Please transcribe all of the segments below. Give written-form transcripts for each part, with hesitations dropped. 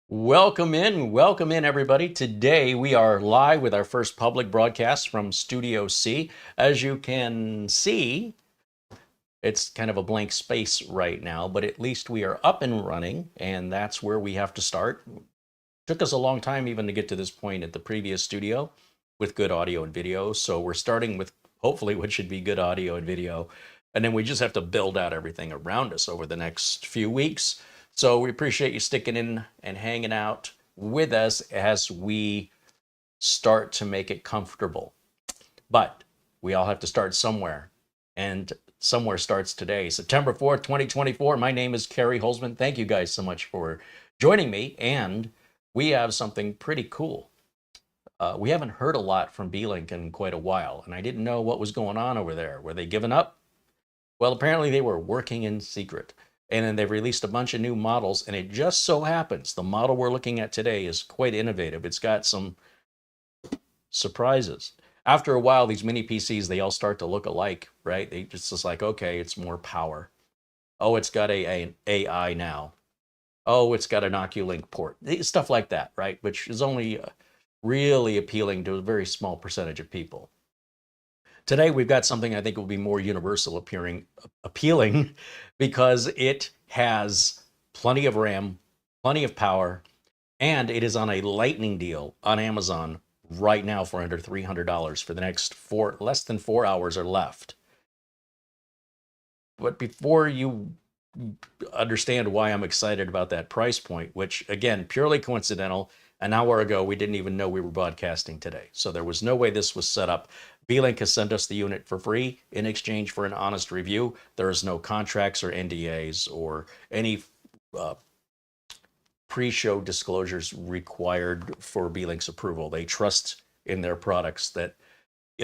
Welcome in everybody. Today we are live with our first public broadcast from Studio C. As you can see, it's kind of a blank space right now, but at least we are up and running, and that's where we have to start. Took us a long time even to get to this point at the previous studio with good audio and video. So we're starting with hopefully what should be good audio and video. And then we just have to build out everything around us over the next few weeks. So we appreciate you sticking in and hanging out with us as we start to make it comfortable. But we all have to start somewhere. And somewhere starts today, September 4th, 2024. My name is Carey Holzman. Thank you guys so much for joining me. And we have something pretty cool. We haven't heard a lot from Beelink in quite a while, and I didn't know what was going on over there. Were they giving up? Well, apparently they were working in secret. And then they've released a bunch of new models, and it just so happens the model we're looking at today is quite innovative. It's got some surprises. After a while, these mini PCs, they all start to look alike, right? They just like, okay, it's more power. Oh, it's got an AI now. Oh, it's got an Oculink port. Stuff like that, right? Which is only really appealing to a very small percentage of people. Today, we've got something I think will be more universal appealing because it has plenty of RAM, plenty of power, and it is on a lightning deal on Amazon right now for under $300 for the next less than 4 hours are left. But before you understand why I'm excited about that price point, which again, purely coincidental, an hour ago, we didn't even know we were broadcasting today. So there was no way this was set up. Beelink has sent us the unit for free in exchange for an honest review. There is no contracts or NDAs or any pre-show disclosures required for Beelink's approval. They trust in their products that,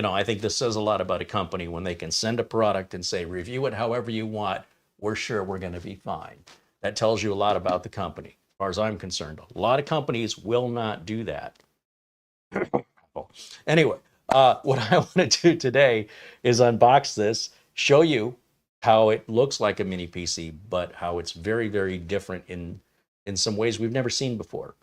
I think this says a lot about a company when they can send a product and say, review it however you want. We're sure we're going to be fine. That tells you a lot about the company, as far as I'm concerned. A lot of companies will not do that. Anyway, what I want to do today is unbox this, show you how it looks like a mini PC, but how it's very, very different in some ways we've never seen before.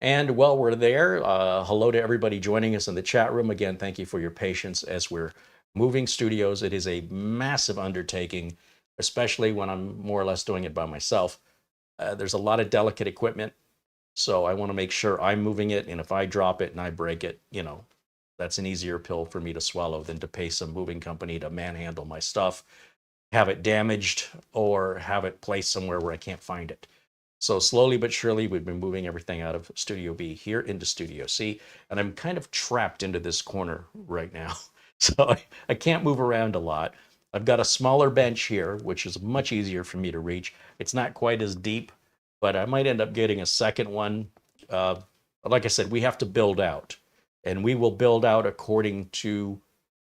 And while we're there, hello to everybody joining us in the chat room. Again, thank you for your patience as we're moving studios. It is a massive undertaking, especially when I'm more or less doing it by myself. There's a lot of delicate equipment, so I want to make sure I'm moving it, and if I drop it and I break it, that's an easier pill for me to swallow than to pay some moving company to manhandle my stuff, have it damaged, or have it placed somewhere where I can't find it. So slowly but surely, we've been moving everything out of Studio B here into Studio C, and I'm kind of trapped into this corner right now. So I can't move around a lot. I've got a smaller bench here, which is much easier for me to reach. It's not quite as deep, but I might end up getting a second one. Like I said, we have to build out, and we will build out according to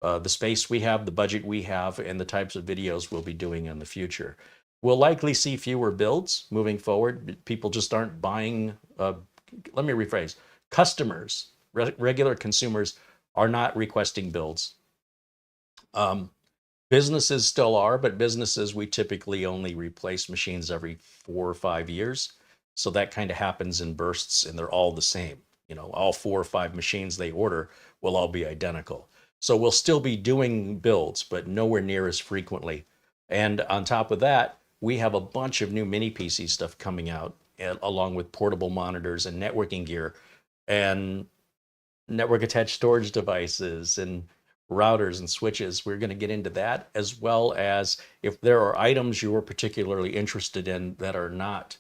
the space we have, the budget we have, and the types of videos we'll be doing in the future. We'll likely see fewer builds moving forward. People just aren't buying, let me rephrase, customers, regular consumers are not requesting builds. Businesses still are, but businesses, we typically only replace machines every 4 or 5 years. So that kind of happens in bursts, and they're all the same. All 4 or 5 machines they order will all be identical. So we'll still be doing builds, but nowhere near as frequently. And on top of that, we have a bunch of new mini PC stuff coming out, along with portable monitors and networking gear and network attached storage devices and routers and switches. We're going to get into that, as well as if there are items you're particularly interested in that are not.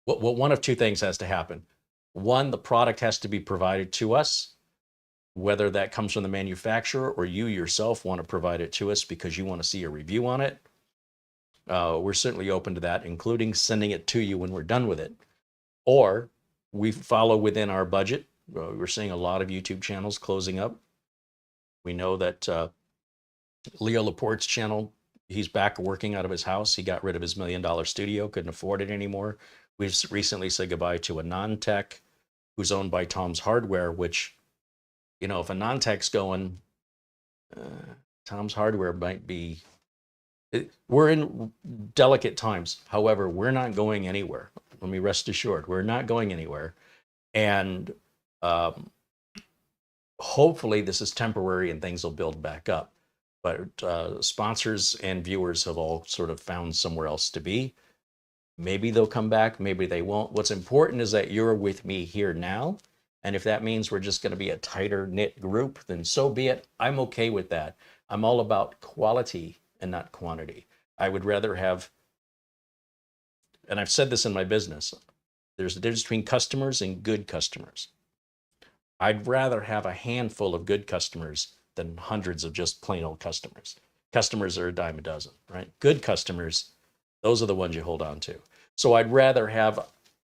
Well, one of two things has to happen. One, the product has to be provided to us, whether that comes from the manufacturer or you yourself want to provide it to us because you want to see a review on it. We're certainly open to that, including sending it to you when we're done with it. Or we follow within our budget. We're seeing a lot of YouTube channels closing up. We know that Leo Laporte's channel, he's back working out of his house. He got rid of his $1 million studio, couldn't afford it anymore. We've recently said goodbye to a non-tech who's owned by Tom's Hardware, which, if a non-tech's going, Tom's Hardware might be, we're in delicate times. However, we're not going anywhere. Let me rest assured, we're not going anywhere. And um, hopefully this is temporary and things will build back up. But sponsors and viewers have all sort of found somewhere else to be. Maybe they'll come back, maybe they won't. What's important is that you're with me here now. And if that means we're just going to be a tighter knit group, then so be it. I'm okay with that. I'm all about quality and not quantity. I would rather have, and I've said this in my business, there's a difference between customers and good customers. I'd rather have a handful of good customers than hundreds of just plain old customers. Customers are a dime a dozen, right? Good customers, those are the ones you hold on to. So I'd rather have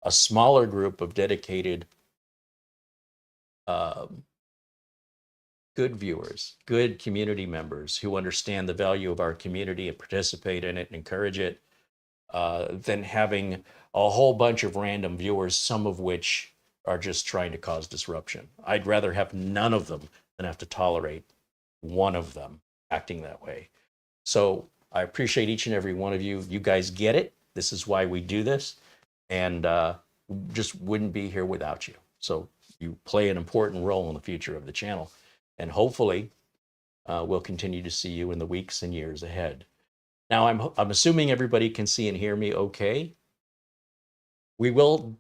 a smaller group of dedicated, good viewers, good community members who understand the value of our community and participate in it and encourage it, than having a whole bunch of random viewers, some of which are just trying to cause disruption. I'd rather have none of them than have to tolerate one of them acting that way. So I appreciate each and every one of you. You guys get it. This is why we do this, and just wouldn't be here without you. So you play an important role in the future of the channel, and hopefully we'll continue to see you in the weeks and years ahead. Now, I'm assuming everybody can see and hear me okay. We will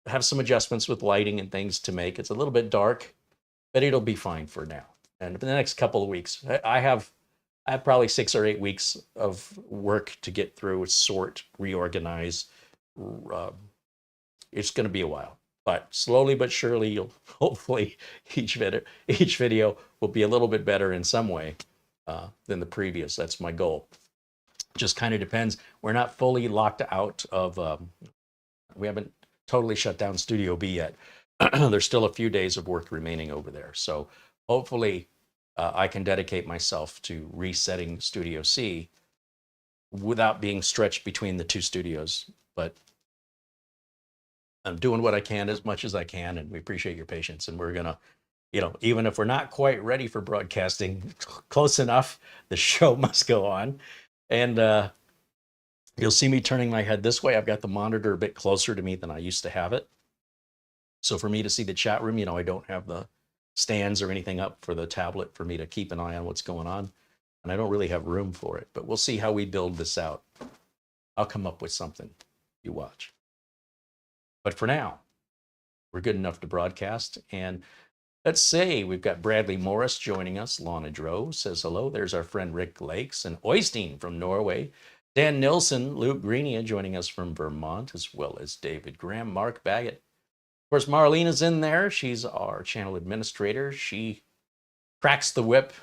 have some adjustments with lighting and things to make. It's a little bit dark, but it'll be fine for now. And for the next couple of weeks, I have probably 6 or 8 weeks of work to get through, sort, reorganize. It's going to be a while, but slowly but surely, you'll hopefully each video will be a little bit better in some way than the previous. That's my goal. Just kind of depends. We're not fully locked out of, we haven't totally shut down Studio B yet. There's still a few days of work remaining over there. So hopefully I can dedicate myself to resetting Studio C without being stretched between the two studios. But I'm doing what I can as much as I can, and we appreciate your patience. And we're gonna, even if we're not quite ready for broadcasting, close enough, the show must go on. And you'll see me turning my head this way. I've got the monitor a bit closer to me than I used to have it. So for me to see the chat room, I don't have the stands or anything up for the tablet for me to keep an eye on what's going on. And I don't really have room for it, but we'll see how we build this out. I'll come up with something. You watch. But for now, we're good enough to broadcast. And let's say we've got Bradley Morris joining us. Lana Dro says hello. There's our friend Rick Lakes and Oystein from Norway. Dan Nilsson, Luke Greenia joining us from Vermont, as well as David Graham, Mark Baggett. Of course, Marlene is in there. She's our channel administrator. She cracks the whip.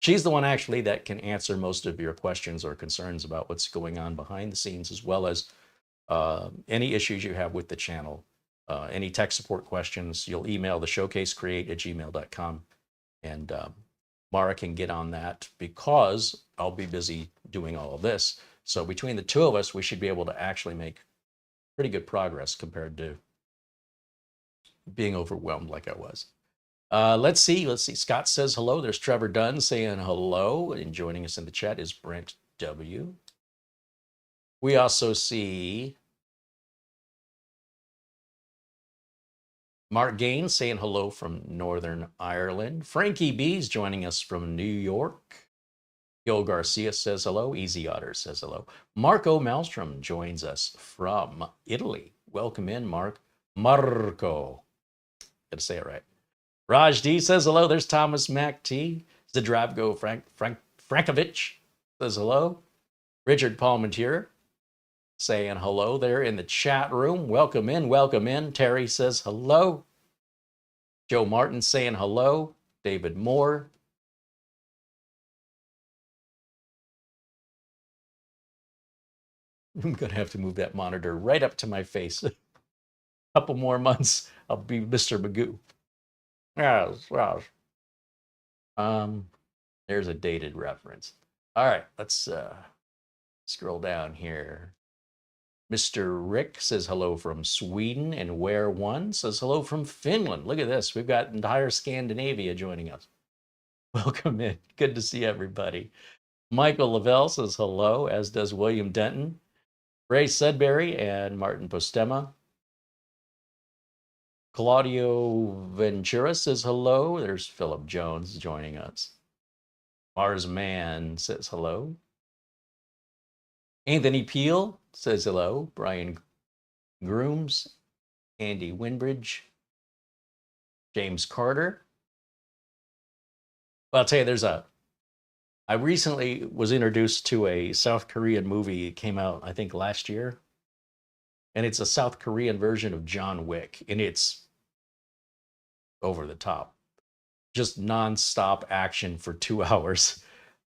She's the one actually that can answer most of your questions or concerns about what's going on behind the scenes, as well as any issues you have with the channel. Any tech support questions, you'll email the showcasecreate@gmail.com, and Mara can get on that because I'll be busy doing all of this. So between the two of us, we should be able to actually make pretty good progress compared to being overwhelmed like I was. Let's see. Scott says hello. There's Trevor Dunn saying hello. And joining us in the chat is Brent W. We also see Mark Gaines saying hello from Northern Ireland. Frankie B's joining us from New York. Gil Garcia says hello. Easy Otter says hello. Marco Malmstrom joins us from Italy. Welcome in, Marco. Got to say it right. Raj D says hello. There's Thomas Mac T. Zdravko Frankovic says hello. Richard Palmentier saying hello there in the chat room. Welcome in, welcome in. Terry says hello. Joe Martin saying hello. David Moore. I'm going to have to move that monitor right up to my face. A couple more months, I'll be Mr. Magoo. Yes. There's a dated reference. All right, let's scroll down here. Mr. Rick says hello from Sweden, and Where One says hello from Finland. Look at this. We've got entire Scandinavia joining us. Welcome in. Good to see everybody. Michael Lavelle says hello, as does William Denton. Ray Sudbury and Martin Postema. Claudio Ventura says hello. There's Philip Jones joining us. Mars Man says hello. Anthony Peel says hello. Brian Grooms, Andy Winbridge, James Carter. Well, I'll tell you, I recently was introduced to a South Korean movie. It came out, I think, last year. And it's a South Korean version of John Wick. And it's over the top. Just nonstop action for 2 hours.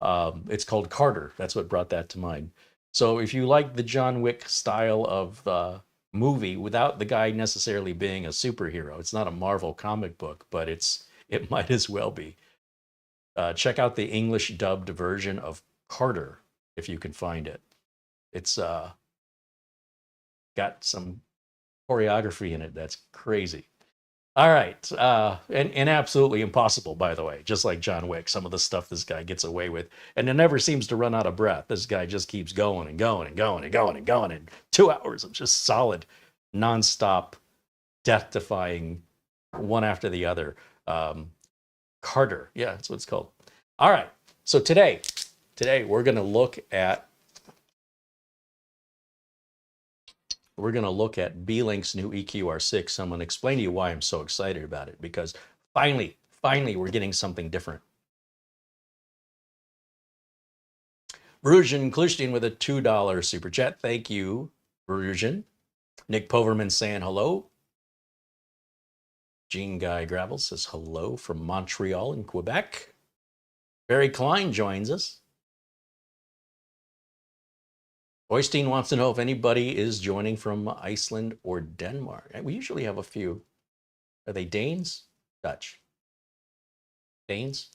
It's called Carter. That's what brought that to mind. So if you like the John Wick style of movie without the guy necessarily being a superhero, it's not a Marvel comic book, but it might as well be. Check out the English dubbed version of Carter if you can find it. It's got some choreography in it that's crazy. All right, and absolutely impossible, by the way, just like John Wick, some of the stuff this guy gets away with, and it never seems to run out of breath. This guy just keeps going and going and going and going and going, and 2 hours of just solid, nonstop, death-defying, one after the other. Carter, yeah, that's what it's called. All right, so today we're going to look at Beelink's new EQR6. I'm going to explain to you why I'm so excited about it, because finally, we're getting something different. Verusian Klushtin with a $2 super chat. Thank you, Verusian. Nick Poverman saying hello. Gene Guy Gravel says hello from Montreal in Quebec. Barry Klein joins us. Oystein wants to know if anybody is joining from Iceland or Denmark. We usually have a few. Are they Danes? Dutch? Danes?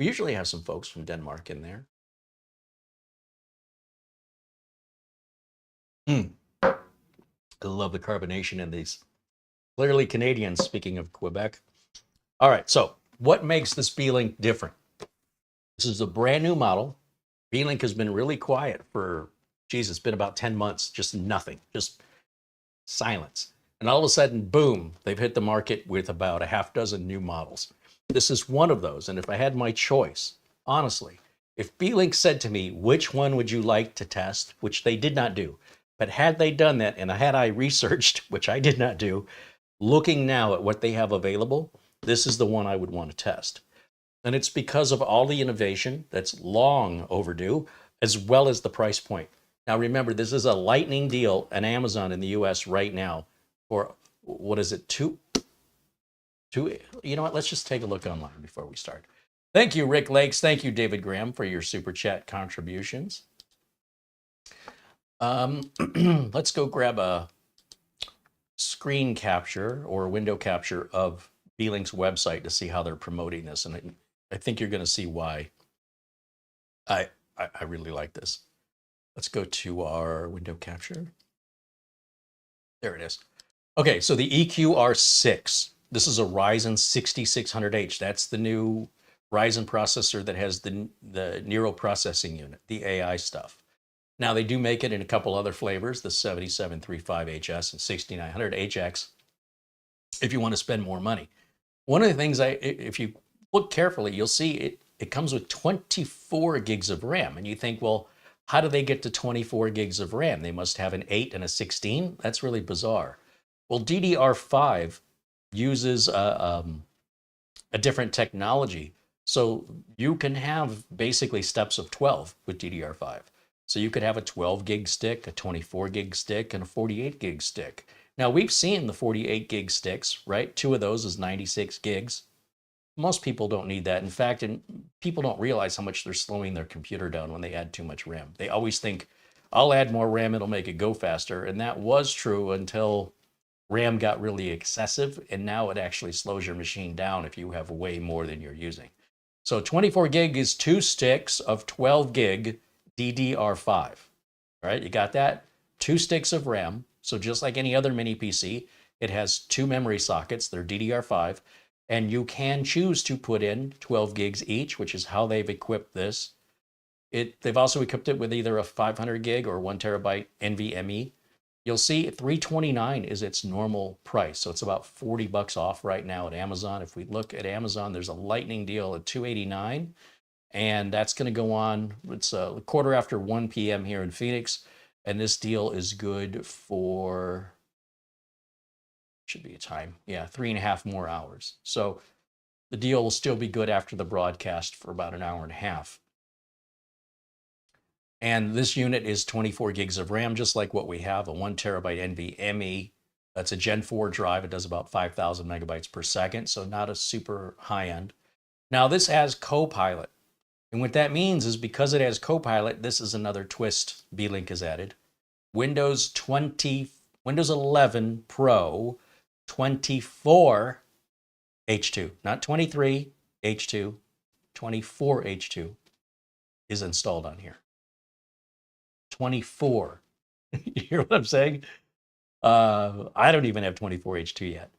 We usually have some folks from Denmark in there. I love the carbonation in these. Clearly Canadians, speaking of Quebec. All right, so what makes this Beelink different? This is a brand new model. Beelink has been really quiet for, geez, it's been about 10 months, just nothing, just silence. And all of a sudden, boom, they've hit the market with about a half dozen new models. This is one of those. And if I had my choice, honestly, if Beelink said to me, which one would you like to test, which they did not do, but had they done that, and had I researched, which I did not do, looking now at what they have available, this is the one I would want to test. And it's because of all the innovation that's long overdue, as well as the price point. Now, remember, this is a lightning deal on Amazon in the US right now for, what is it, two? You know what? Let's just take a look online before we start. Thank you, Rick Lakes. Thank you, David Graham, for your super chat contributions. Let's go grab a screen capture or window capture of Beelink's website to see how they're promoting this. And I think you're going to see why I really like this. Let's go to our window capture. There it is. Okay, so the EQR6. This is a Ryzen 6600H. That's the new Ryzen processor that has the neural processing unit, the AI stuff. Now, they do make it in a couple other flavors, the 7735HS and 6900HX, if you want to spend more money. One of the things, if you look carefully, you'll see it comes with 24 gigs of RAM. And you think, well, how do they get to 24 gigs of RAM? They must have an 8 and a 16? That's really bizarre. Well, DDR5 uses a different technology. So you can have basically steps of 12 with DDR5. So you could have a 12 gig stick, a 24 gig stick, and a 48 gig stick. Now, we've seen the 48 gig sticks, right? 2 of those is 96 gigs. Most people don't need that. In fact, people don't realize how much they're slowing their computer down when they add too much RAM. They always think, I'll add more RAM, it'll make it go faster. And that was true until RAM got really excessive, and now it actually slows your machine down if you have way more than you're using. So 24 gig is 2 sticks of 12 gig DDR5. All right, you got that? 2 sticks of RAM. So just like any other mini PC, it has 2 memory sockets. They're DDR5. And you can choose to put in 12 gigs each, which is how they've equipped this. They've also equipped it with either a 500 gig or 1 terabyte NVMe. You'll see $329 is its normal price. So it's about 40 bucks off right now at Amazon. If we look at Amazon, there's a lightning deal at $289, and that's going to go on. It's a quarter after 1 p.m. here in Phoenix, and this deal is good for, should be a time, yeah, 3.5 more hours. So the deal will still be good after the broadcast for about an hour and a half. And this unit is 24 gigs of RAM, just like what we have, a 1 terabyte NVMe. That's a Gen 4 drive. It does about 5,000 megabytes per second, so not a super high end. Now, this has Copilot. And what that means is because it has Copilot, this is another twist Beelink has added. Windows 11 Pro 24 H2, not 23 H2, 24 H2 is installed on here. 24. You hear what I'm saying? I don't even have 24H2 yet.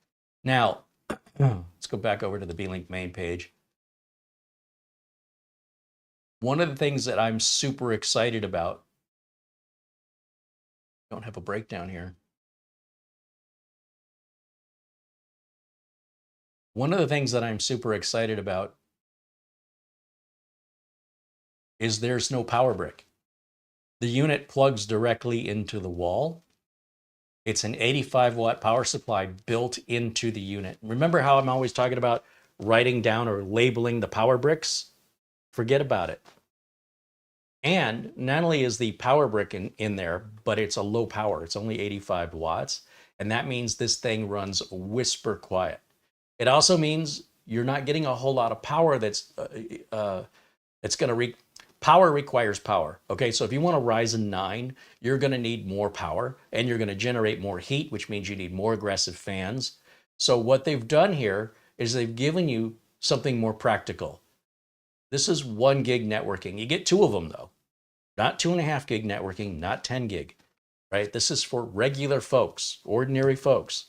Now, let's go back over to the Beelink main page. One of the things that I'm super excited about, don't have a breakdown here. One of the things that I'm super excited about is there's no power brick. The unit plugs directly into the wall. It's an 85 watt power supply built into the unit. Remember how I'm always talking about writing down or labeling the power bricks? Forget about it. And not only is the power brick in there, but it's a low power. It's only 85 watts. And that means this thing runs whisper quiet. It also means you're not getting a whole lot of power that's going to power requires power. Okay, so if you want a Ryzen 9, you're going to need more power and you're going to generate more heat, which means you need more aggressive fans. So what they've done here is they've given you something more practical. This is 1 gig networking. You get 2 of them though, not 2.5 gig networking, not 10 gig, right? This is for regular folks, ordinary folks.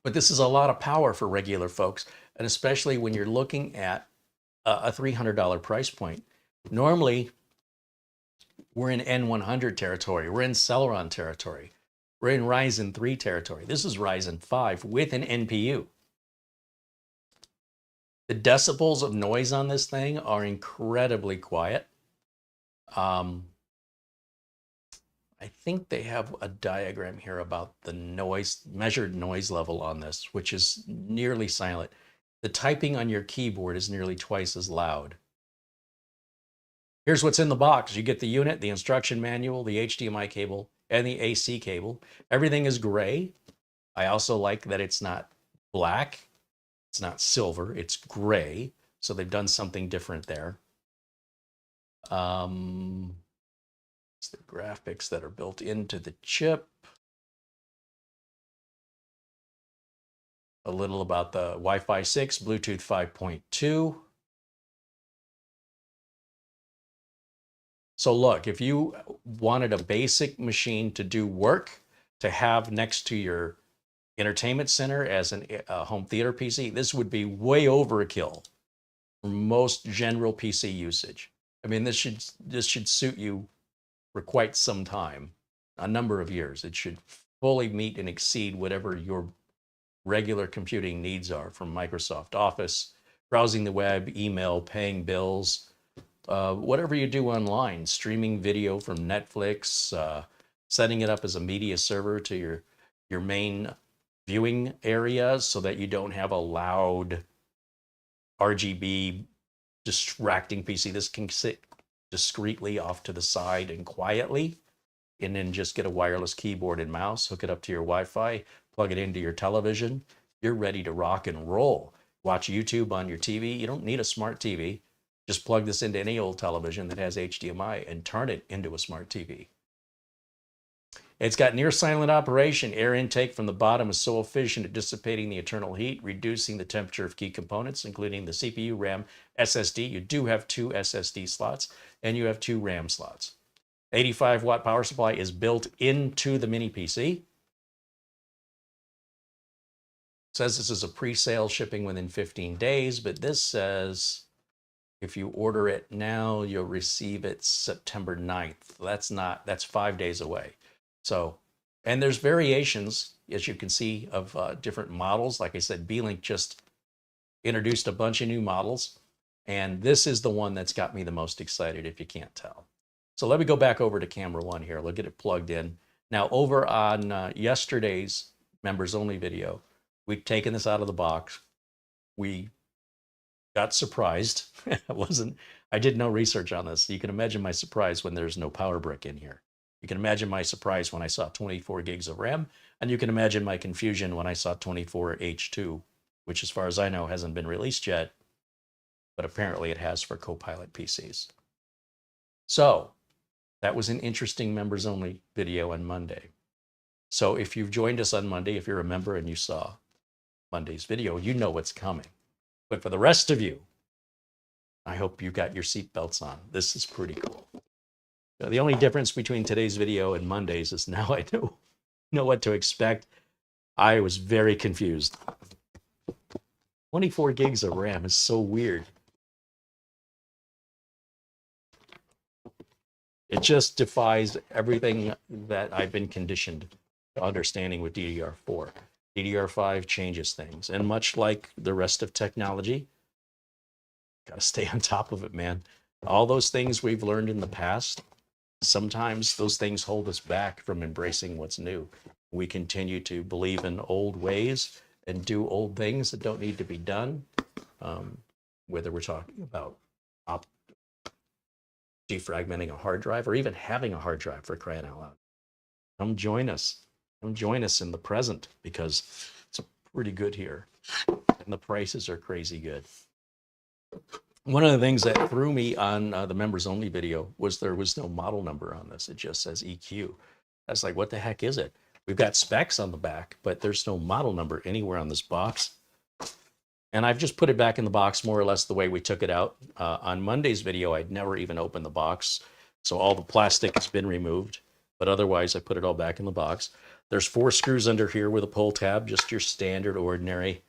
But this is a lot of power for regular folks, and especially when you're looking at a $300 price point. Normally, we're in N100 territory. We're in Celeron territory. We're in Ryzen 3 territory. This is Ryzen 5 with an NPU. The decibels of noise on this thing are incredibly quiet. I think they have a diagram here about the noise, measured noise level on this, which is nearly silent. The typing on your keyboard is nearly twice as loud. Here's what's in the box. You get the unit, the instruction manual, the HDMI cable, and the AC cable. Everything is gray. I also like that it's not black. It's not silver. It's gray. So they've done something different there. It's the graphics that are built into the chip. A little about the Wi-Fi 6, Bluetooth 5.2. So look, if you wanted a basic machine to do work, to have next to your entertainment center as a home theater PC, this would be way overkill for most general PC usage. I mean, this should suit you for quite some time, a number of years. It should fully meet and exceed whatever your regular computing needs are, from Microsoft Office, browsing the web, email, paying bills, whatever you do online, streaming video from Netflix, setting it up as a media server to your main viewing area so that you don't have a loud RGB distracting PC. This can sit discreetly off to the side and quietly, and then just get a wireless keyboard and mouse, hook it up to your Wi-Fi, plug it into your television. You're ready to rock and roll. Watch YouTube on your TV. You don't need a smart TV. Just plug this into any old television that has HDMI and turn it into a smart TV. It's got near silent operation. Air intake from the bottom is so efficient at dissipating the internal heat, reducing the temperature of key components, including the CPU, RAM, SSD. You do have 2 SSD slots, and you have 2 RAM slots. 85 watt power supply is built into the mini PC. It says this is a pre-sale shipping within 15 days, but this says If you order it now, you'll receive it September 9th. That's 5 days away. So, and there's variations, as you can see, of different models. Like I said, Beelink just introduced a bunch of new models, and this is the one that's got me the most excited, if you can't tell. So let me go back over to camera one here. Look at it plugged in. Now, over on yesterday's members only video, we'd taken this out of the box. We got surprised. I did no research on this. You can imagine my surprise when there's no power brick in here. You can imagine my surprise when I saw 24 gigs of RAM, and you can imagine my confusion when I saw 24H2, which as far as I know hasn't been released yet, but apparently it has for Copilot PCs. So that was an interesting members only video on Monday. So if you've joined us on Monday, if you're a member and you saw Monday's video, you know what's coming. But for the rest of you, I hope you got your seatbelts on. This is pretty cool. Now, the only difference between today's video and Monday's is now I know what to expect. I was very confused. 24 gigs of RAM is so weird. It just defies everything that I've been conditioned to understanding with DDR4. DDR5 changes things. And much like the rest of technology, got to stay on top of it, man. All those things we've learned in the past, sometimes those things hold us back from embracing what's new. We continue to believe in old ways and do old things that don't need to be done, whether we're talking about defragmenting a hard drive or even having a hard drive, for crying out loud. Come join us. Come join us in the present, because it's pretty good here. And the prices are crazy good. One of the things that threw me on the members only video was there was no model number on this. It just says EQ. I was like, what the heck is it? We've got specs on the back, but there's no model number anywhere on this box. And I've just put it back in the box more or less the way we took it out. On Monday's video, I'd never even opened the box. So all the plastic has been removed, but otherwise I put it all back in the box. There's 4 screws under here with a pull tab, just your standard ordinary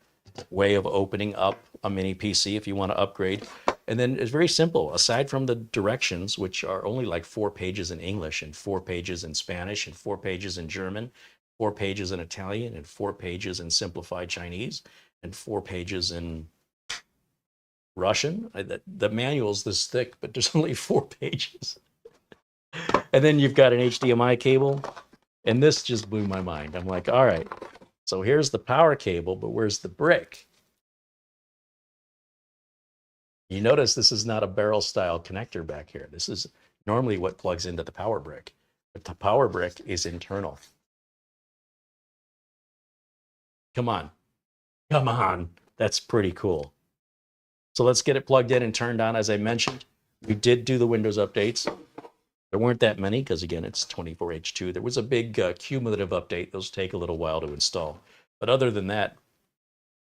way of opening up a mini PC if you want to upgrade. And then it's very simple. Aside from the directions, which are only like 4 pages in English and 4 pages in Spanish and 4 pages in German, 4 pages in Italian and 4 pages in simplified Chinese and 4 pages in Russian. The manual's this thick, but there's only 4 pages. And then you've got an HDMI cable. And this just blew my mind. I'm like, all right, so here's the power cable, but where's the brick? You notice this is not a barrel style connector back here. This is normally what plugs into the power brick, but the power brick is internal. Come on. Come on. That's pretty cool. So let's get it plugged in and turned on. As I mentioned, we did do the Windows updates. There weren't that many because, again, it's 24H2. There was a big cumulative update. Those take a little while to install. But other than that,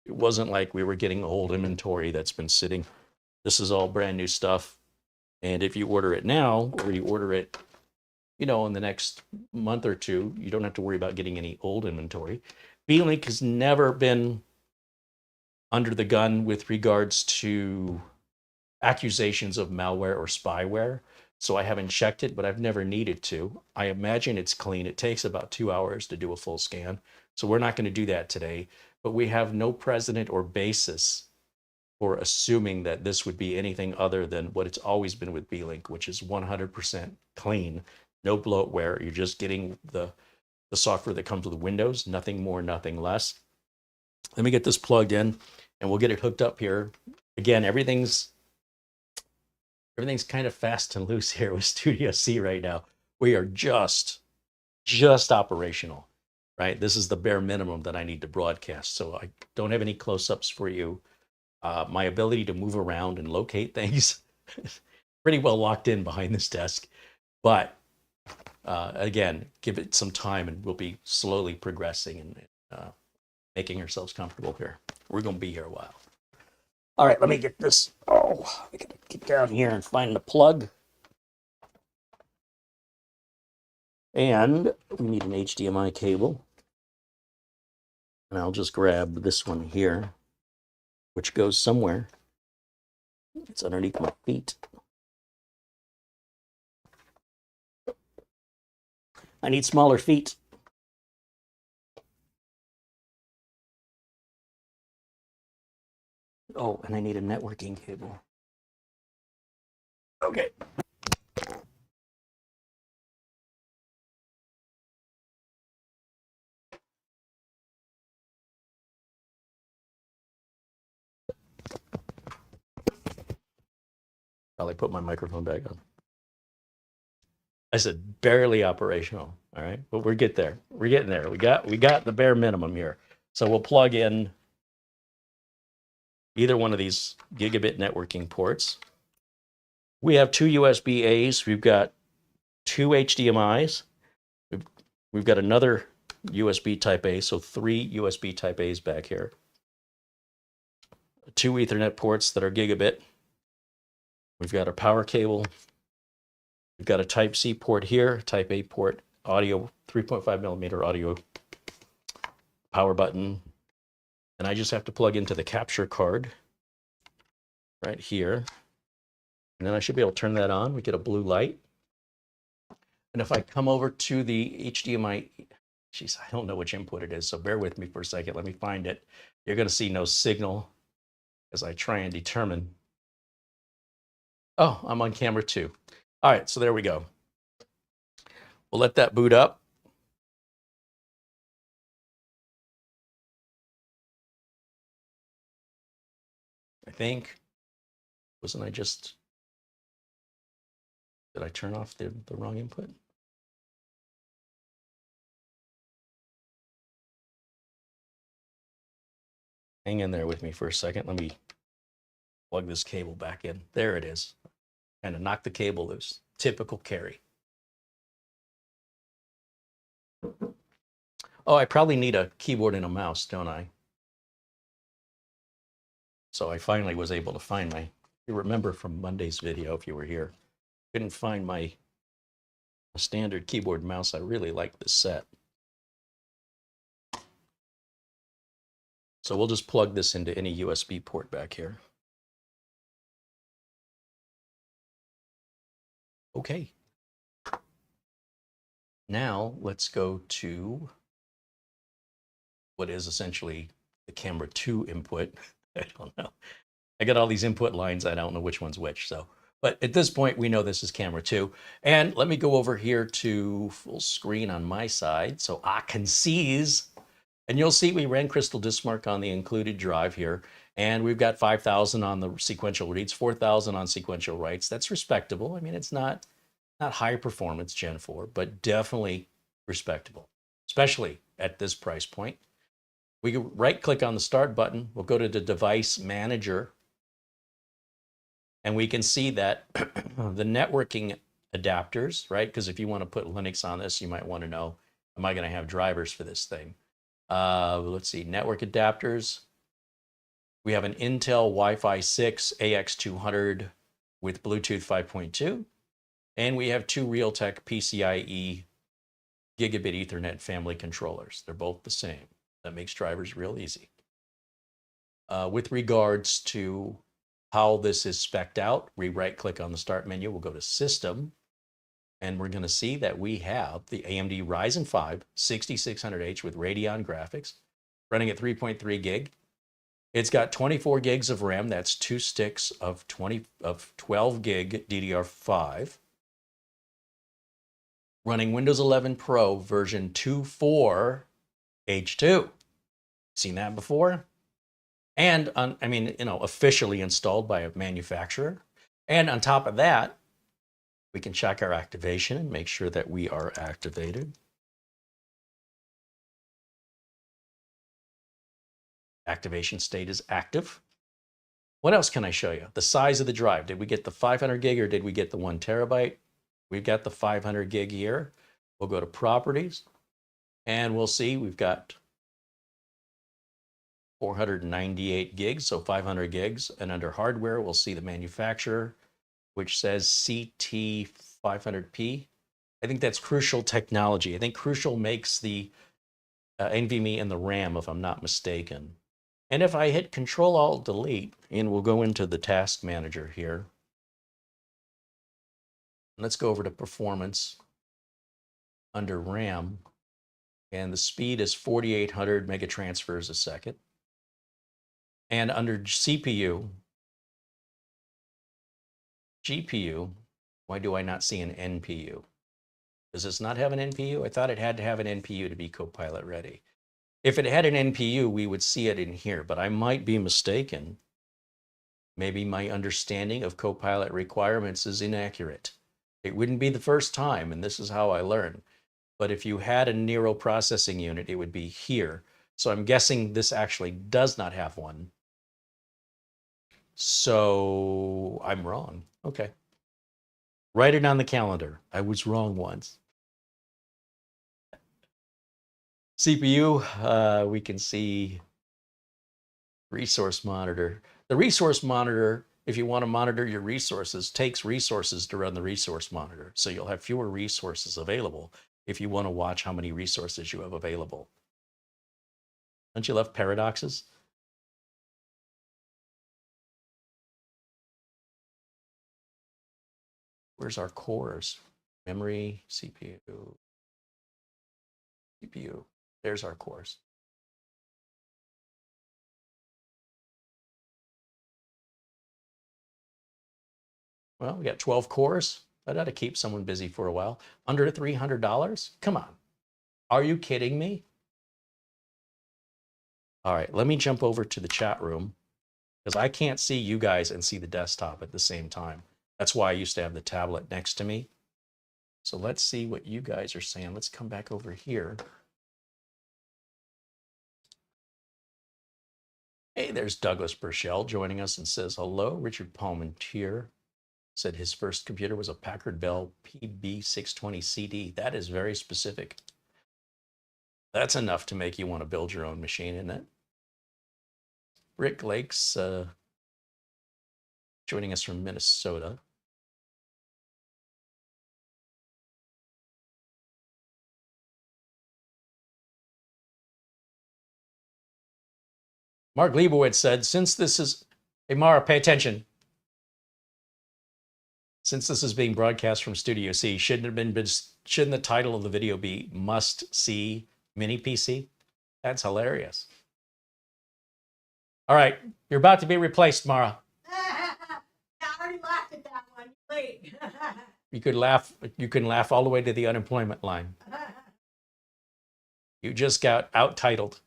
it wasn't like we were getting old inventory that's been sitting. This is all brand new stuff. And if you order it now, or you order it, in the next month or two, you don't have to worry about getting any old inventory. Beelink has never been under the gun with regards to accusations of malware or spyware. So I haven't checked it, but I've never needed to. I imagine it's clean. It takes about 2 hours to do a full scan. So we're not going to do that today. But we have no precedent or basis for assuming that this would be anything other than what it's always been with Beelink, which is 100% clean, no bloatware. You're just getting the software that comes with Windows, nothing more, nothing less. Let me get this plugged in, and we'll get it hooked up here. Again, everything's kind of fast and loose here with Studio C right now. We are just operational, right? This is the bare minimum that I need to broadcast. So I don't have any close-ups for you. My ability to move around and locate things is pretty well locked in behind this desk. But again, give it some time and we'll be slowly progressing and making ourselves comfortable here. We're going to be here a while. All right, let me get this. Oh, I got to get down here and find the plug. And we need an HDMI cable. And I'll just grab this one here, which goes somewhere It's underneath my feet. I need smaller feet. Oh, and I need a networking cable. Okay. Probably put my microphone back on. I said barely operational. All right, but we're getting there. We're getting there. We got the bare minimum here. So we'll plug in either one of these gigabit networking ports. We have two USB A's. We've got two HDMI's. We've got another USB Type A, so three USB Type A's back here. Two Ethernet ports that are gigabit. We've got a power cable. We've got a Type C port here, Type A port, audio, 3.5 millimeter audio, power button. And I just have to plug into the capture card right here. And then I should be able to turn that on. We get a blue light. And if I come over to the HDMI, geez, I don't know which input it is, so bear with me for a second. Let me find it. You're going to see no signal as I try and determine. Oh, I'm on camera 2. All right, so there we go. We'll let that boot up. I think, wasn't I just, did I turn off the wrong input? Hang in there with me for a second. Let me plug this cable back in. There it is. Kind of knock the cable loose. Typical Carey. Oh, I probably need a keyboard and a mouse, don't I? So I finally was able to find my, you remember from Monday's video, if you were here, couldn't find my standard keyboard and mouse. I really like this set. So we'll just plug this into any USB port back here. Okay. Now let's go to what is essentially the camera 2 input. I don't know. I got all these input lines. I don't know which one's which. So, but at this point, we know this is camera 2. And let me go over here to full screen on my side so I can seize. And you'll see we ran Crystal Diskmark on the included drive here. And we've got 5,000 on the sequential reads, 4,000 on sequential writes. That's respectable. I mean, it's not high performance Gen 4, but definitely respectable, especially at this price point. We can right click on the start button. We'll go to the device manager. And we can see that the networking adapters, right? Because if you want to put Linux on this, you might want to know, am I going to have drivers for this thing? Let's see, network adapters. We have an Intel Wi-Fi 6 AX200 with Bluetooth 5.2. And we have two Realtek PCIe gigabit Ethernet family controllers. They're both the same. That makes drivers real easy. With regards to how this is spec'd out, we right-click on the Start menu. We'll go to System. And we're going to see that we have the AMD Ryzen 5 6600H with Radeon graphics running at 3.3 gig. It's got 24 gigs of RAM. That's 2 sticks of 12 gig DDR5. Running Windows 11 Pro version 2.4 H2. Seen that before? And officially installed by a manufacturer. And on top of that, we can check our activation and make sure that we are activated. Activation state is active. What else can I show you? The size of the drive. Did we get the 500 gig or did we get the 1 terabyte? We've got the 500 gig here. We'll go to properties and we'll see we've got 498 gigs, so 500 gigs. And under hardware, we'll see the manufacturer, which says CT500P. I think that's Crucial Technology. I think Crucial makes the NVMe and the RAM, if I'm not mistaken. And if I hit Control-Alt-Delete, and we'll go into the task manager here. Let's go over to performance under RAM. And the speed is 4,800 megatransfers a second. And under CPU, GPU, why do I not see an NPU? Does this not have an NPU? I thought it had to have an NPU to be Copilot ready. If it had an NPU, we would see it in here, but I might be mistaken. Maybe my understanding of Copilot requirements is inaccurate. It wouldn't be the first time, and this is how I learn. But if you had a neural processing unit, it would be here. So I'm guessing this actually does not have one. So I'm wrong. Okay. Write it on the calendar. I was wrong once. CPU, we can see resource monitor. The resource monitor, if you want to monitor your resources, takes resources to run the resource monitor. So you'll have fewer resources available if you want to watch how many resources you have available. Don't you love paradoxes? Where's our cores? Memory, CPU, CPU. There's our cores. Well, we got 12 cores. That ought to keep someone busy for a while. Under $300? Come on. Are you kidding me? All right, let me jump over to the chat room because I can't see you guys and see the desktop at the same time. That's why I used to have the tablet next to me. So let's see what you guys are saying. Let's come back over here. Hey, there's Douglas Burchell joining us and says, hello. Richard Palmentier said his first computer was a Packard Bell PB620CD. That is very specific. That's enough to make you want to build your own machine, isn't it? Rick Lakes joining us from Minnesota. Mark Leibowitz said, since this is, hey Mara, pay attention. Since this is being broadcast from Studio C, shouldn't the title of the video be Must See Mini PC? That's hilarious. All right, you're about to be replaced, Mara. I already laughed at that one. Wait. You could laugh. You can laugh all the way to the unemployment line. You just got out-titled.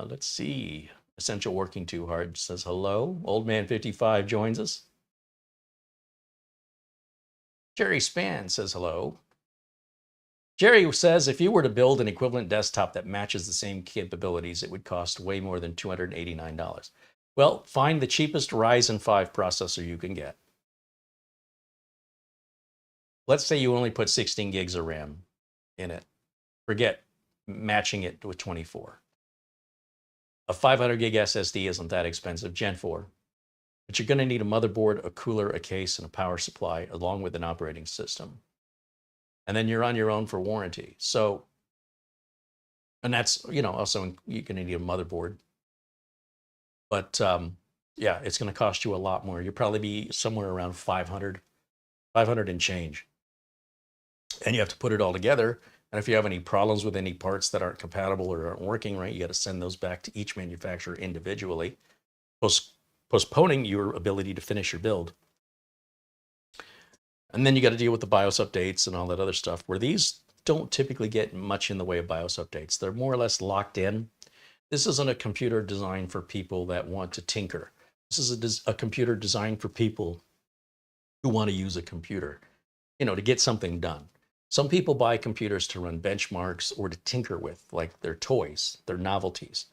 Let's see. Essential Working Too Hard says hello. Old Man 55 joins us. Jerry Span says hello. Jerry says if you were to build an equivalent desktop that matches the same capabilities, it would cost way more than $289. Well, find the cheapest Ryzen 5 processor you can get. Let's say you only put 16 gigs of RAM in it. Forget matching it with 24. A 500 gig SSD isn't that expensive, Gen 4. But you're going to need a motherboard, a cooler, a case, and a power supply, along with an operating system. And then you're on your own for warranty. So, and that's, also you're going to need a motherboard. But yeah, it's going to cost you a lot more. You'll probably be somewhere around 500 and change. And you have to put it all together. And if you have any problems with any parts that aren't compatible or aren't working right, you got to send those back to each manufacturer individually, postponing your ability to finish your build. And then you got to deal with the BIOS updates and all that other stuff, where these don't typically get much in the way of BIOS updates. They're more or less locked in. This isn't a computer designed for people that want to tinker. This is a computer designed for people who want to use a computer, to get something done. Some people buy computers to run benchmarks or to tinker with, like their toys, their novelties.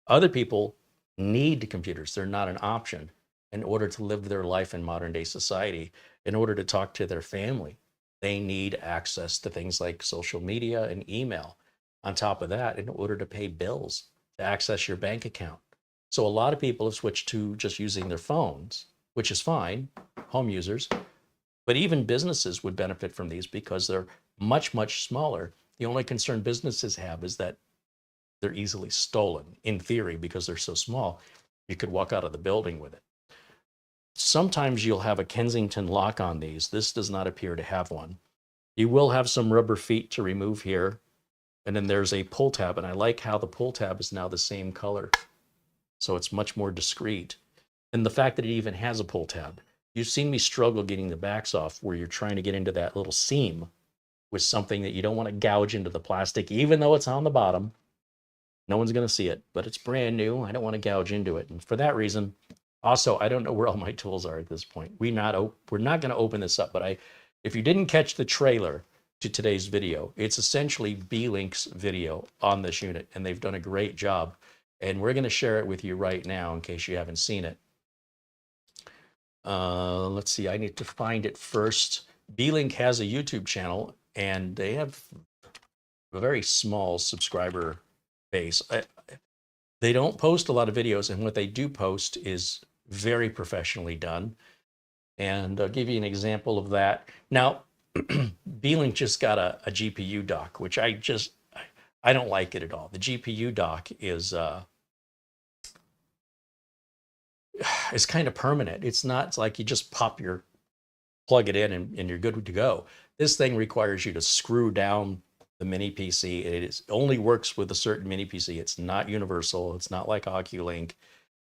Other people need computers. They're not an option in order to live their life in modern day society. In order to talk to their family, they need access to things like social media and email. On top of that, in order to pay bills, to access your bank account. So a lot of people have switched to just using their phones, which is fine, home users. But even businesses would benefit from these because they're much, much smaller. The only concern businesses have is that they're easily stolen in theory because they're so small. You could walk out of the building with it. Sometimes you'll have a Kensington lock on these. This does not appear to have one. You will have some rubber feet to remove here. And then there's a pull tab, and I like how the pull tab is now the same color. So it's much more discreet. And the fact that it even has a pull tab. You've seen me struggle getting the backs off where you're trying to get into that little seam with something that you don't want to gouge into the plastic, even though it's on the bottom. No one's going to see it, but it's brand new. I don't want to gouge into it. And for that reason, also, I don't know where all my tools are at this point. We're not going to open this up, but if you didn't catch the trailer to today's video, it's essentially Beelink's video on this unit, and they've done a great job. And we're going to share it with you right now in case you haven't seen it. Let's see, I need to find it first. Beelink has a YouTube channel, and they have a very small subscriber base. They don't post a lot of videos, and what they do post is very professionally done. And I'll give you an example of that. Now, Beelink just got a GPU dock, which I don't like it at all. The GPU dock is kind of permanent. It's like you just plug it in and you're good to go. This thing requires you to screw down the mini PC. It only works with a certain mini PC. It's not universal. It's not like OcuLink.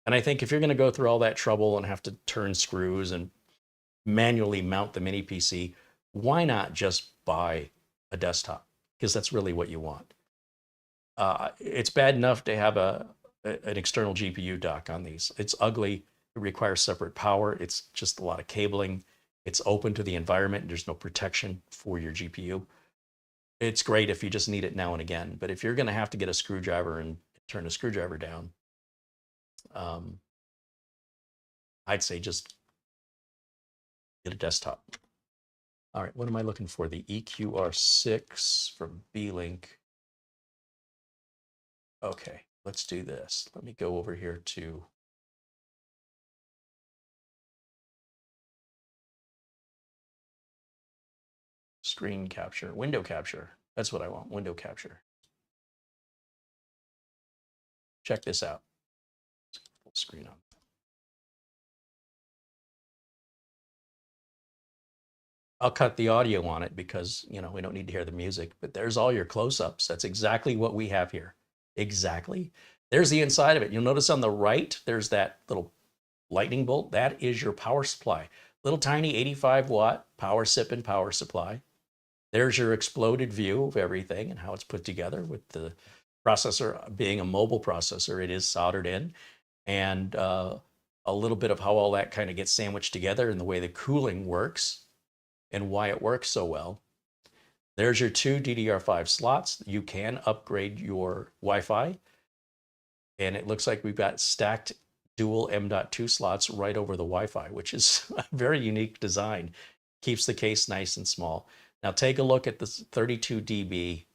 And I think if you're going to go through all that trouble and have to turn screws and manually mount the mini PC, why not just buy a desktop? Because that's really what you want. It's bad enough to have an external GPU dock on these. It's ugly. It requires separate power. It's just a lot of cabling. It's open to the environment. There's no protection for your GPU. It's great if you just need it now and again. But if you're going to have to get a screwdriver and turn a screwdriver down, I'd say just get a desktop. All right, what am I looking for? The EQR6 from Beelink. Okay, let's do this. Let me go over here to screen capture, window capture. That's what I want, window capture. Check this out. Full screen on. I'll cut the audio on it because, we don't need to hear the music, but there's all your close-ups. That's exactly what we have here. Exactly. There's the inside of it. You'll notice on the right, there's that little lightning bolt. That is your power supply. Little tiny 85-watt power sip and power supply. There's your exploded view of everything and how it's put together with the processor being a mobile processor. It is soldered in, and a little bit of how all that kind of gets sandwiched together and the way the cooling works and why it works so well. There's your 2 DDR5 slots. You can upgrade your Wi-Fi, and it looks like we've got stacked dual M.2 slots right over the Wi-Fi, which is a very unique design. Keeps the case nice and small. Now take a look at this 32 dB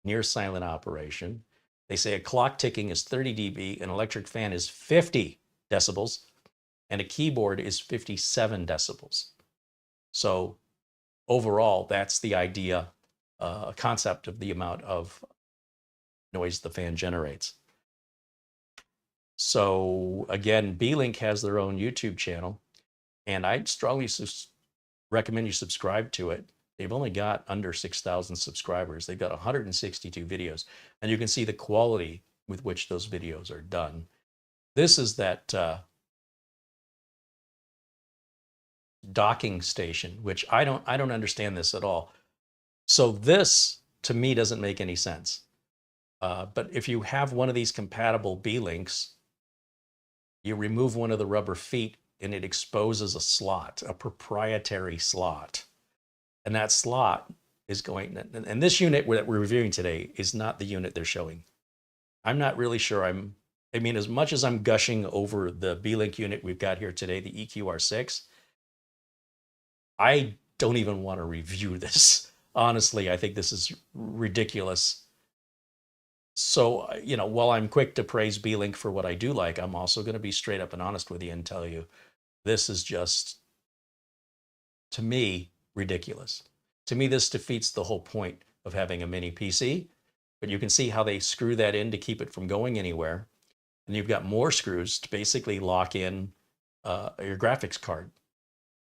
near silent operation. They say a clock ticking is 30 dB, an electric fan is 50 decibels, and a keyboard is 57 decibels. So overall, that's the idea, concept of the amount of noise the fan generates. So again, Beelink has their own YouTube channel, and I'd strongly recommend you subscribe to it. They've only got under 6,000 subscribers. They've got 162 videos, and you can see the quality with which those videos are done. This is that docking station, which I don't understand this at all. So this, to me, doesn't make any sense. But if you have one of these compatible Beelinks, you remove one of the rubber feet and it exposes a slot, a proprietary slot. And that slot is going, and this unit that we're reviewing today is not the unit they're showing. I'm not really sure I mean, as much as I'm gushing over the Beelink unit we've got here today, the EQR6, I don't even want to review this. Honestly, I think this is ridiculous. So, while I'm quick to praise Beelink for what I do like, I'm also going to be straight up and honest with you and tell you this is just, to me, ridiculous. To me, this defeats the whole point of having a mini PC, but you can see how they screw that in to keep it from going anywhere. And you've got more screws to basically lock in your graphics card,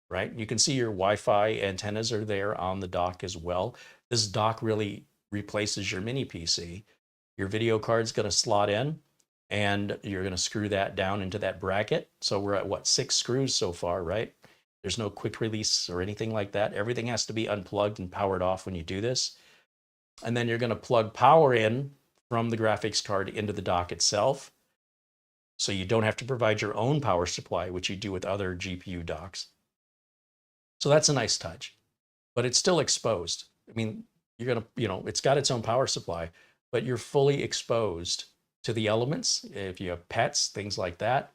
right? You can see your Wi-Fi antennas are there on the dock as well. This dock really replaces your mini PC. Your video card's going to slot in, and you're going to screw that down into that bracket. So we're at what, 6 screws so far, right? There's no quick release or anything like that. Everything has to be unplugged and powered off when you do this. And then you're going to plug power in from the graphics card into the dock itself. So you don't have to provide your own power supply, which you do with other GPU docks. So that's a nice touch, but it's still exposed. I mean, you're going to, it's got its own power supply, but you're fully exposed to the elements. If you have pets, things like that,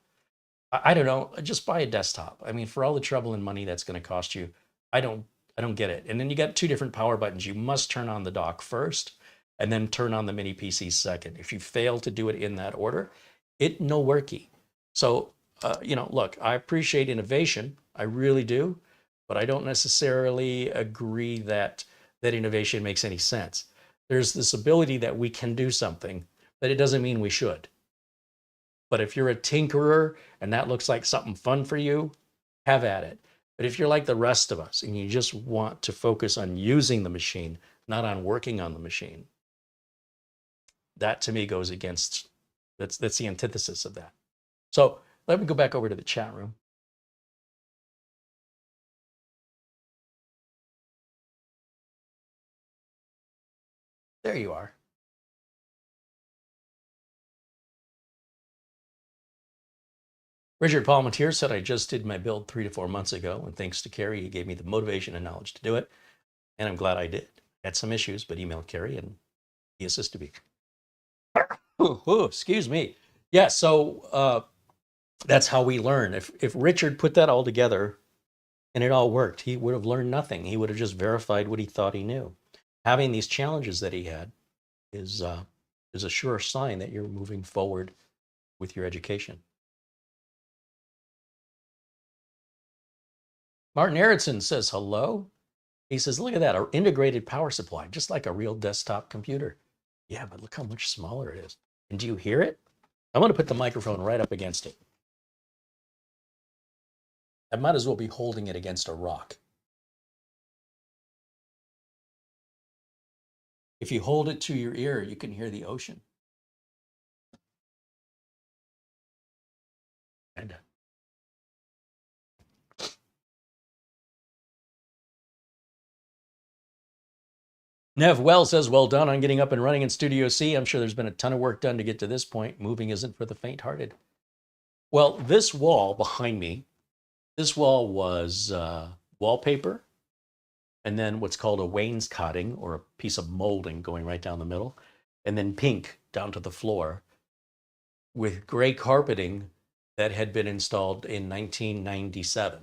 I don't know, just buy a desktop. I mean, for all the trouble and money that's going to cost you, I don't get it. And then you got 2 different power buttons. You must turn on the dock first and then turn on the mini PC second. If you fail to do it in that order, it no worky. So, look, I appreciate innovation. I really do, but I don't necessarily agree that innovation makes any sense. There's this ability that we can do something, but it doesn't mean we should. But if you're a tinkerer and that looks like something fun for you, have at it. But if you're like the rest of us and you just want to focus on using the machine, not on working on the machine, that to me goes against, that's the antithesis of that. So let me go back over to the chat room. There you are. Richard Palmetier said, I just did my build 3 to 4 months ago, and thanks to Carey, he gave me the motivation and knowledge to do it, and I'm glad I did. Had some issues, but emailed Carey, and he assisted me. Excuse me. Yeah, so that's how we learn. If Richard put that all together and it all worked, he would have learned nothing. He would have just verified what he thought he knew. Having these challenges that he had is a sure sign that you're moving forward with your education. Martin Erickson says hello. He says, look at that, our integrated power supply, just like a real desktop computer. Yeah, but look how much smaller it is. And do you hear it? I'm going to put the microphone right up against it. I might as well be holding it against a rock. If you hold it to your ear, you can hear the ocean. And Nev Well says, well done on getting up and running in Studio C. I'm sure there's been a ton of work done to get to this point. Moving isn't for the faint-hearted. Well, this wall behind me, this wall was wallpaper, and then what's called a wainscoting, or a piece of molding going right down the middle, and then pink down to the floor with gray carpeting that had been installed in 1997.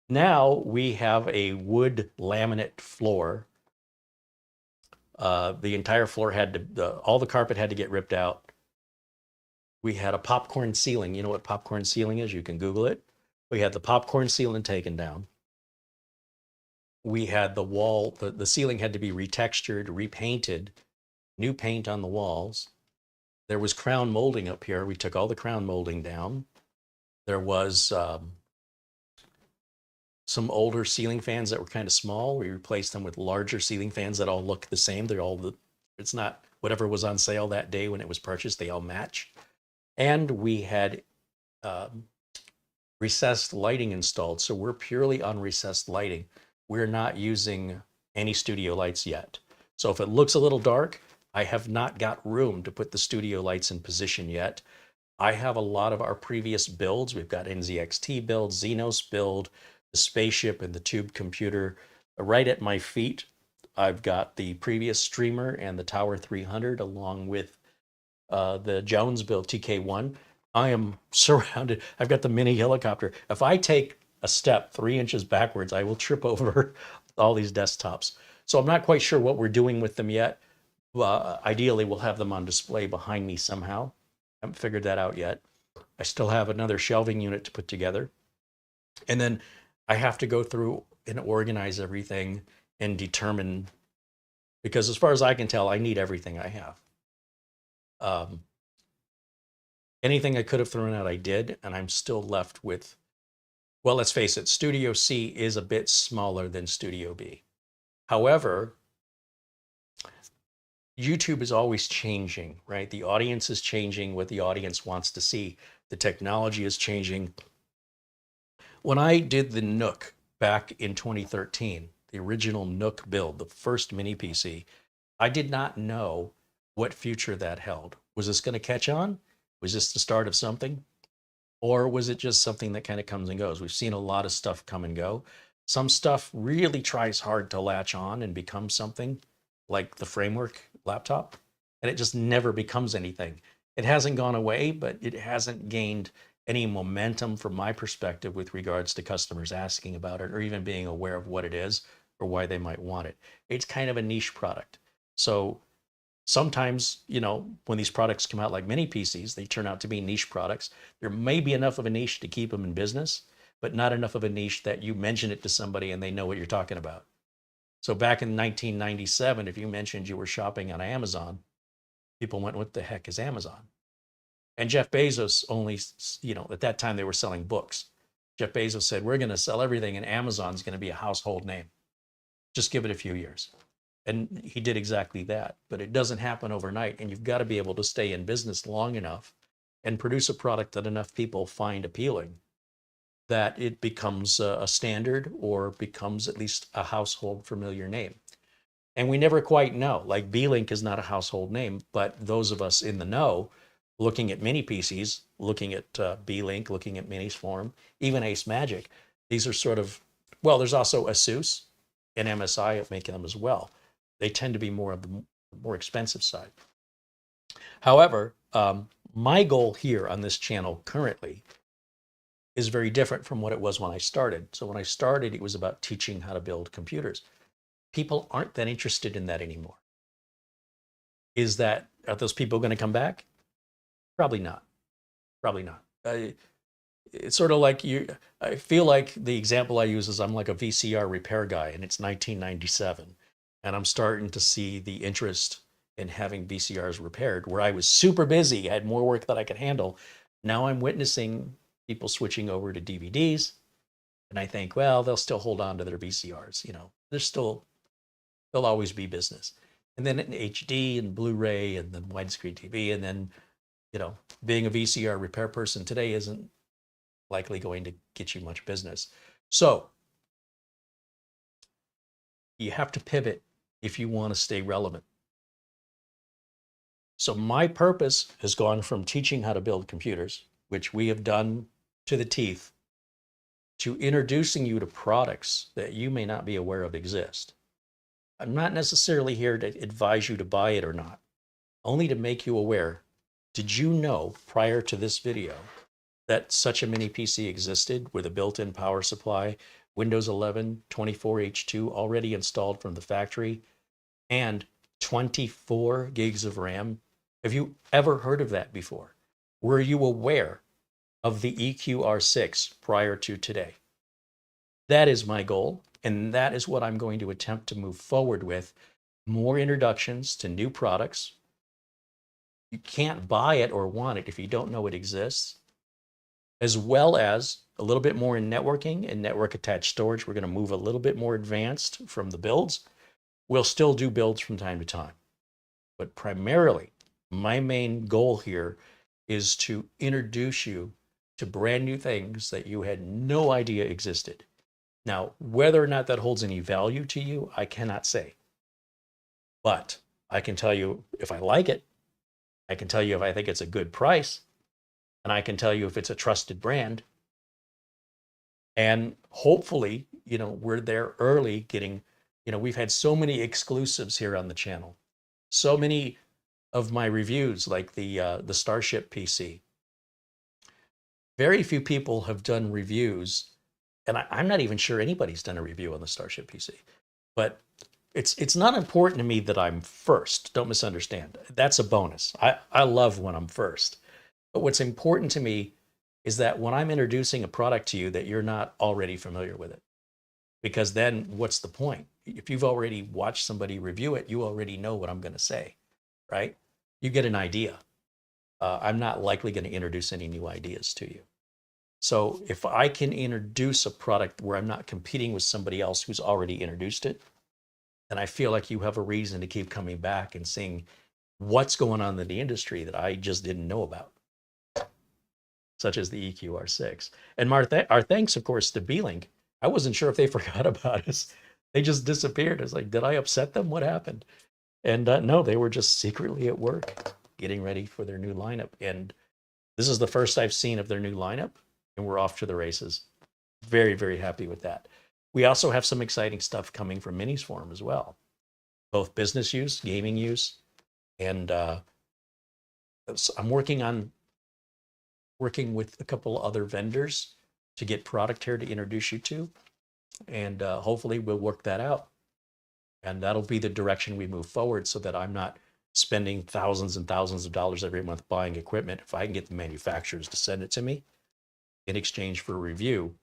Now we have a wood laminate floor. The entire floor had to, all the carpet had to get ripped out. We had a popcorn ceiling. You know what popcorn ceiling is? You can Google it. We had the popcorn ceiling taken down. We had the wall, the ceiling had to be retextured, repainted, new paint on the walls. There was crown molding up here. We took all the crown molding down. There was some older ceiling fans that were kind of small. We replaced them with larger ceiling fans that all look the same. They're all it's not whatever was on sale that day when it was purchased, they all match. And we had recessed lighting installed. So we're purely on recessed lighting. We're not using any studio lights yet. So if it looks a little dark, I have not got room to put the studio lights in position yet. I have a lot of our previous builds. We've got NZXT build, Xenos build, the spaceship and the tube computer right at my feet. I've got the previous streamer and the Tower 300 along with the Jones build TK1. I am surrounded. I've got the mini helicopter. If I take a step 3 inches backwards, I will trip over all these desktops. So I'm not quite sure what we're doing with them yet. Ideally, we'll have them on display behind me somehow. I haven't figured that out yet. I still have another shelving unit to put together. And then I have to go through and organize everything and determine because as far as I can tell, I need everything I have. Anything I could have thrown out, I did, and I'm still left with, well, let's face it, Studio C is a bit smaller than Studio B. However, YouTube is always changing, right? The audience is changing what the audience wants to see. The technology is changing. When I did the Nook back in 2013, the original Nook build, the first mini PC, I did not know what future that held. Was this going to catch on? Was this the start of something? Or was it just something that kind of comes and goes? We've seen a lot of stuff come and go. Some stuff really tries hard to latch on and become something, like the framework laptop, and it just never becomes anything. It hasn't gone away, but it hasn't gained any momentum from my perspective with regards to customers asking about it or even being aware of what it is or why they might want it. It's kind of a niche product. So sometimes, when these products come out like mini PCs, they turn out to be niche products. There may be enough of a niche to keep them in business, but not enough of a niche that you mention it to somebody and they know what you're talking about. So back in 1997, if you mentioned you were shopping on Amazon, people went, what the heck is Amazon? And Jeff Bezos only, at that time they were selling books. Jeff Bezos said, we're going to sell everything and Amazon's going to be a household name. Just give it a few years. And he did exactly that. But it doesn't happen overnight. And you've got to be able to stay in business long enough and produce a product that enough people find appealing that it becomes a standard or becomes at least a household familiar name. And we never quite know. Like Beelink is not a household name, but those of us in the know, looking at mini PCs, looking at Beelink, looking at Minis Forum, even Ace Magic, these are sort of, well, there's also Asus and MSI making them as well. They tend to be more of the more expensive side. However, my goal here on this channel currently is very different from what it was when I started. So when I started, it was about teaching how to build computers. People aren't that interested in that anymore. Are those people going to come back? Probably not. Probably not. It's sort of like I feel like the example I use is I'm like a VCR repair guy and it's 1997 and I'm starting to see the interest in having VCRs repaired where I was super busy, had more work that I could handle. Now I'm witnessing people switching over to DVDs and I think, well, they'll still hold on to their VCRs. They'll always be business. And then in HD and Blu-ray and then widescreen TV. And then, being a VCR repair person today isn't likely going to get you much business. So you have to pivot if you want to stay relevant. So my purpose has gone from teaching how to build computers, which we have done to the teeth, to introducing you to products that you may not be aware of exist. I'm not necessarily here to advise you to buy it or not, only to make you aware. Did you know prior to this video that such a mini PC existed with a built-in power supply, Windows 11 24H2 already installed from the factory, and 24 gigs of RAM? Have you ever heard of that before? Were you aware of the EQR6 prior to today? That is my goal, and that is what I'm going to attempt to move forward with. More introductions to new products. You can't buy it or want it if you don't know it exists, as well as a little bit more in networking and network attached storage. We're going to move a little bit more advanced from the builds. We'll still do builds from time to time, but primarily my main goal here is to introduce you to brand new things that you had no idea existed. Now, whether or not that holds any value to you, I cannot say. But I can tell you if I like it, I can tell you if I think it's a good price, and I can tell you if it's a trusted brand. And hopefully, we're there early getting, we've had so many exclusives here on the channel. So many of my reviews, like the Starship PC. Very few people have done reviews, and I'm not even sure anybody's done a review on the Starship PC. But it's not important to me that I'm first. Don't misunderstand. That's a bonus. I love when I'm first. But what's important to me is that when I'm introducing a product to you that you're not already familiar with it. Because then what's the point? if you've already watched somebody review it, you already know what I'm going to say, right? You get an idea. I'm not likely going to introduce any new ideas to you. So if I can introduce a product where I'm not competing with somebody else who's already introduced it, then I feel like you have a reason to keep coming back and seeing what's going on in the industry that I just didn't know about, such as the EQR6. And our thanks, of course, to Beelink. I wasn't sure if they forgot about us. They just disappeared. I was like, did I upset them? What happened? And no, they were just secretly at work getting ready for their new lineup. And this is the first I've seen of their new lineup, and we're off to the races. Very, very happy with that. We also have some exciting stuff coming from Minis Forum as well, both business use, gaming use, and I'm working with a couple other vendors to get product here to introduce you to, and hopefully we'll work that out. And that'll be the direction we move forward, so that I'm not spending thousands and thousands of dollars every month buying equipment. If I can get the manufacturers to send it to me in exchange for review,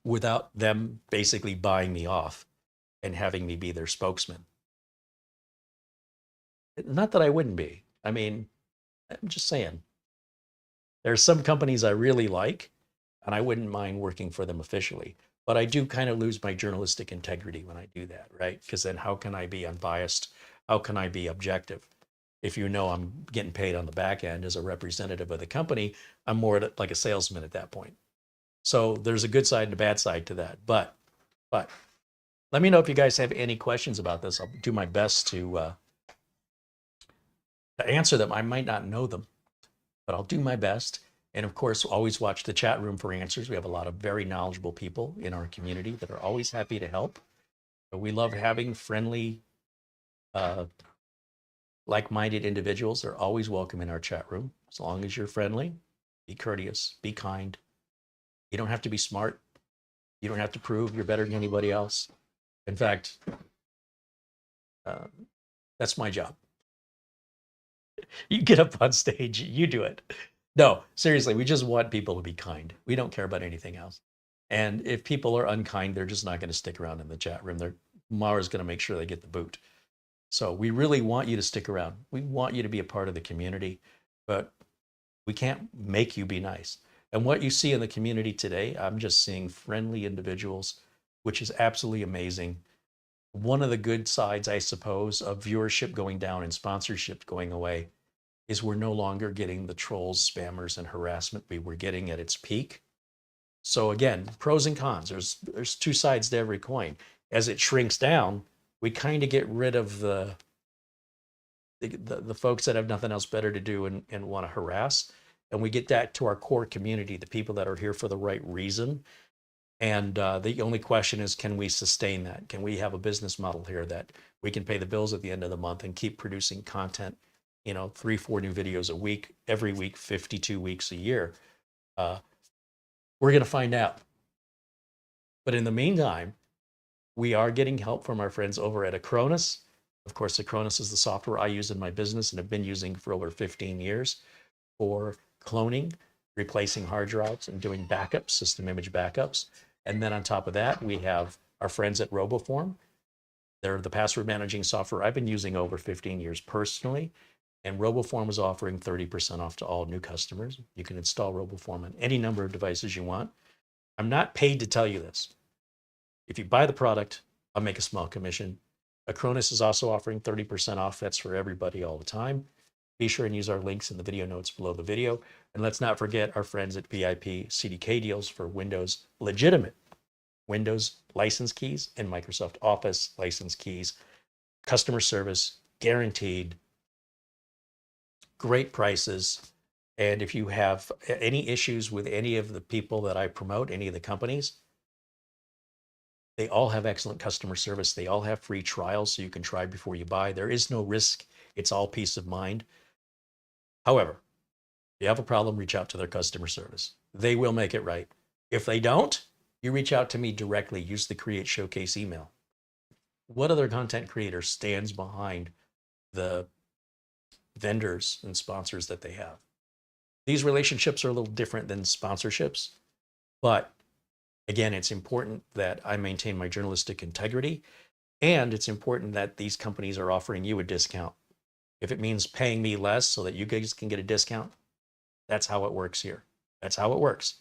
without them basically buying me off and having me be their spokesman. Not that I wouldn't be. I mean, I'm just saying, there's some companies I really like, and I wouldn't mind working for them officially. But I do kind of lose my journalistic integrity when I do that, right? Because then how can I be unbiased? How can I be objective? If you know I'm getting paid on the back end as a representative of the company, I'm more like a salesman at that point. So there's a good side and a bad side to that. But let me know if you guys have any questions about this. I'll do my best to answer them. I might not know them, but I'll do my best. And of course, always watch the chat room for answers. We have a lot of very knowledgeable people in our community that are always happy to help. But we love having friendly, like-minded individuals. They're always welcome in our chat room. As long as you're friendly, be courteous, be kind. You don't have to be smart. You don't have to prove you're better than anybody else. In fact, that's my job. You get up on stage, you do it. No, seriously, we just want people to be kind. We don't care about anything else. And if people are unkind, they're just not going to stick around in the chat room. Mara's going to make sure they get the boot. So we really want you to stick around. We want you to be a part of the community, but we can't make you be nice. And what you see in the community today, I'm just seeing friendly individuals, which is absolutely amazing. One of the good sides, I suppose, of viewership going down and sponsorship going away is we're no longer getting the trolls, spammers, and harassment we were getting at its peak. So again, pros and cons. There's two sides to every coin. As it shrinks down, we kind of get rid of the folks that have nothing else better to do and want to harass. And we get that to our core community, the people that are here for the right reason. And the only question is, can we sustain that? Can we have a business model here that we can pay the bills at the end of the month and keep producing content, 3-4 new videos a week, every week, 52 weeks a year? We're going to find out. But in the meantime, we are getting help from our friends over at Acronis. Of course, Acronis is the software I use in my business and have been using for over 15 years for cloning, replacing hard drives, and doing backups, system image backups. And then on top of that, we have our friends at RoboForm. They're the password managing software I've been using over 15 years personally. And RoboForm is offering 30% off to all new customers. You can install RoboForm on any number of devices you want. I'm not paid to tell you this. If you buy the product, I'll make a small commission. Acronis is also offering 30% off. That's for everybody all the time. Be sure and use our links in the video notes below the video. And let's not forget our friends at VIP CDK deals for Windows, legitimate Windows license keys and Microsoft Office license keys. Customer service, guaranteed, great prices. And if you have any issues with any of the people that I promote, any of the companies, they all have excellent customer service. They all have free trials, so you can try before you buy. There is no risk. It's all peace of mind. However, if you have a problem, reach out to their customer service. They will make it right. If they don't, you reach out to me directly. Use the Create Showcase email. What other content creator stands behind the vendors and sponsors that they have? These relationships are a little different than sponsorships, but again, it's important that I maintain my journalistic integrity And it's important that these companies are offering you a discount. If it means paying me less so that you guys can get a discount, that's how it works here. That's how it works.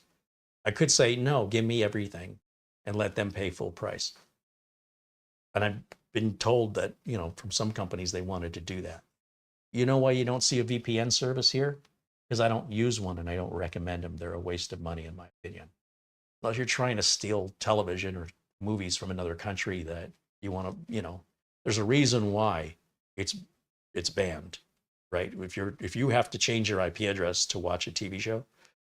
I could say, no, give me everything and let them pay full price. And I've been told that, from some companies, they wanted to do that. You know why you don't see a VPN service here? Because I don't use one and I don't recommend them. They're a waste of money, in my opinion. Unless you're trying to steal television or movies from another country that you want to, there's a reason why it's banned, right? If you have to change your IP address to watch a TV show,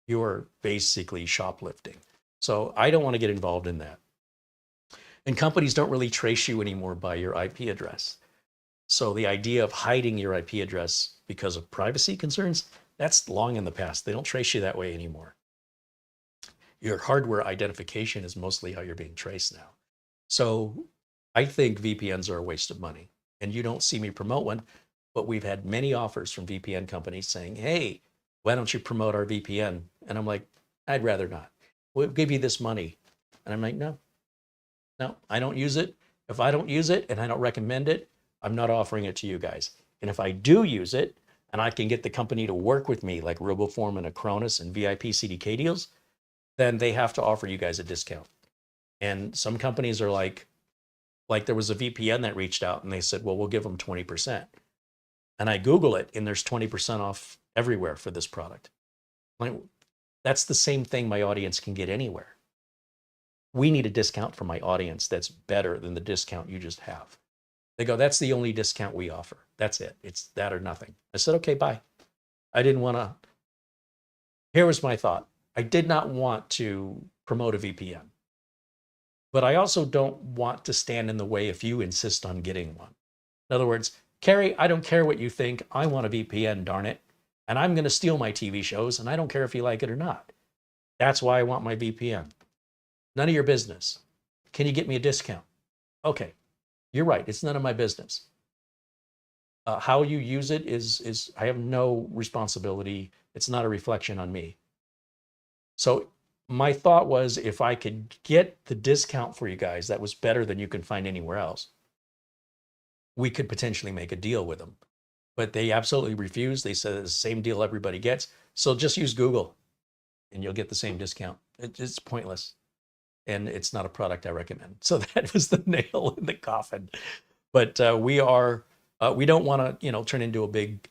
you are basically shoplifting. So I don't want to get involved in that. And companies don't really trace you anymore by your IP address. So the idea of hiding your IP address because of privacy concerns, that's long in the past. They don't trace you that way anymore. Your hardware identification is mostly how you're being traced now. So I think VPNs are a waste of money. And you don't see me promote one, but we've had many offers from VPN companies saying, hey, why don't you promote our VPN? And I'm like, I'd rather not. We'll give you this money. And I'm like, no, I don't use it. If I don't use it and I don't recommend it, I'm not offering it to you guys. And if I do use it and I can get the company to work with me like RoboForm and Acronis and VIP CDK deals, then they have to offer you guys a discount. And some companies are like there was a VPN that reached out and they said, well, we'll give them 20%. And I Google it and there's 20% off everywhere for this product. Like, that's the same thing my audience can get anywhere. We need a discount for my audience that's better than the discount you just have. They go, that's the only discount we offer. That's it. It's that or nothing. I said, okay, bye. I didn't want to. Here was my thought. I did not want to promote a VPN, but I also don't want to stand in the way if you insist on getting one. In other words, Carey, I don't care what you think. I want a VPN, darn it. And I'm going to steal my TV shows, and I don't care if you like it or not. That's why I want my VPN. None of your business. Can you get me a discount? Okay, you're right. It's none of my business. How you use it is I have no responsibility. It's not a reflection on me. So my thought was, if I could get the discount for you guys that was better than you can find anywhere else, we could potentially make a deal with them. But they absolutely refused. They said it's the same deal everybody gets. So just use Google and you'll get the same discount. It's pointless. And it's not a product I recommend. So that was the nail in the coffin. But we don't want to, turn into a big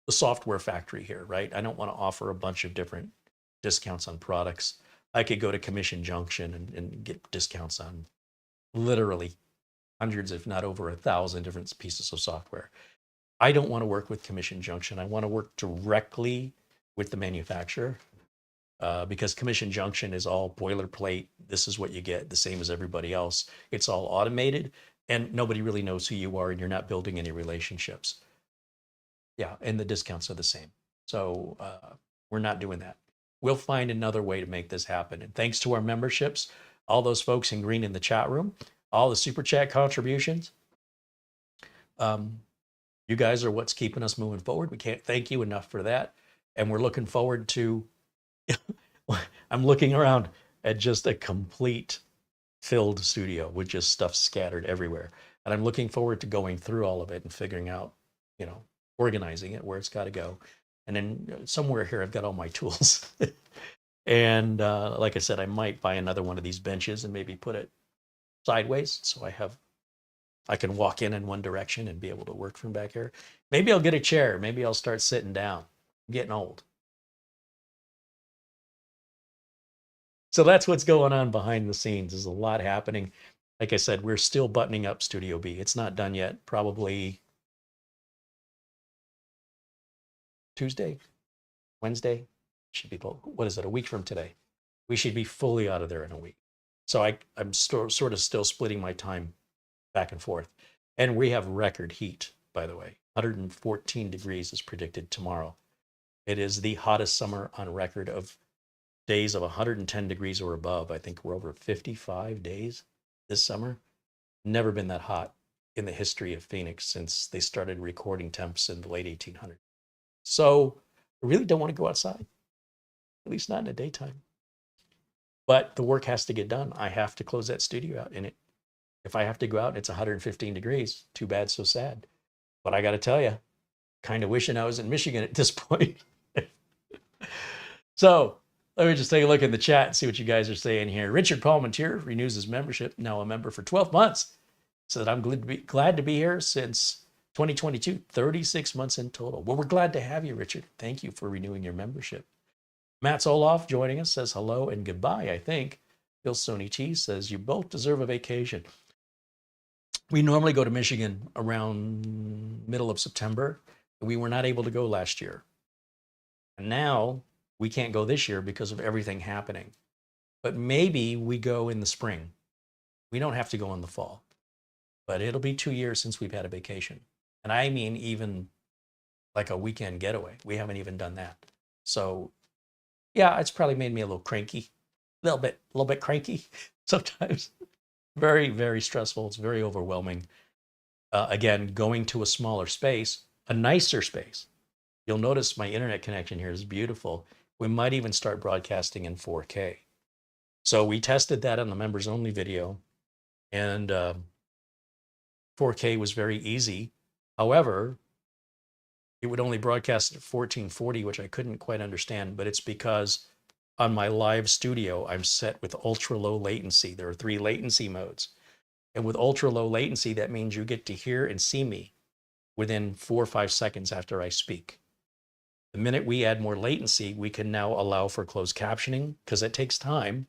software factory here, right? I don't want to offer a bunch of different discounts on products. I could go to Commission Junction and get discounts on literally hundreds, if not over 1,000 different pieces of software. I don't want to work with Commission Junction. I want to work directly with the manufacturer. Because Commission Junction is all boilerplate. This is what you get, the same as everybody else. It's all automated and nobody really knows who you are and you're not building any relationships. Yeah, and the discounts are the same. So we're not doing that. We'll find another way to make this happen. And thanks to our memberships, all those folks in green in the chat room, all the super chat contributions, you guys are what's keeping us moving forward. We can't thank you enough for that. And we're looking forward to I'm looking around at just a complete filled studio with just stuff scattered everywhere. And I'm looking forward to going through all of it and figuring out, organizing it where it's got to go. And then somewhere here, I've got all my tools. And like I said, I might buy another one of these benches and maybe put it sideways. So I can walk in one direction and be able to work from back here. Maybe I'll get a chair. Maybe I'll start sitting down. I'm getting old. So that's what's going on behind the scenes. There's a lot happening. Like I said, we're still buttoning up Studio B. It's not done yet. Probably Tuesday, Wednesday. Should be, what is it, a week from today? We should be fully out of there in a week. So I'm sort of still splitting my time back and forth. And we have record heat, by the way. 114 degrees is predicted tomorrow. It is the hottest summer on record of days of 110 degrees or above. I think we're over 55 days this summer. Never been that hot in the history of Phoenix since they started recording temps in the late 1800s. So I really don't want to go outside, at least not in the daytime. But the work has to get done. I have to close that studio out, and If I have to go out and it's 115 degrees, too bad, so sad. But I got to tell you, kind of wishing I was in Michigan at this point. So let me just take a look in the chat and see what you guys are saying here. Richard Palmentier renews his membership, now a member for 12 months. Said, I'm glad to be here since 2022, 36 months in total. Well, we're glad to have you, Richard. Thank you for renewing your membership. Matt Zoloff joining us says hello and goodbye, I think. Bill Sony T says, you both deserve a vacation. We normally go to Michigan around middle of September. We were not able to go last year. And now we can't go this year because of everything happening. But maybe we go in the spring. We don't have to go in the fall. But it'll be 2 years since we've had a vacation. And I mean even like a weekend getaway. We haven't even done that. So yeah, it's probably made me a little cranky. A little bit cranky sometimes. Very, very stressful. It's very overwhelming. Again, going to a smaller space, a nicer space. You'll notice my internet connection here is beautiful. We might even start broadcasting in 4K. So we tested that on the members only video, and 4K was very easy. However, it would only broadcast at 1440, which I couldn't quite understand, but it's because on my live studio, I'm set with ultra low latency. There are 3 latency modes. And with ultra low latency, that means you get to hear and see me within 4 or 5 seconds after I speak. The minute we add more latency, we can now allow for closed captioning because it takes time.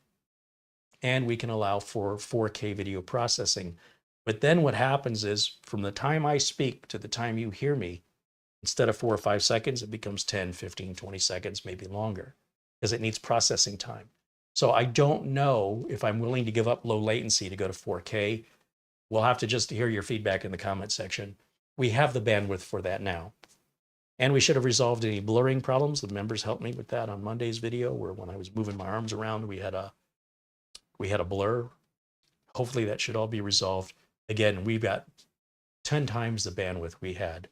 And we can allow for 4K video processing. But then what happens is from the time I speak to the time you hear me, instead of 4 or 5 seconds, it becomes 10, 15, 20 seconds, maybe longer, because it needs processing time. So I don't know if I'm willing to give up low latency to go to 4K. We'll have to just hear your feedback in the comment section. We have the bandwidth for that now. And we should have resolved any blurring problems. The members helped me with that on Monday's video, where when I was moving my arms around, we had a blur. Hopefully that should all be resolved. Again, we've got 10 times the bandwidth we had.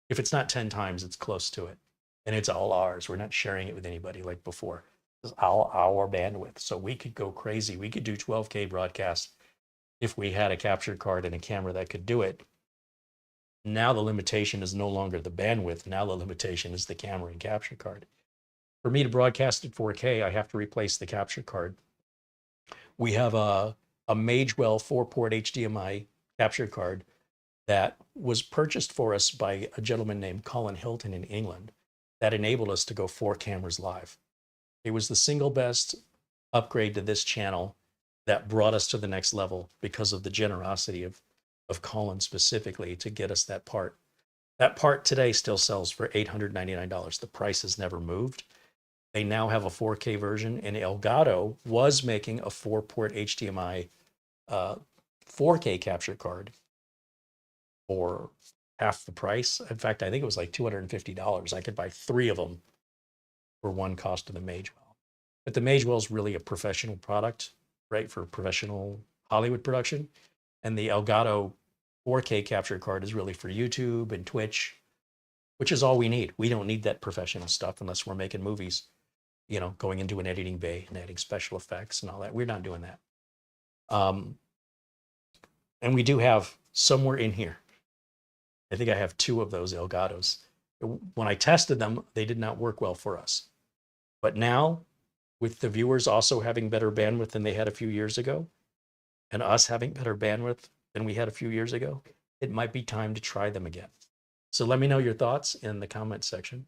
If it's not 10 times, it's close to it. And it's all ours. We're not sharing it with anybody like before. It's all our bandwidth. So we could go crazy. We could do 12K broadcasts if we had a capture card and a camera that could do it. Now the limitation is no longer the bandwidth. Now the limitation is the camera and capture card. For me to broadcast at 4K, I have to replace the capture card. We have a Magewell 4-port HDMI capture card that was purchased for us by a gentleman named Colin Hilton in England that enabled us to go 4 cameras live. It was the single best upgrade to this channel that brought us to the next level because of the generosity of Colin specifically to get us that part. That part today still sells for $899. The price has never moved. They now have a 4K version, and Elgato was making a 4-port HDMI 4K capture card for half the price. In fact, I think it was like $250. I could buy 3 of them for one cost of the Magewell. But the Magewell is really a professional product, right, for professional Hollywood production. And the Elgato 4K capture card is really for YouTube and Twitch, which is all we need. We don't need that professional stuff unless we're making movies, you know, going into an editing bay and adding special effects and all that. We're not doing that. And we do have somewhere in here, I think I have 2 of those Elgatos. When I tested them, they did not work well for us. But now, with the viewers also having better bandwidth than they had a few years ago, and us having better bandwidth than we had a few years ago, it might be time to try them again. So let me know your thoughts in the comment section.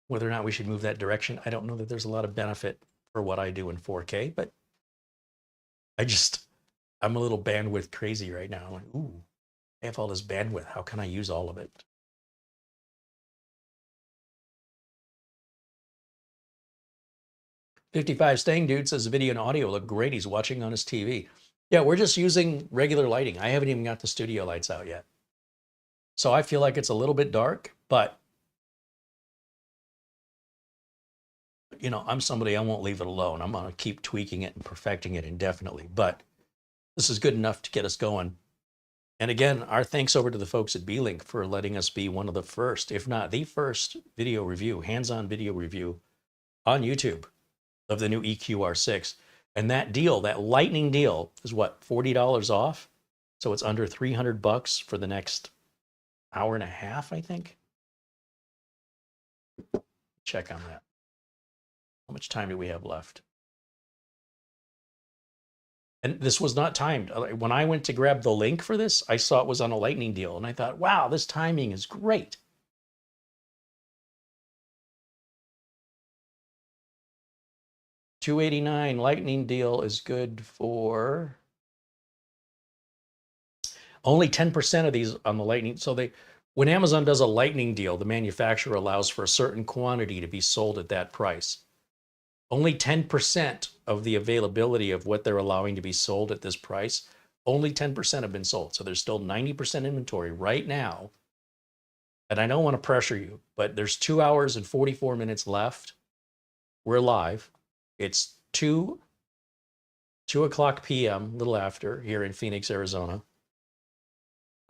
Whether or not we should move that direction, I don't know that there's a lot of benefit for what I do in 4K, but I'm a little bandwidth crazy right now. I'm like, ooh, I have all this bandwidth. How can I use all of it? "55 Staying Dude says the video and audio look great. He's watching on his TV. Yeah, we're just using regular lighting. I haven't even got the studio lights out yet. So I feel like it's a little bit dark, but you know, I'm somebody, I won't leave it alone. I'm going to keep tweaking it and perfecting it indefinitely. But this is good enough to get us going. And again, our thanks over to the folks at Beelink for letting us be one of the first, if not the first, video review, hands-on video review on YouTube of the new EQR6. And that deal, that lightning deal, is what, $40 off? So it's under $300 for the next hour and a half, I think. Check on that. How much time do we have left? And this was not timed. When I went to grab the link for this, I saw it was on a lightning deal. And I thought, wow, this timing is great. $289 lightning deal is good for only 10% of these on the lightning. So when Amazon does a lightning deal, the manufacturer allows for a certain quantity to be sold at that price. Only 10% of the availability of what they're allowing to be sold at this price, only 10% have been sold. So there's still 90% inventory right now. And I don't want to pressure you, but there's 2 hours and 44 minutes left. We're live. It's 2 o'clock p.m., a little after, here in Phoenix, Arizona,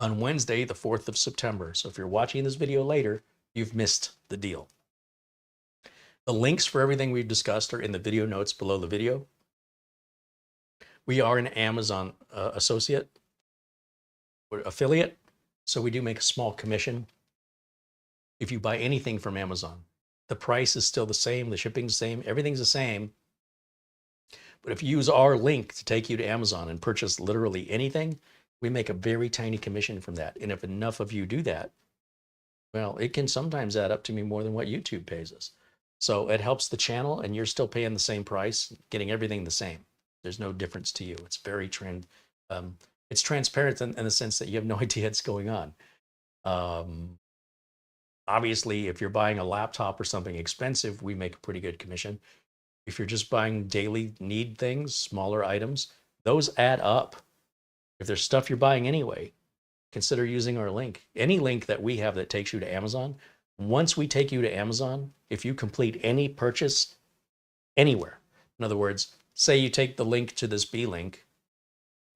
on Wednesday, the 4th of September. So if you're watching this video later, you've missed the deal. The links for everything we've discussed are in the video notes below the video. We are an Amazon associate or affiliate, so we do make a small commission if you buy anything from Amazon. The price is still the same, the shipping's the same, everything's the same. But if you use our link to take you to Amazon and purchase literally anything, we make a very tiny commission from that. And if enough of you do that, well, it can sometimes add up to me more than what YouTube pays us. So it helps the channel, and you're still paying the same price, getting everything the same. There's no difference to you. It's very it's transparent in the sense that you have no idea what's going on. Obviously, if you're buying a laptop or something expensive, we make a pretty good commission. If you're just buying daily need things, smaller items, those add up. If there's stuff you're buying anyway, consider using our link. Any link that we have that takes you to Amazon, once we take you to Amazon, if you complete any purchase anywhere, in other words, say you take the link to this Beelink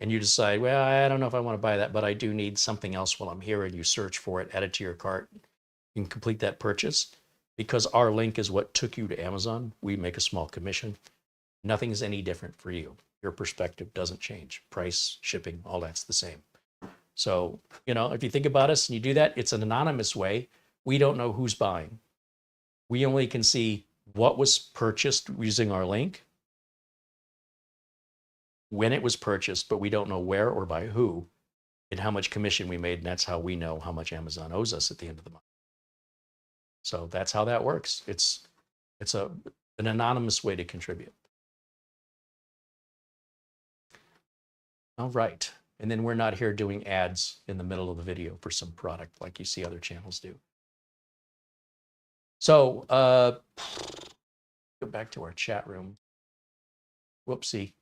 and you decide, well, I don't know if I want to buy that, but I do need something else while I'm here, and you search for it, add it to your cart, you can complete that purchase. Because our link is what took you to Amazon, we make a small commission. Nothing's any different for you. Your perspective doesn't change. Price, shipping, all that's the same. So, if you think about us and you do that, it's an anonymous way. We don't know who's buying. We only can see what was purchased using our link, when it was purchased, but we don't know where or by who, and how much commission we made. And that's how we know how much Amazon owes us at the end of the month. So that's how that works. It's an anonymous way to contribute. All right. And then we're not here doing ads in the middle of the video for some product like you see other channels do. So go back to our chat room. Whoopsie.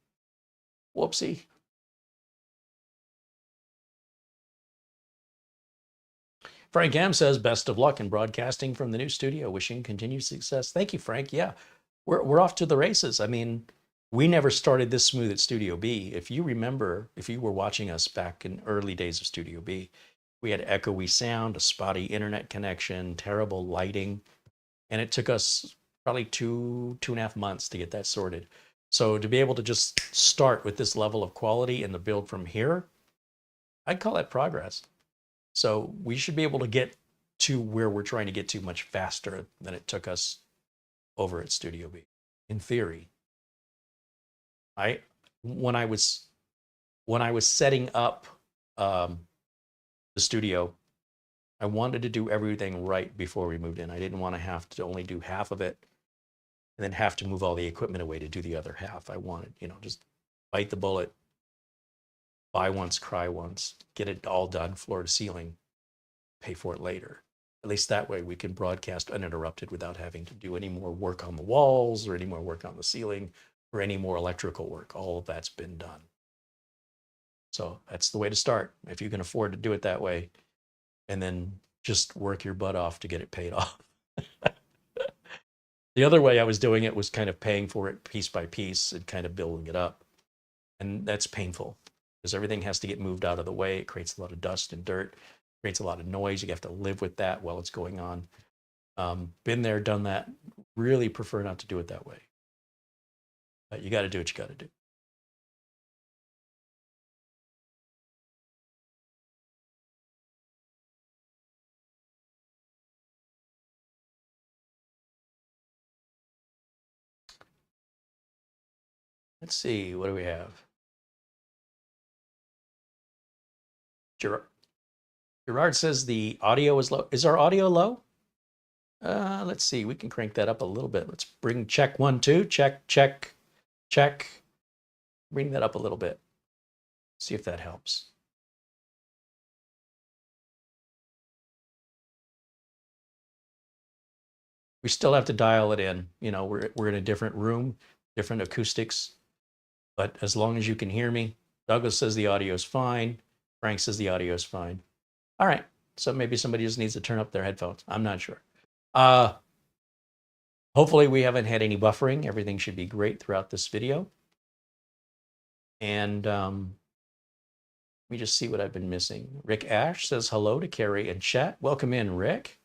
Frank M says, best of luck in broadcasting from the new studio. Wishing continued success. Thank you, Frank. Yeah, we're off to the races. I mean, we never started this smooth at Studio B. If you remember, if you were watching us back in early days of Studio B, we had echoey sound, a spotty internet connection, terrible lighting, and it took us probably two and a half months to get that sorted. So to be able to just start with this level of quality and the build from here, I'd call that progress. So we should be able to get to where we're trying to get to much faster than it took us over at Studio B. In theory, when I was setting up the studio, I wanted to do everything right before we moved in. I didn't want to have to only do half of it and then have to move all the equipment away to do the other half. I wanted, just bite the bullet, buy once, cry once, get it all done, floor to ceiling, pay for it later. At least that way we can broadcast uninterrupted without having to do any more work on the walls or any more work on the ceiling or any more electrical work. All of that's been done. So that's the way to start. If you can afford to do it that way, and then just work your butt off to get it paid off. The other way I was doing it was kind of paying for it piece by piece and kind of building it up. And that's painful because everything has to get moved out of the way. It creates a lot of dust and dirt, creates a lot of noise. You have to live with that while it's going on. Been there, done that. Really prefer not to do it that way. But you got to do what you got to do. Let's see, what do we have? Gerard says the audio is low. Is our audio low? Let's see, we can crank that up a little bit. Let's bring check 1, 2, check, check, check. Bring that up a little bit. See if that helps. We still have to dial it in. You know, we're in a different room, different acoustics. But as long as you can hear me, Douglas says the audio is fine. Frank says the audio is fine. All right. So maybe somebody just needs to turn up their headphones. I'm not sure. Hopefully we haven't had any buffering. Everything should be great throughout this video. And let me just see what I've been missing. Rick Ash says hello to Carey in chat. Welcome in, Rick.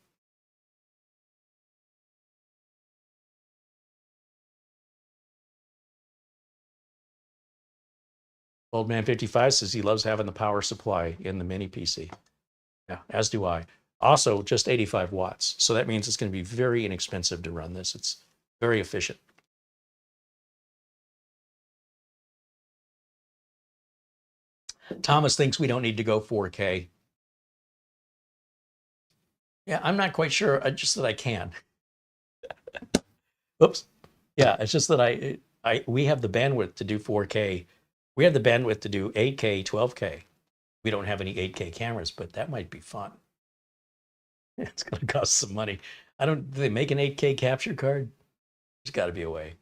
Old Man 55 says he loves having the power supply in the mini PC. Yeah, as do I. Also, just 85 watts. So that means it's going to be very inexpensive to run this. It's very efficient. Thomas thinks we don't need to go 4K. Yeah, I'm not quite sure. Just that I can. Oops. Yeah, it's just that we have the bandwidth to do 4K. We have the bandwidth to do 8K, 12K. We don't have any 8K cameras, but that might be fun. It's going to cost some money. Do they make an 8K capture card? There's got to be a way.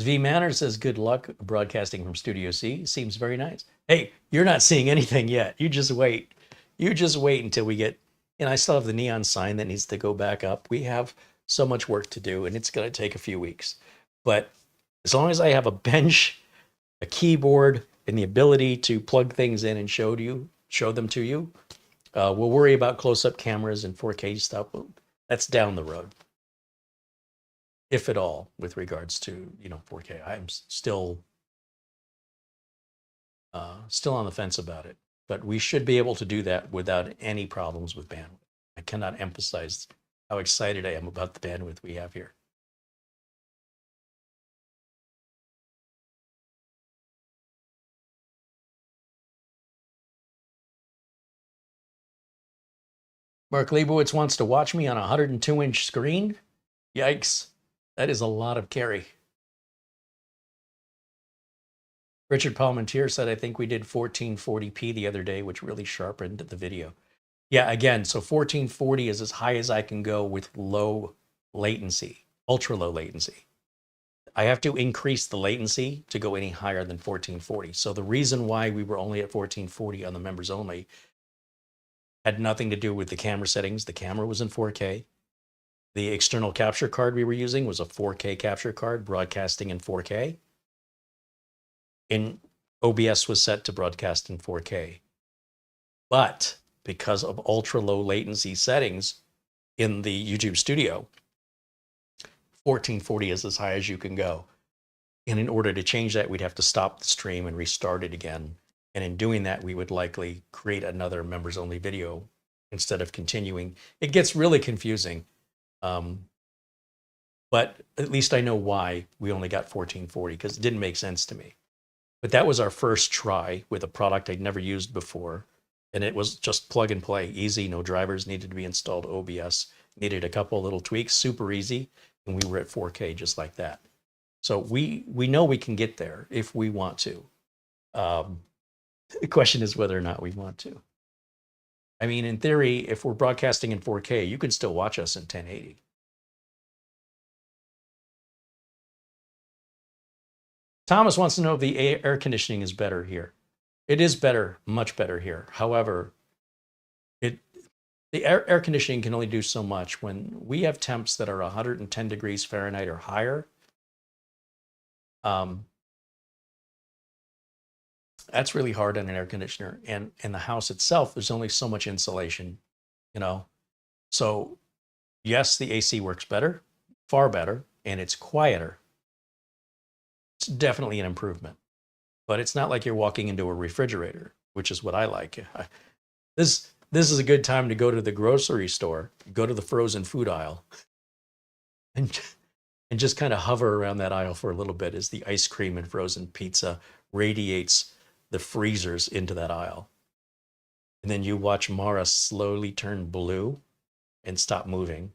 V Manor says, good luck broadcasting from Studio C. Seems very nice. Hey, you're not seeing anything yet. You just wait. You just wait until we get, and I still have the neon sign that needs to go back up. We have so much work to do, and it's going to take a few weeks. But as long as I have a bench, a keyboard, and the ability to plug things in and show them to you, we'll worry about close-up cameras and 4K stuff. That's down the road, if at all, with regards to 4K. I'm still on the fence about it, but we should be able to do that without any problems with bandwidth. I cannot emphasize how excited I am about the bandwidth we have here. Mark Leibowitz wants to watch me on a 102-inch screen. Yikes. That is a lot of carry. Richard Palmentier said, I think we did 1440p the other day, which really sharpened the video. Yeah, again, so 1440 is as high as I can go with low latency, ultra low latency. I have to increase the latency to go any higher than 1440. So the reason why we were only at 1440 on the members only had nothing to do with the camera settings. The camera was in 4K. The external capture card we were using was a 4K capture card, broadcasting in 4K. And OBS was set to broadcast in 4K. But because of ultra low latency settings in the YouTube studio, 1440 is as high as you can go. And in order to change that, we'd have to stop the stream and restart it again. And in doing that, we would likely create another members only video instead of continuing. It gets really confusing. But at least I know why we only got 1440, because it didn't make sense to me. But that was our first try with a product I'd never used before. And it was just plug and play, easy, no drivers needed to be installed, OBS needed a couple little tweaks, super easy. And we were at 4K just like that. So we know we can get there if we want to. The question is whether or not we want to. I mean, in theory, if we're broadcasting in 4K, you can still watch us in 1080. Thomas wants to know if the air conditioning is better here. It is better, much better here. However, the air conditioning can only do so much. When we have temps that are 110 degrees Fahrenheit or higher, that's really hard on an air conditioner. And in the house itself, there's only so much insulation, So yes, the AC works better. far better, and it's quieter. It's definitely an improvement, but it's not like you're walking into a refrigerator, which is what I like. This is a good time to go to the grocery store, go to the frozen food aisle, and and just kind of hover around that aisle for a little bit as the ice cream and frozen pizza radiates the freezers into that aisle. And then you watch Mara slowly turn blue and stop moving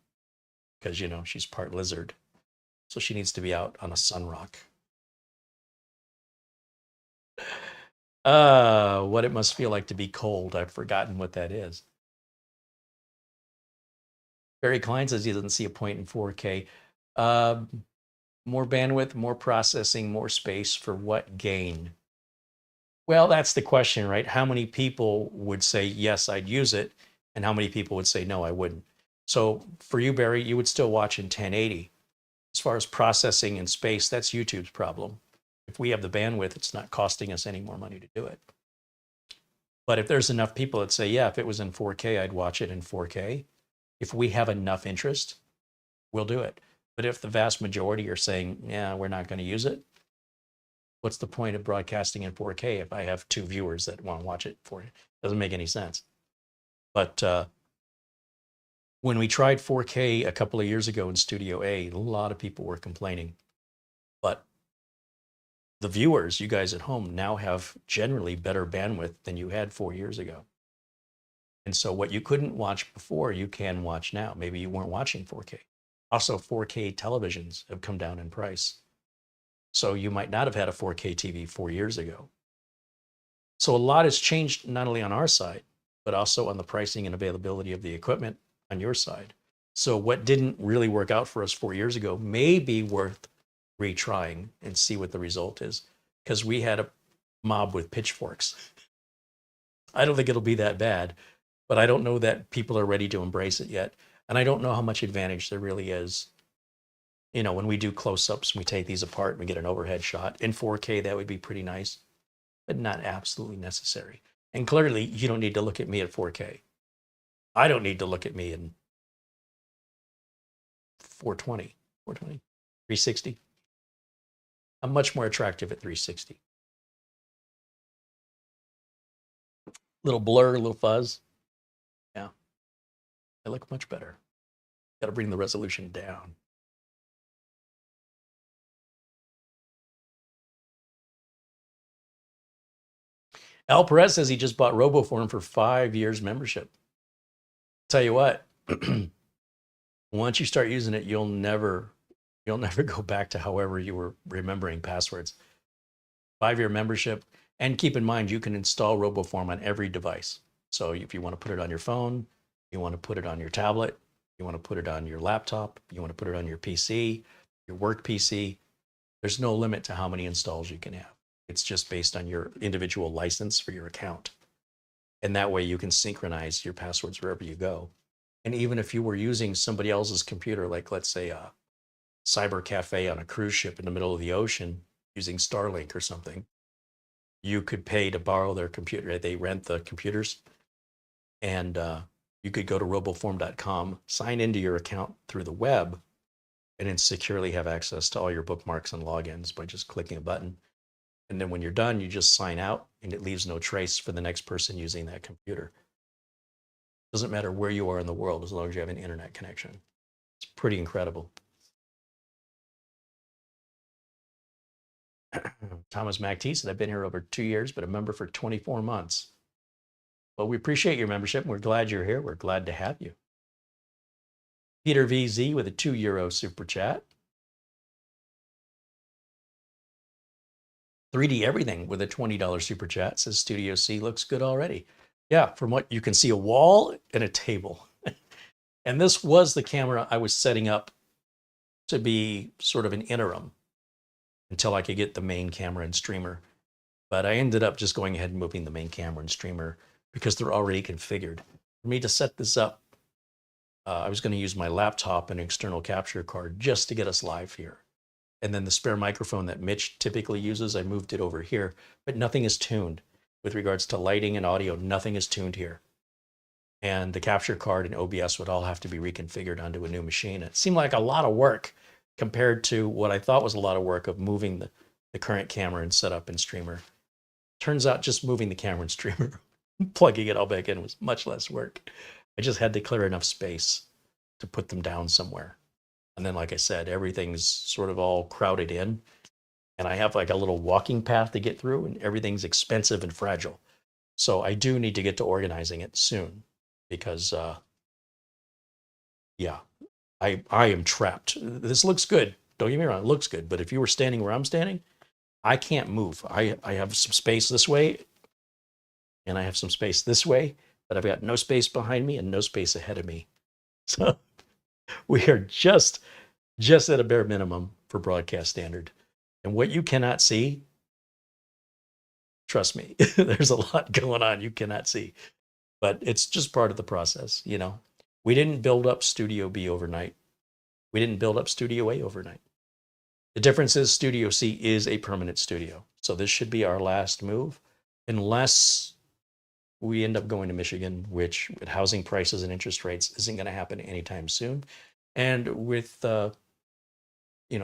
because, you know, she's part lizard. So she needs to be out on a sunrock. What it must feel like to be cold. I've forgotten what that is. Barry Klein says he doesn't see a point in 4K. More bandwidth, more processing, more space for what gain? Well, that's the question, right? How many people would say, yes, I'd use it? And how many people would say, no, I wouldn't? So for you, Barry, you would still watch in 1080. As far as processing and space, that's YouTube's problem. If we have the bandwidth, it's not costing us any more money to do it. But if there's enough people that say, yeah, if it was in 4K, I'd watch it in 4K. If we have enough interest, we'll do it. But if the vast majority are saying, yeah, we're not going to use it, what's the point of broadcasting in 4K if I have 2 viewers that want to watch it for it? Doesn't make any sense. But when we tried 4K a couple of years ago in Studio A, a lot of people were complaining. But the viewers, you guys at home, now have generally better bandwidth than you had 4 years ago. And so what you couldn't watch before, you can watch now. Maybe you weren't watching 4K. Also, 4K televisions have come down in price. So you might not have had a 4K TV 4 years ago. So a lot has changed, not only on our side, but also on the pricing and availability of the equipment on your side. So what didn't really work out for us 4 years ago may be worth retrying and see what the result is, because we had a mob with pitchforks. I don't think it'll be that bad, but I don't know that people are ready to embrace it yet. And I don't know how much advantage there really is. You know, when we do close-ups, we take these apart and we get an overhead shot. In 4K, that would be pretty nice, but not absolutely necessary. And clearly, you don't need to look at me at 4K. I don't need to look at me in 420, 360. I'm much more attractive at 360. Little blur, little fuzz. Yeah, I look much better. Got to bring the resolution down. Al Perez says he just bought RoboForm for 5 years membership. Tell you what, once you start using it, you'll never go back to however you were remembering passwords. 5-year membership. And keep in mind, you can install RoboForm on every device. So if you want to put it on your phone, you want to put it on your tablet, you want to put it on your laptop, you want to put it on your PC, your work PC, there's no limit to how many installs you can have. It's just based on your individual license for your account. And that way you can synchronize your passwords wherever you go. And even if you were using somebody else's computer, like let's say a cyber cafe on a cruise ship in the middle of the ocean using Starlink or something, you could pay to borrow their computer. They rent the computers, and you could go to roboform.com, sign into your account through the web, and then securely have access to all your bookmarks and logins by just clicking a button. And then when you're done, you just sign out, and it leaves no trace for the next person using that computer. Doesn't matter where you are in the world, as long as you have an internet connection. It's pretty incredible. Thomas MacT said, I've been here over 2 years, but a member for 24 months. Well, we appreciate your membership, and we're glad you're here. We're glad to have you. Peter VZ with a €2 super chat. 3D Everything with a $20 super chat says Studio C looks good already. Yeah, from what you can see, a wall and a table. And this was the camera I was setting up to be sort of an interim until I could get the main camera and streamer. But I ended up just going ahead and moving the main camera and streamer because they're already configured. For me to set this up, I was going to use my laptop and external capture card just to get us live here. And then the spare microphone that Mitch typically uses, I moved it over here, but nothing is tuned. With regards to lighting and audio, nothing is tuned here. And the capture card and OBS would all have to be reconfigured onto a new machine. It seemed like a lot of work compared to what I thought was a lot of work of moving the current camera and setup and streamer. Turns out just moving the camera and streamer, plugging it all back in was much less work. I just had to clear enough space to put them down somewhere. And then, like I said, everything's sort of all crowded in. And I have like a little walking path to get through, and everything's expensive and fragile. So I do need to get to organizing it soon because, yeah, I am trapped. This looks good. Don't get me wrong, it looks good. But if you were standing where I'm standing, I can't move. I have some space this way, and I have some space this way, but I've got no space behind me and no space ahead of me. So we are just at a bare minimum for broadcast standard. And what you cannot see, trust me, there's a lot going on you cannot see. But it's just part of the process, you know. We didn't build up Studio B overnight. We didn't build up Studio A overnight. The difference is Studio C is a permanent studio. So this should be our last move, unless we end up going to Michigan, which with housing prices and interest rates isn't going to happen anytime soon. And with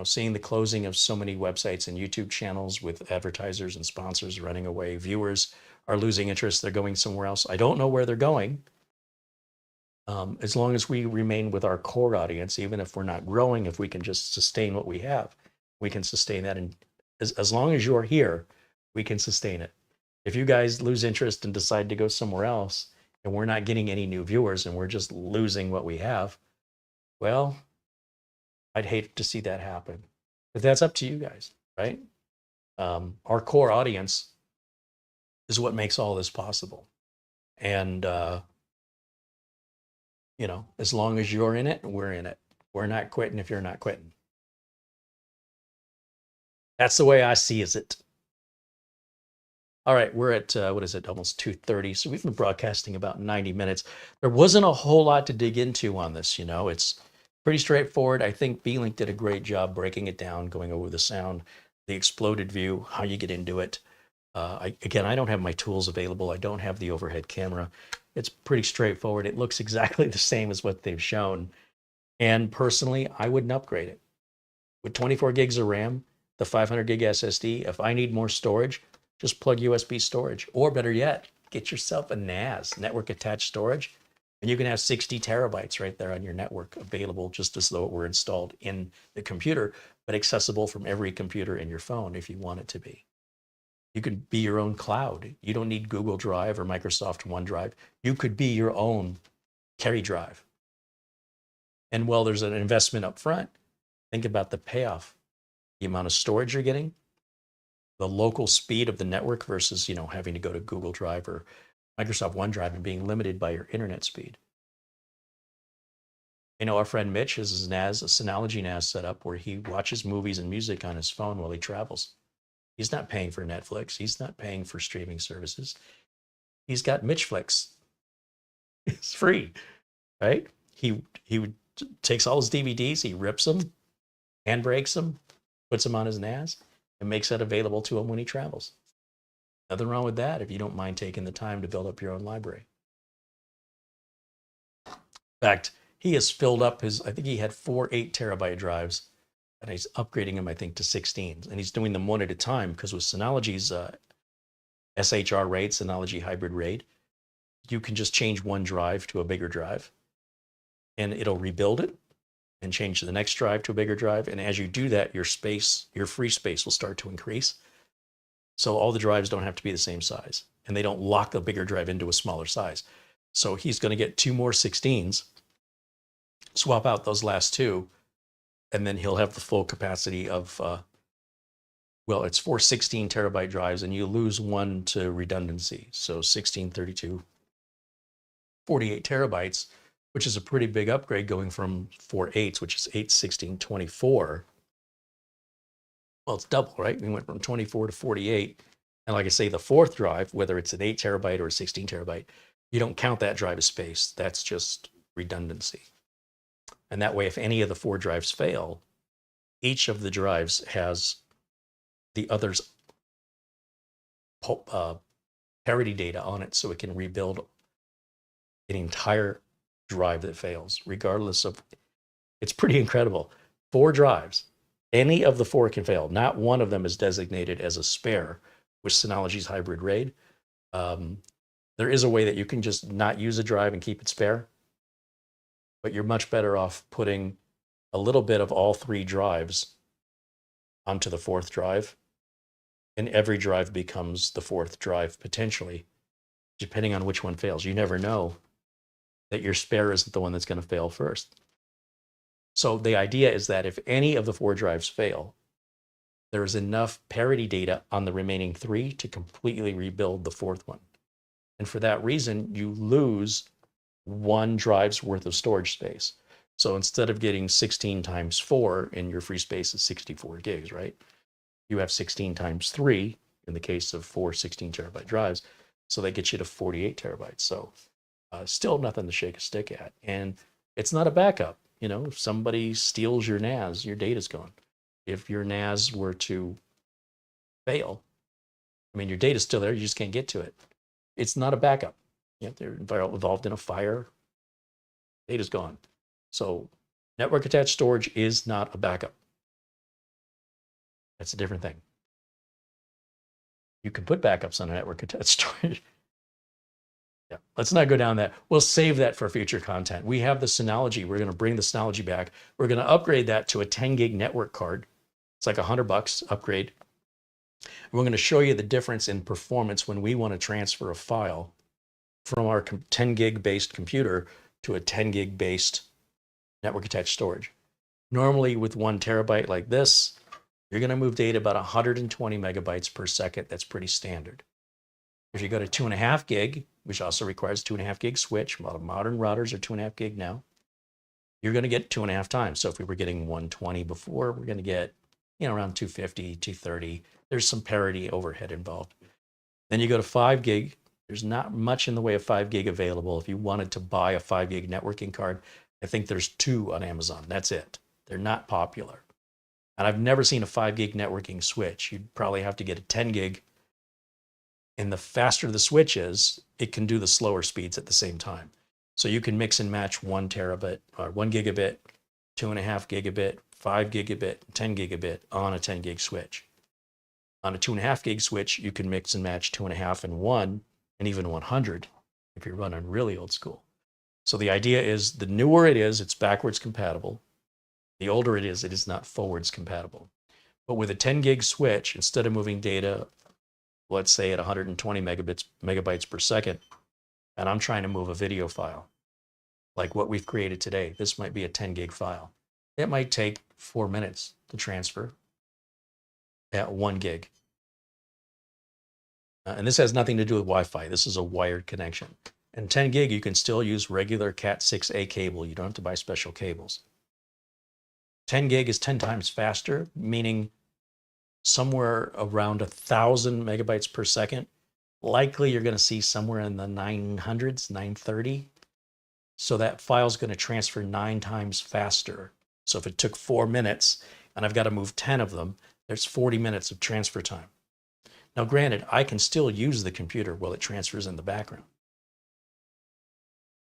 seeing the closing of so many websites and YouTube channels with advertisers and sponsors running away, viewers are losing interest. They're going somewhere else. I don't know where they're going. As long as we remain with our core audience, even if we're not growing, if we can just sustain what we have, we can sustain that. And as long as you're here, we can sustain it. If you guys lose interest and decide to go somewhere else, and we're not getting any new viewers and we're just losing what we have, well, I'd hate to see that happen. But that's up to you guys, right? Our core audience is what makes all this possible. And, as long as you're in it, we're in it. We're not quitting if you're not quitting. That's the way I see it. All right, we're at, almost 2:30. So we've been broadcasting about 90 minutes. There wasn't a whole lot to dig into on this, It's pretty straightforward. I think Beelink did a great job breaking it down, going over the sound, the exploded view, how you get into it. I don't have my tools available. I don't have the overhead camera. It's pretty straightforward. It looks exactly the same as what they've shown. And personally, I wouldn't upgrade it. With 24 gigs of RAM, the 500 gig SSD, if I need more storage, just plug USB storage. Or better yet, get yourself a NAS, network attached storage, and you can have 60 terabytes right there on your network available, just as though it were installed in the computer, but accessible from every computer in your phone if you want it to be. You could be your own cloud. You don't need Google Drive or Microsoft OneDrive. You could be your own Carey drive. And while there's an investment up front, think about the payoff, the amount of storage you're getting, the local speed of the network versus, having to go to Google Drive or Microsoft OneDrive and being limited by your internet speed. Our friend Mitch has his NAS, a Synology NAS set up where he watches movies and music on his phone while he travels. He's not paying for Netflix. He's not paying for streaming services. He's got Mitchflix. It's free, right? He takes all his DVDs, he rips them, hand breaks them, puts them on his NAS, and makes that available to him when he travels. Nothing wrong with that if you don't mind taking the time to build up your own library. In fact, he has filled up I think he had 4 8-terabyte drives, and he's upgrading them, I think, to 16s. And he's doing them one at a time because with Synology's SHR RAID, Synology Hybrid RAID, you can just change one drive to a bigger drive, and it'll rebuild it and change the next drive to a bigger drive. And as you do that, your free space will start to increase. So all the drives don't have to be the same size, and they don't lock the bigger drive into a smaller size. So he's going to get 2 more 16s, swap out those last 2, and then he'll have the full capacity of, it's 4 16-terabyte drives, and you lose one to redundancy. So 16, 32, 48 terabytes, which is a pretty big upgrade going from 4 8s, which is 8, 16, 24. Well, it's double, right? We went from 24 to 48. And like I say, the fourth drive, whether it's an 8 terabyte or a 16 terabyte, you don't count that drive as space. That's just redundancy. And that way, if any of the 4 drives fail, each of the drives has the other's parity data on it, so it can rebuild an entire drive that fails, regardless of. It's pretty incredible. 4 drives. Any of the 4 can fail. Not one of them is designated as a spare with Synology's hybrid RAID. There is a way that you can just not use a drive and keep it spare, but you're much better off putting a little bit of all 3 drives onto the 4th drive, and every drive becomes the 4th drive potentially, depending on which one fails. You never know that your spare isn't the one that's going to fail first. So the idea is that if any of the 4 drives fail, there is enough parity data on the remaining 3 to completely rebuild the 4th one. And for that reason, you lose 1 drive's worth of storage space. So instead of getting 16 times 4, and your free space is 64 gigs, right? You have 16 times 3 in the case of 4 16 terabyte drives. So that gets you to 48 terabytes. So still nothing to shake a stick at. And it's not a backup. You know, if somebody steals your NAS, your data's gone. If your NAS were to fail, I mean, your data's still there, you just can't get to it. It's not a backup. You know, they're involved in a fire, data's gone. So network attached storage is not a backup. That's a different thing. You can put backups on a network attached storage. Yeah, let's not go down that. We'll save that for future content. We have the Synology. We're going to bring the Synology back. We're going to upgrade that to a 10 gig network card. It's like $100 upgrade. We're going to show you the difference in performance when we want to transfer a file from our 10 gig based computer to a 10 gig based network attached storage. Normally with 1 terabyte like this, you're going to move data about 120 megabytes per second. That's pretty standard. If you go to 2.5 gig, which also requires 2.5 gig switch, a lot of modern routers are 2.5 gig now, you're going to get 2.5 times. So if we were getting 120 before, we're going to get, you know, around 250, 230. There's some parity overhead involved. Then you go to 5 gig. There's not much in the way of 5 gig available. If you wanted to buy a 5 gig networking card, I think there's 2 on Amazon. That's it. They're not popular. And I've never seen a 5 gig networking switch. You'd probably have to get a 10 gig. And the faster the switch is, it can do the slower speeds at the same time. So you can mix and match 1 terabit or 1 gigabit, 2.5 gigabit, 5 gigabit, 10 gigabit on a 10 gig switch. On a 2.5 gig switch, you can mix and match 2.5 and 1 and even 100 if you're running really old school. So the idea is the newer it is, it's backwards compatible. The older it is not forwards compatible. But with a 10 gig switch, instead of moving data, let's say at 120 megabytes per second, and I'm trying to move a video file, like what we've created today, this might be a 10 gig file. It might take 4 minutes to transfer at 1 gig. And this has nothing to do with Wi-Fi. This is a wired connection. And 10 gig, you can still use regular Cat6A cable. You don't have to buy special cables. 10 gig is 10 times faster, meaning somewhere around 1,000 megabytes per second. Likely you're going to see somewhere in the 900s, 930. So that file's going to transfer 9 times faster. So if it took 4 minutes and I've got to move 10 of them, there's 40 minutes of transfer time. Now, granted, I can still use the computer while it transfers in the background.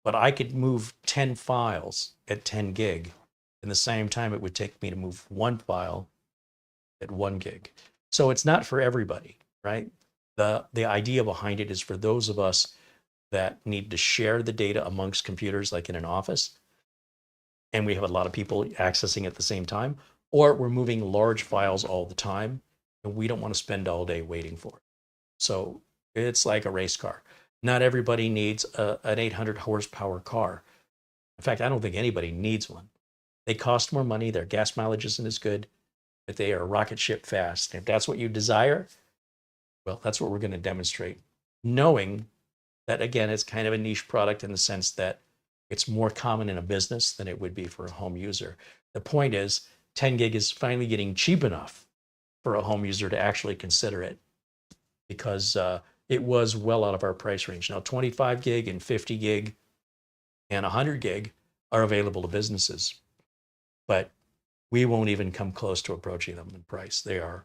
But I could move 10 files at 10 gig in the same time it would take me to move 1 file at 1 gig. So it's not for everybody, right? The idea behind it is for those of us that need to share the data amongst computers, like in an office, and we have a lot of people accessing at the same time, or we're moving large files all the time, and we don't want to spend all day waiting for it. So it's like a race car. Not everybody needs an 800 horsepower car. In fact, I don't think anybody needs one. They cost more money, their gas mileage isn't as good, but they are rocket ship fast. And if that's what you desire, well, that's what we're going to demonstrate. Knowing that, again, it's kind of a niche product in the sense that it's more common in a business than it would be for a home user. The point is, 10 gig is finally getting cheap enough for a home user to actually consider it, because it was well out of our price range. Now, 25 gig and 50 gig and 100 gig are available to businesses, but we won't even come close to approaching them in price. They are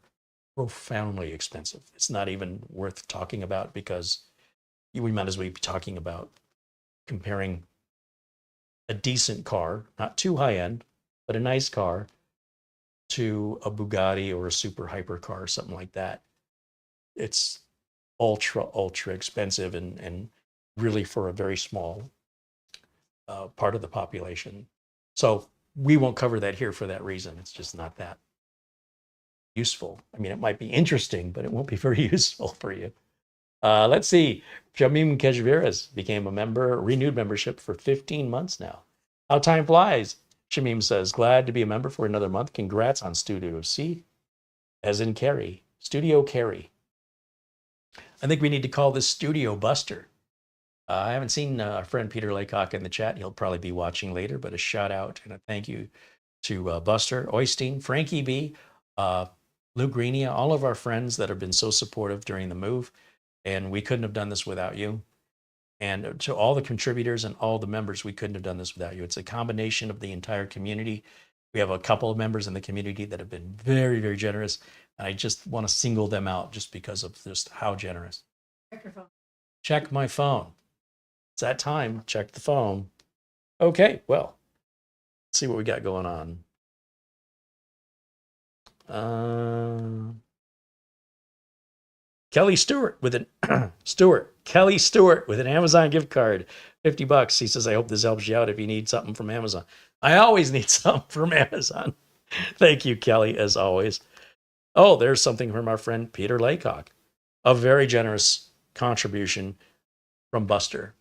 profoundly expensive. It's not even worth talking about, because we might as well be talking about comparing a decent car, not too high end, but a nice car, to a Bugatti or a super hypercar or something like that. It's ultra expensive and really for a very small part of the population. So we won't cover that here for that reason. It's just not that useful. I mean, it might be interesting, but it won't be very useful for you. Let's see. Jamim Kejviras became a member, renewed membership for 15 months now. How time flies. Shamim says, glad to be a member for another month. Congrats on Studio C, as in Carey. Studio Carey. I think we need to call this Studio Buster. I haven't seen our friend Peter Laycock in the chat. He'll probably be watching later, but a shout out and a thank you to Buster, Oystein, Frankie B, Lou Greenia, all of our friends that have been so supportive during the move. And we couldn't have done this without you. And to all the contributors and all the members, we couldn't have done this without you. It's a combination of the entire community. We have a couple of members in the community that have been very, very generous. And I just want to single them out just because of just how generous. Check your phone. Check my phone. It's that time. Check the phone. Okay, well, let's see what we got going on. Kelly Stewart with an Kelly Stewart with an Amazon gift card, $50. He says, I hope this helps you out if you need something from Amazon. I always need something from Amazon. Thank you, Kelly, as always. Oh, there's something from our friend Peter Laycock. A very generous contribution from Buster.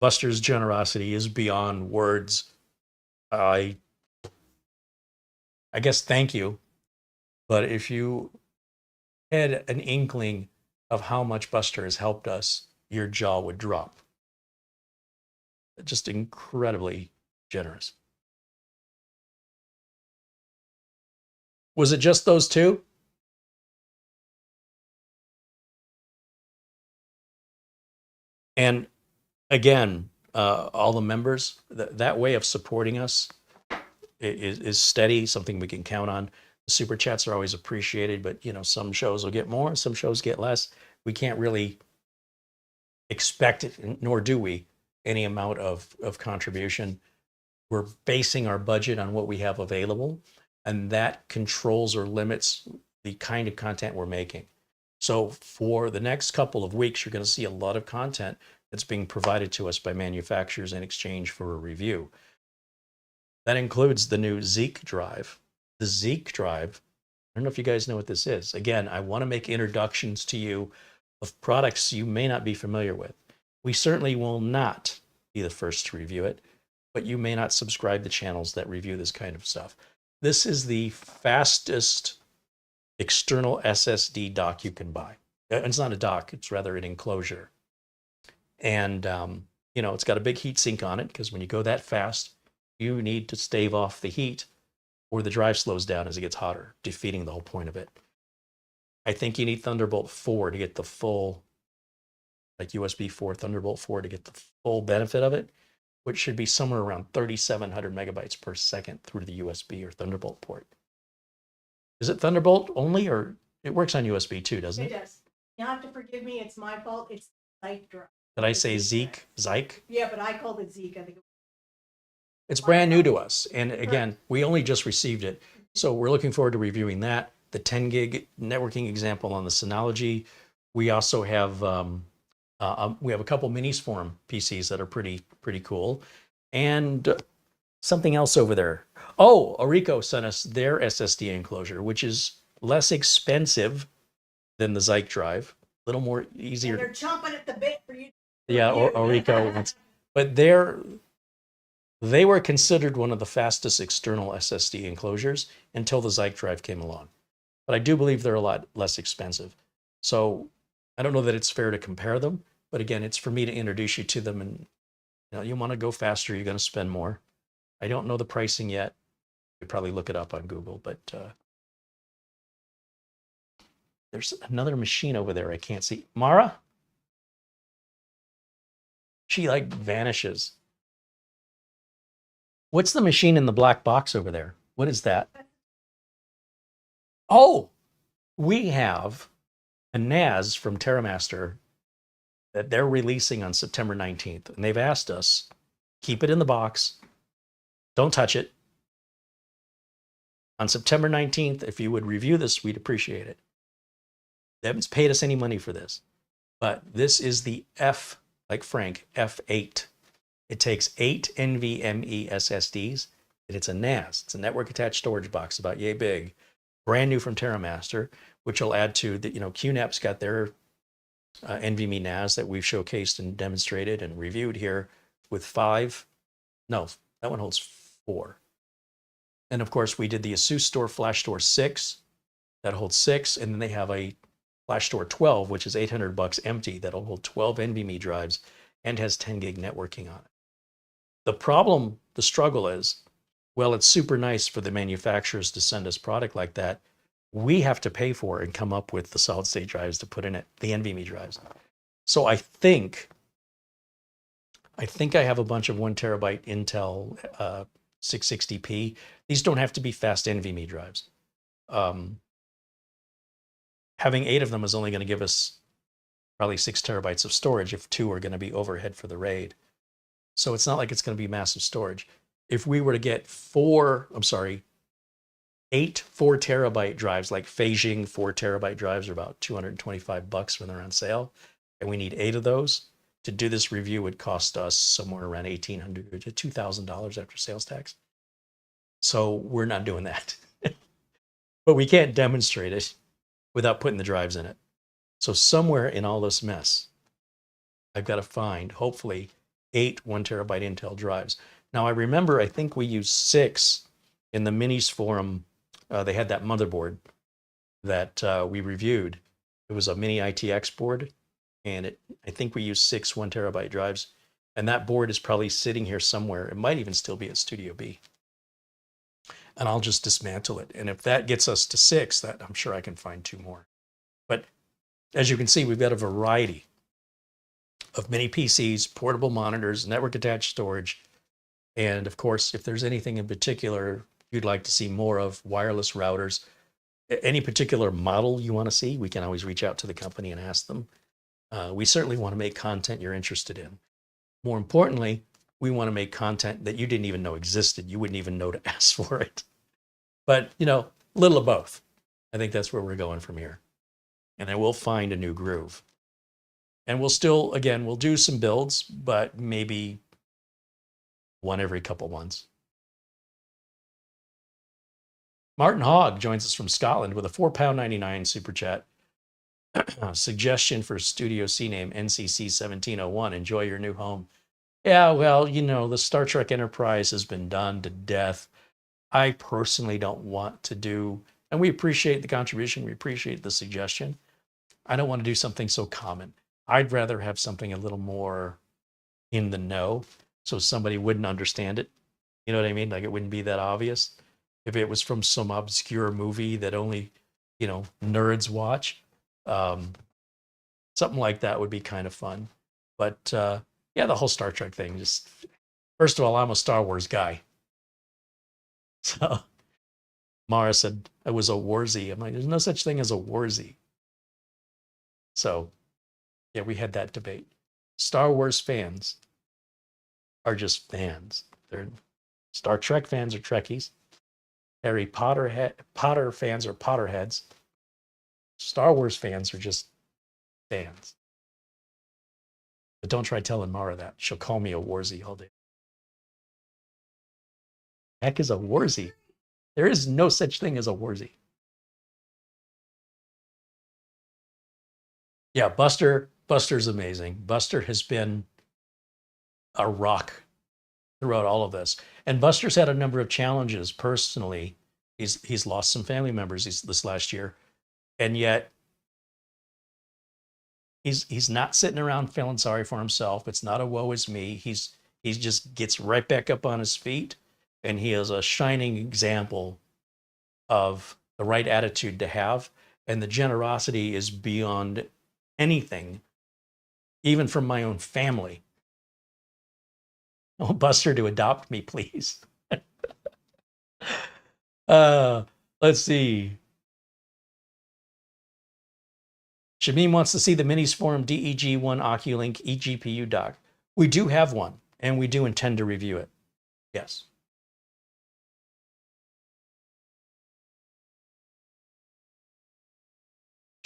Buster's generosity is beyond words. I guess thank you. But if you had an inkling of how much Buster has helped us, your jaw would drop. Just incredibly generous. Was it just those two? And again, all the members, that way of supporting us is steady, something we can count on. The super chats are always appreciated, but you know, some shows will get more, some shows get less. We can't really expect it, nor do we, any amount of contribution. We're basing our budget on what we have available, and that controls or limits the kind of content we're making. So for the next couple of weeks, you're going to see a lot of content that's being provided to us by manufacturers in exchange for a review. That includes the new Zeek drive. The Zeek drive, I don't know if you guys know what this is. Again, I want to make introductions to you of products you may not be familiar with. We certainly will not be the first to review it, but you may not subscribe to channels that review this kind of stuff. This is the fastest external SSD dock you can buy. It's not a dock, it's rather an enclosure. And, you know, it's got a big heat sink on it because when you go that fast, you need to stave off the heat or the drive slows down as it gets hotter, defeating the whole point of it. I think you need Thunderbolt 4 to get the full, like USB 4, Thunderbolt 4 to get the full benefit of it, which should be somewhere around 3,700 megabytes per second through the USB or Thunderbolt port. Is it Thunderbolt only, or it works on USB too, doesn't it? It does. You have to forgive me. It's my fault. It's Zeek drive. Did I say Zeek? Zeek? Yeah, but I called it Zeek. I think It's brand new to us. And again, we only just received it. So we're looking forward to reviewing that. The 10 gig networking example on the Synology. We also have a couple minis form PCs that are pretty cool. And something else over there. Oh, Orico sent us their SSD enclosure, which is less expensive than the Zeek drive. A little more easier. and they're chomping at the bit for you. Yeah, Orico. But they were considered one of the fastest external SSD enclosures until the Zeek drive came along. But I do believe they're a lot less expensive. So I don't know that it's fair to compare them, but again, it's for me to introduce you to them. And you know, you want to go faster, you're going to spend more. I don't know the pricing yet. You could probably look it up on Google, but there's another machine over there I can't see. Mara? She like vanishes. What's the machine in the black box over there? What is that? Oh, we have a NAS from TerraMaster that they're releasing on September 19th. And they've asked us, keep it in the box. Don't touch it. On September 19th, if you would review this, we'd appreciate it. They haven't paid us any money for this, but this is the F, like Frank, F8. It takes 8 NVMe SSDs, and it's a NAS. It's a network attached storage box, about yay big, brand new from TerraMaster, which will add to the, QNAP's got their NVMe NAS that we've showcased and demonstrated and reviewed here with 5. No, that one holds 4. And of course, we did the ASUS Store Flash Store 6 that holds 6, and then they have a Flash Store 12, which is $800 empty, that'll hold 12 NVMe drives and has 10 gig networking on it. The problem, the struggle is, well, it's super nice for the manufacturers to send us product like that. We have to pay for and come up with the solid state drives to put in it, the NVMe drives. So I think I have a bunch of 1 terabyte Intel 660p. These don't have to be fast NVMe drives. Having 8 of them is only going to give us probably 6 terabytes of storage if 2 are going to be overhead for the RAID. So it's not like it's going to be massive storage. If we were to get 8 4 terabyte drives, like Feijing 4 terabyte drives are about $225 when they're on sale, and we need 8 of those, to do this review would cost us somewhere around $1,800 to $2,000 after sales tax. So we're not doing that. But we can't demonstrate it without putting the drives in it. So somewhere in all this mess, I've got to find, hopefully, 8 1 terabyte Intel drives. Now I remember, I think we used 6 in the minis forum. They had that motherboard that we reviewed. It was a mini ITX board, and I think we used 6 1 terabyte drives. And that board is probably sitting here somewhere. It might even still be at Studio B. And I'll just dismantle it. And if that gets us to 6, that I'm sure I can find 2 more. But as you can see, we've got a variety of mini PCs, portable monitors, network attached storage, and of course, if there's anything in particular you'd like to see more of, wireless routers, any particular model you want to see, we can always reach out to the company and ask them. We certainly want to make content you're interested in. More importantly, we want to make content that you didn't even know existed. You wouldn't even know to ask for it. But, a little of both. I think that's where we're going from here. And then we'll find a new groove. And we'll still, again, we'll do some builds, but maybe one every couple months. Martin Hogg joins us from Scotland with a £4.99 super chat. Suggestion for Studio C name, NCC 1701. Enjoy your new home. Yeah, well, the Star Trek Enterprise has been done to death. I personally don't want to do, and we appreciate the contribution, we appreciate the suggestion. I don't want to do something so common. I'd rather have something a little more in the know so somebody wouldn't understand it. You know what I mean? Like it wouldn't be that obvious. If it was from some obscure movie that only, nerds watch, something like that would be kind of fun. But yeah, the whole Star Trek thing, just, first of all, I'm a Star Wars guy. So Mara said I was a warzy. I'm like, there's no such thing as a warzy. So yeah, we had that debate. Star Wars fans are just fans. They're Star Trek fans are Trekkies. Harry Potter fans are Potterheads. Star Wars fans are just fans. But don't try telling Mara that. She'll call me a warzy all day. Heck is a warzy? There is no such thing as a warzy. Yeah, Buster's amazing. Buster has been a rock throughout all of this. And Buster's had a number of challenges personally. He's lost some family members this last year. And yet he's not sitting around feeling sorry for himself. It's not a woe is me. He just gets right back up on his feet, and he is a shining example of the right attitude to have. And the generosity is beyond anything, even from my own family. Oh, Buster, to adopt me, please. Let's see. Shamim wants to see the Minis Forum DEG1 Oculink eGPU dock. We do have one, and we do intend to review it. Yes.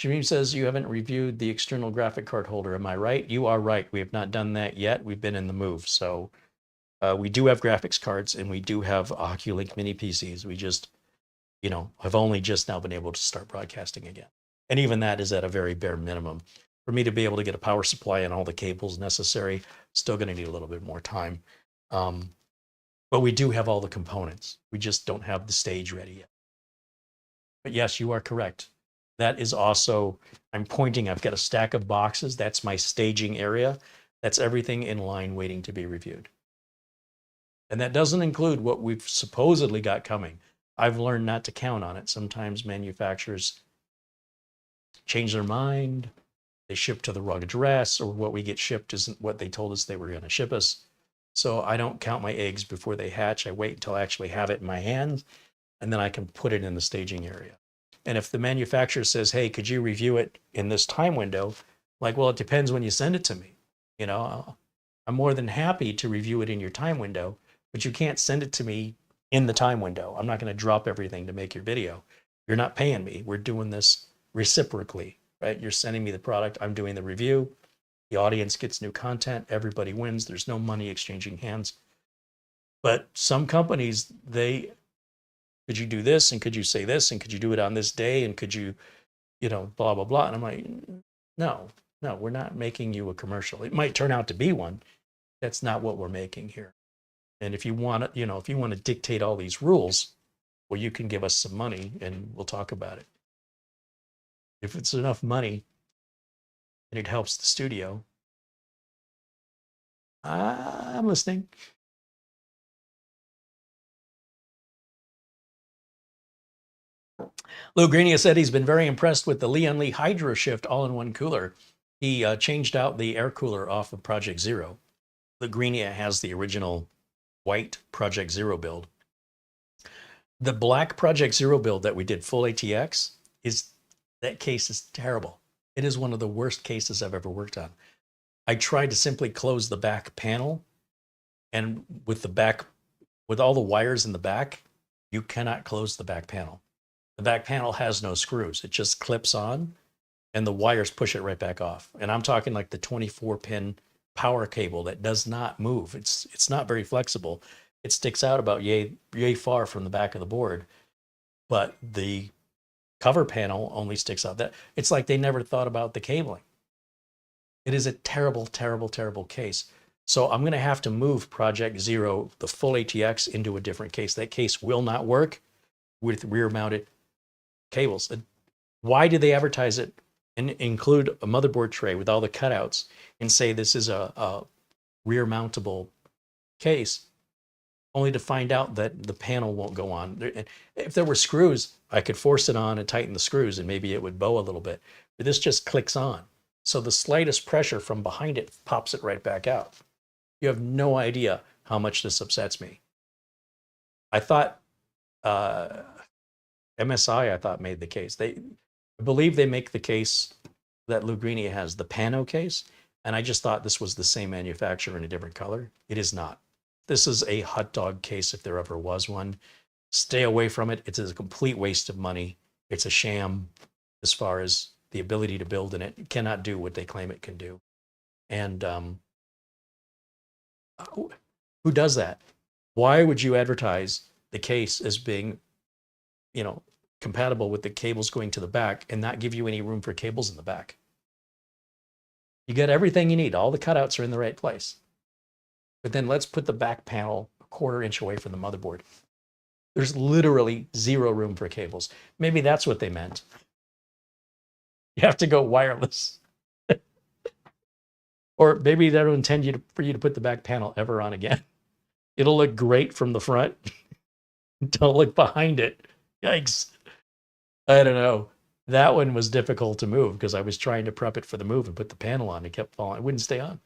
Jameem says you haven't reviewed the external graphic card holder. Am I right? You are right. We have not done that yet. We've been in the move. So we do have graphics cards and we do have Oculink mini PCs. We just, have only just now been able to start broadcasting again. And even that is at a very bare minimum. For me to be able to get a power supply and all the cables necessary, still going to need a little bit more time. But we do have all the components. We just don't have the stage ready yet. But yes, you are correct. That is also, I'm pointing, I've got a stack of boxes. That's my staging area. That's everything in line waiting to be reviewed. And that doesn't include what we've supposedly got coming. I've learned not to count on it. Sometimes manufacturers change their mind. They ship to the wrong address, or what we get shipped isn't what they told us they were going to ship us. So I don't count my eggs before they hatch. I wait until I actually have it in my hands, and then I can put it in the staging area. And if the manufacturer says, hey, could you review it in this time window? Like, well, it depends when you send it to me. I'm more than happy to review it in your time window, but you can't send it to me in the time window. I'm not going to drop everything to make your video. You're not paying me. We're doing this reciprocally, right? You're sending me the product. I'm doing the review. The audience gets new content. Everybody wins. There's no money exchanging hands. But some companies, could you do this? And could you say this? And could you do it on this day? And could you, blah, blah, blah. And I'm like, no, we're not making you a commercial. It might turn out to be one. That's not what we're making here. And if you want to dictate all these rules, well, you can give us some money and we'll talk about it. If it's enough money and it helps the studio, I'm listening. Lou Greenia said he's been very impressed with the Lian Li Hydro Shift all-in-one cooler. He changed out the air cooler off of Project Zero. The Greenia has the original white Project Zero build. The black Project Zero build that we did full ATX, that case is terrible. It is one of the worst cases I've ever worked on. I tried to simply close the back panel, and with all the wires in the back, you cannot close the back panel. The back panel has no screws. It just clips on and the wires push it right back off. And I'm talking like the 24-pin power cable that does not move. It's not very flexible. It sticks out about yay far from the back of the board, but the cover panel only sticks out that. It's like they never thought about the cabling. It is a terrible, terrible, terrible case. So I'm going to have to move Project Zero, the full ATX, into a different case. That case will not work with rear-mounted cables. Why did they advertise it and include a motherboard tray with all the cutouts and say this is a rear-mountable case, only to find out that the panel won't go on? If there were screws, I could force it on and tighten the screws and maybe it would bow a little bit. But this just clicks on. So the slightest pressure from behind it pops it right back out. You have no idea how much this upsets me. I thought MSI, made the case. I believe they make the case that Lou Greenia has, the Pano case, and I just thought this was the same manufacturer in a different color. It is not. This is a hot dog case if there ever was one. Stay away from it. It's a complete waste of money. It's a sham as far as the ability to build in it. It cannot do what they claim it can do. And who does that? Why would you advertise the case as being, compatible with the cables going to the back and not give you any room for cables in the back? You get everything you need. All the cutouts are in the right place. But then let's put the back panel a 1/4 inch away from the motherboard. There's literally zero room for cables. Maybe that's what they meant. You have to go wireless. Or maybe they don't intend for you to put the back panel ever on again. It'll look great from the front. Don't look behind it. Yikes. I don't know. That one was difficult to move because I was trying to prep it for the move and put the panel on. It kept falling. It wouldn't stay on.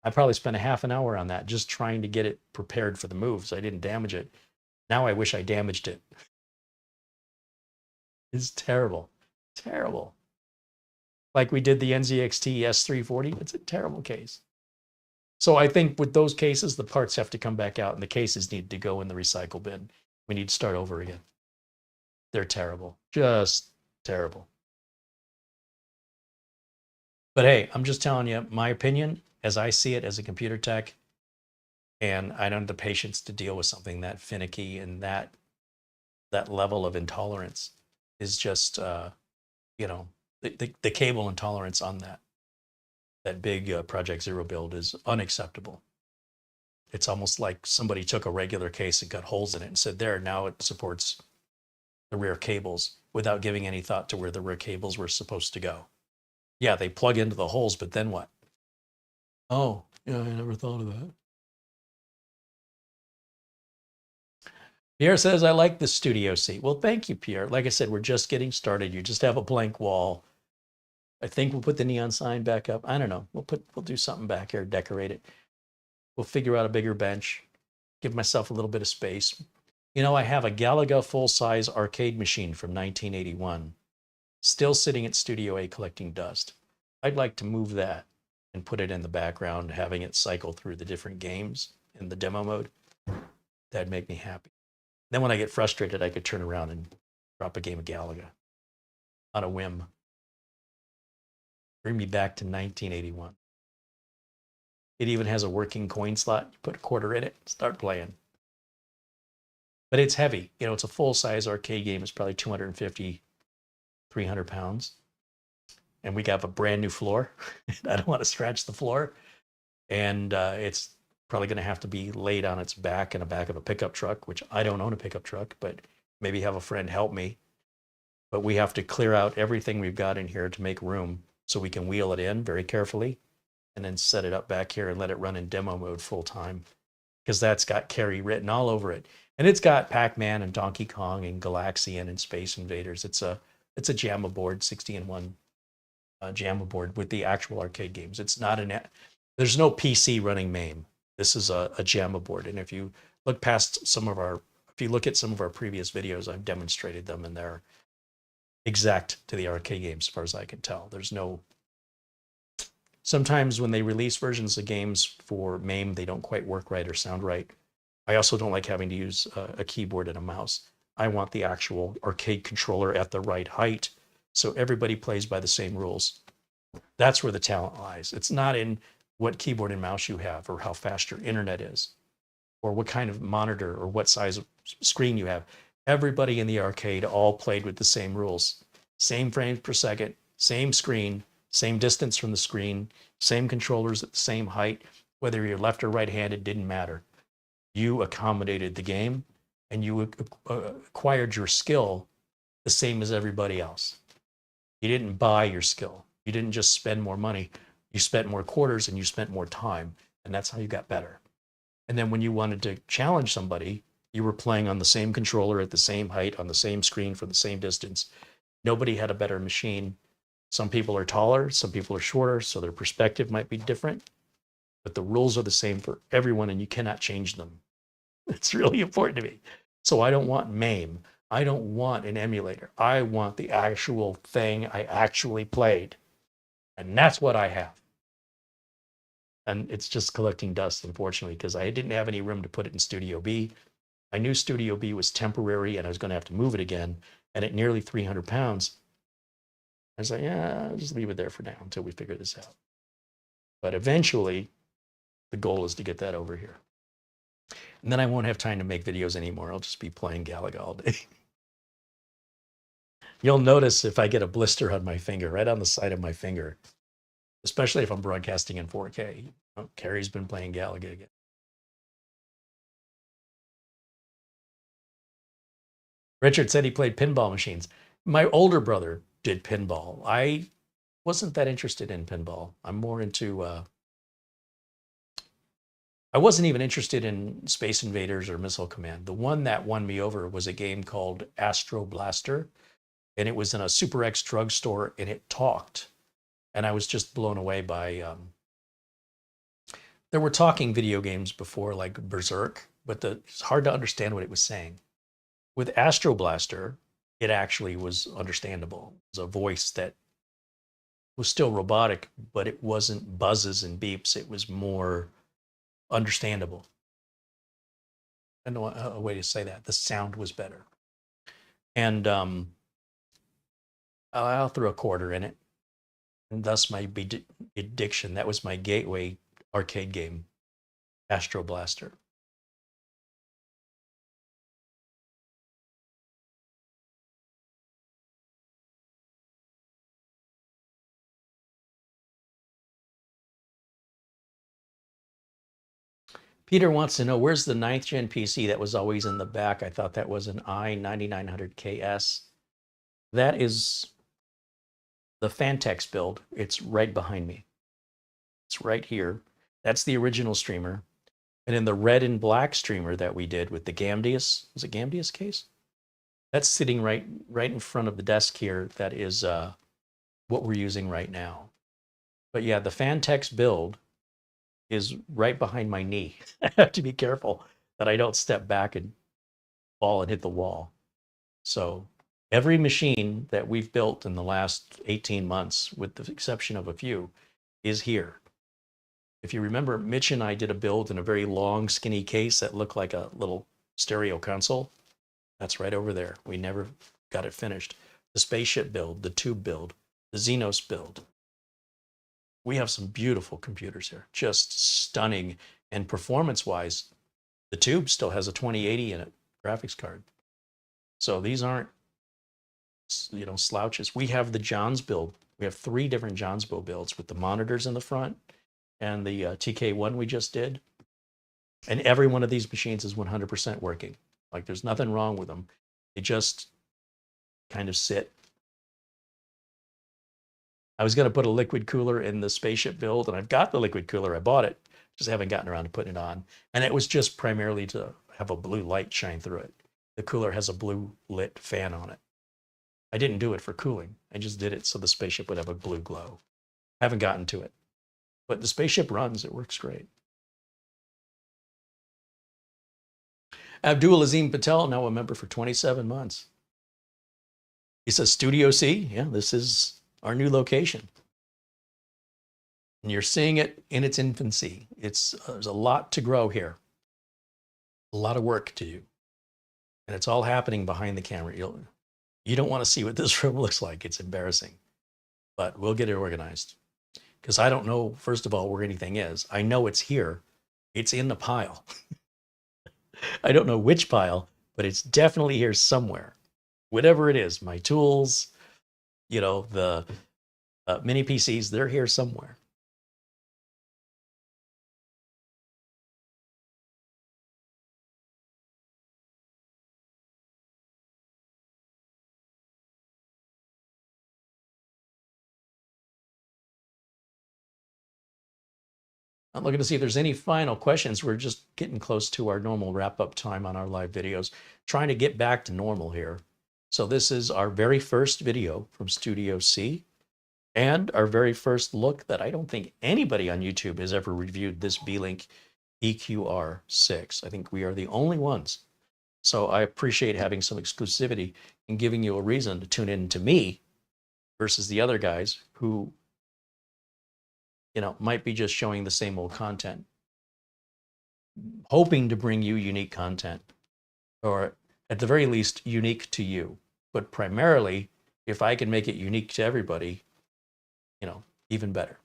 I probably spent a half an hour on that just trying to get it prepared for the move so I didn't damage it. Now I wish I damaged it. It's terrible. Terrible. Like we did the NZXT S340. It's a terrible case. So I think with those cases, the parts have to come back out and the cases need to go in the recycle bin. We need to start over again. They're terrible. Just terrible. But hey, I'm just telling you my opinion as I see it as a computer tech, and I don't have the patience to deal with something that finicky, and that level of intolerance is just you know, the cable intolerance on that big Project Zero build is unacceptable. It's almost like somebody took a regular case and cut holes in it and said, there, now it supports the rear cables without giving any thought to where the rear cables were supposed to go. Yeah, they plug into the holes, but then what? Oh, yeah, I never thought of that. Pierre says, I like the studio seat. Well, thank you, Pierre. Like I said, we're just getting started. You just have a blank wall. I think we'll put the neon sign back up. I don't know. We'll do something back here, decorate it. We'll figure out a bigger bench, give myself a little bit of space. You know, I have a Galaga full-size arcade machine from 1981, still sitting at Studio A collecting dust. I'd like to move that and put it in the background, having it cycle through the different games in the demo mode. That'd make me happy. Then when I get frustrated, I could turn around and drop a game of Galaga on a whim. Bring me back to 1981. It even has a working coin slot. You put a quarter in it, start playing. But it's heavy. You know, it's a full-size arcade game. It's probably 250, 300 pounds. And we got a brand new floor. I don't want to scratch the floor. And it's probably going to have to be laid on its back in the back of a pickup truck, which I don't own a pickup truck, but maybe have a friend help me. But we have to clear out everything we've got in here to make room so we can wheel it in very carefully and then set it up back here and let it run in demo mode full time, because that's got Carey written all over it. And it's got Pac-Man and Donkey Kong and Galaxian and Space Invaders. It's a JAMA board, 60-in-1 JAMA board with the actual arcade games. It's not there's no PC running MAME. This is a JAMA board. And if you look past if you look at some of our previous videos, I've demonstrated them, and they're exact to the arcade games as far as I can tell. There's no, sometimes when they release versions of games for MAME, they don't quite work right or sound right. I also don't like having to use a keyboard and a mouse. I want the actual arcade controller at the right height so everybody plays by the same rules. That's where the talent lies. It's not in what keyboard and mouse you have or how fast your internet is or what kind of monitor or what size screen you have. Everybody in the arcade all played with the same rules. Same frames per second, same screen, same distance from the screen, same controllers at the same height. Whether you're left or right-handed didn't matter. You accommodated the game and you acquired your skill the same as everybody else. You didn't buy your skill. You didn't just spend more money. You spent more quarters and you spent more time. And that's how you got better. And then when you wanted to challenge somebody, you were playing on the same controller at the same height, on the same screen for the same distance. Nobody had a better machine. Some people are taller, some people are shorter, so their perspective might be different. But the rules are the same for everyone and you cannot change them. It's really important to me. So I don't want MAME. I don't want an emulator. I want the actual thing I actually played. And that's what I have. And it's just collecting dust, unfortunately, because I didn't have any room to put it in Studio B. I knew Studio B was temporary and I was going to have to move it again. And at nearly 300 pounds, I was like, yeah, I'll just leave it there for now until we figure this out. But eventually, the goal is to get that over here. And then I won't have time to make videos anymore. I'll just be playing Galaga all day. You'll notice if I get a blister on my finger, right on the side of my finger, especially if I'm broadcasting in 4K. Oh, Carey's been playing Galaga again. Richard said he played pinball machines. My older brother did pinball. I wasn't that interested in pinball. I'm more into, I wasn't even interested in Space Invaders or Missile Command. The one that won me over was a game called Astro Blaster. And it was in a Super X drugstore and it talked. And I was just blown away by, there were talking video games before like Berserk, but it's hard to understand what it was saying. With Astro Blaster, it actually was understandable. It was a voice that was still robotic, but it wasn't buzzes and beeps. It was more understandable. I don't know a way to say that. The sound was better. And I'll throw a quarter in it. and thus my addiction. That was my gateway arcade game, Astro Blaster. Peter wants to know, where's the 9th gen PC that was always in the back? I thought that was an i9900KS. That is the Fantex build. It's right behind me. It's right here. That's the original streamer. And in the red and black streamer that we did with the Gamdius, was it Gamdius case? That's sitting right in front of the desk here. That is what we're using right now. But yeah, the Fantex build is right behind my knee. I have to be careful that I don't step back and fall and hit the wall. So every machine that we've built in the last 18 months, with the exception of a few, is here. If you remember, Mitch and I did a build in a very long, skinny case that looked like a little stereo console. That's right over there. We never got it finished. The spaceship build, the tube build, the Xenos build. We have some beautiful computers here, just stunning. And performance-wise, the tube still has a 2080 in it, graphics card. So these aren't, slouches. We have the Johns build. We have 3 different Johns builds with the monitors in the front and the TK1 we just did. And every one of these machines is 100% working. Like, there's nothing wrong with them. They just kind of sit. I was going to put a liquid cooler in the spaceship build, and I've got the liquid cooler. I bought it, just haven't gotten around to putting it on. And it was just primarily to have a blue light shine through it. The cooler has a blue lit fan on it. I didn't do it for cooling. I just did it so the spaceship would have a blue glow. Haven't gotten to it. But the spaceship runs. It works great. Abdul Azim Patel, now a member for 27 months. He says, Studio C? Yeah, this is our new location. And you're seeing it in its infancy. There's a lot to grow here. A lot of work to do. And it's all happening behind the camera. You don't want to see what this room looks like. It's embarrassing. But we'll get it organized. Because I don't know, first of all, where anything is. I know it's here. It's in the pile. I don't know which pile, but it's definitely here somewhere. Whatever it is, my tools, the mini PCs, they're here somewhere. I'm looking to see if there's any final questions. We're just getting close to our normal wrap-up time on our live videos, trying to get back to normal here. So this is our very first video from Studio C, and our very first look that I don't think anybody on YouTube has ever reviewed, this Beelink EQR6. I think we are the only ones. So I appreciate having some exclusivity and giving you a reason to tune in to me versus the other guys who might be just showing the same old content, hoping to bring you unique content, or at the very least, unique to you. But primarily, if I can make it unique to everybody, even better.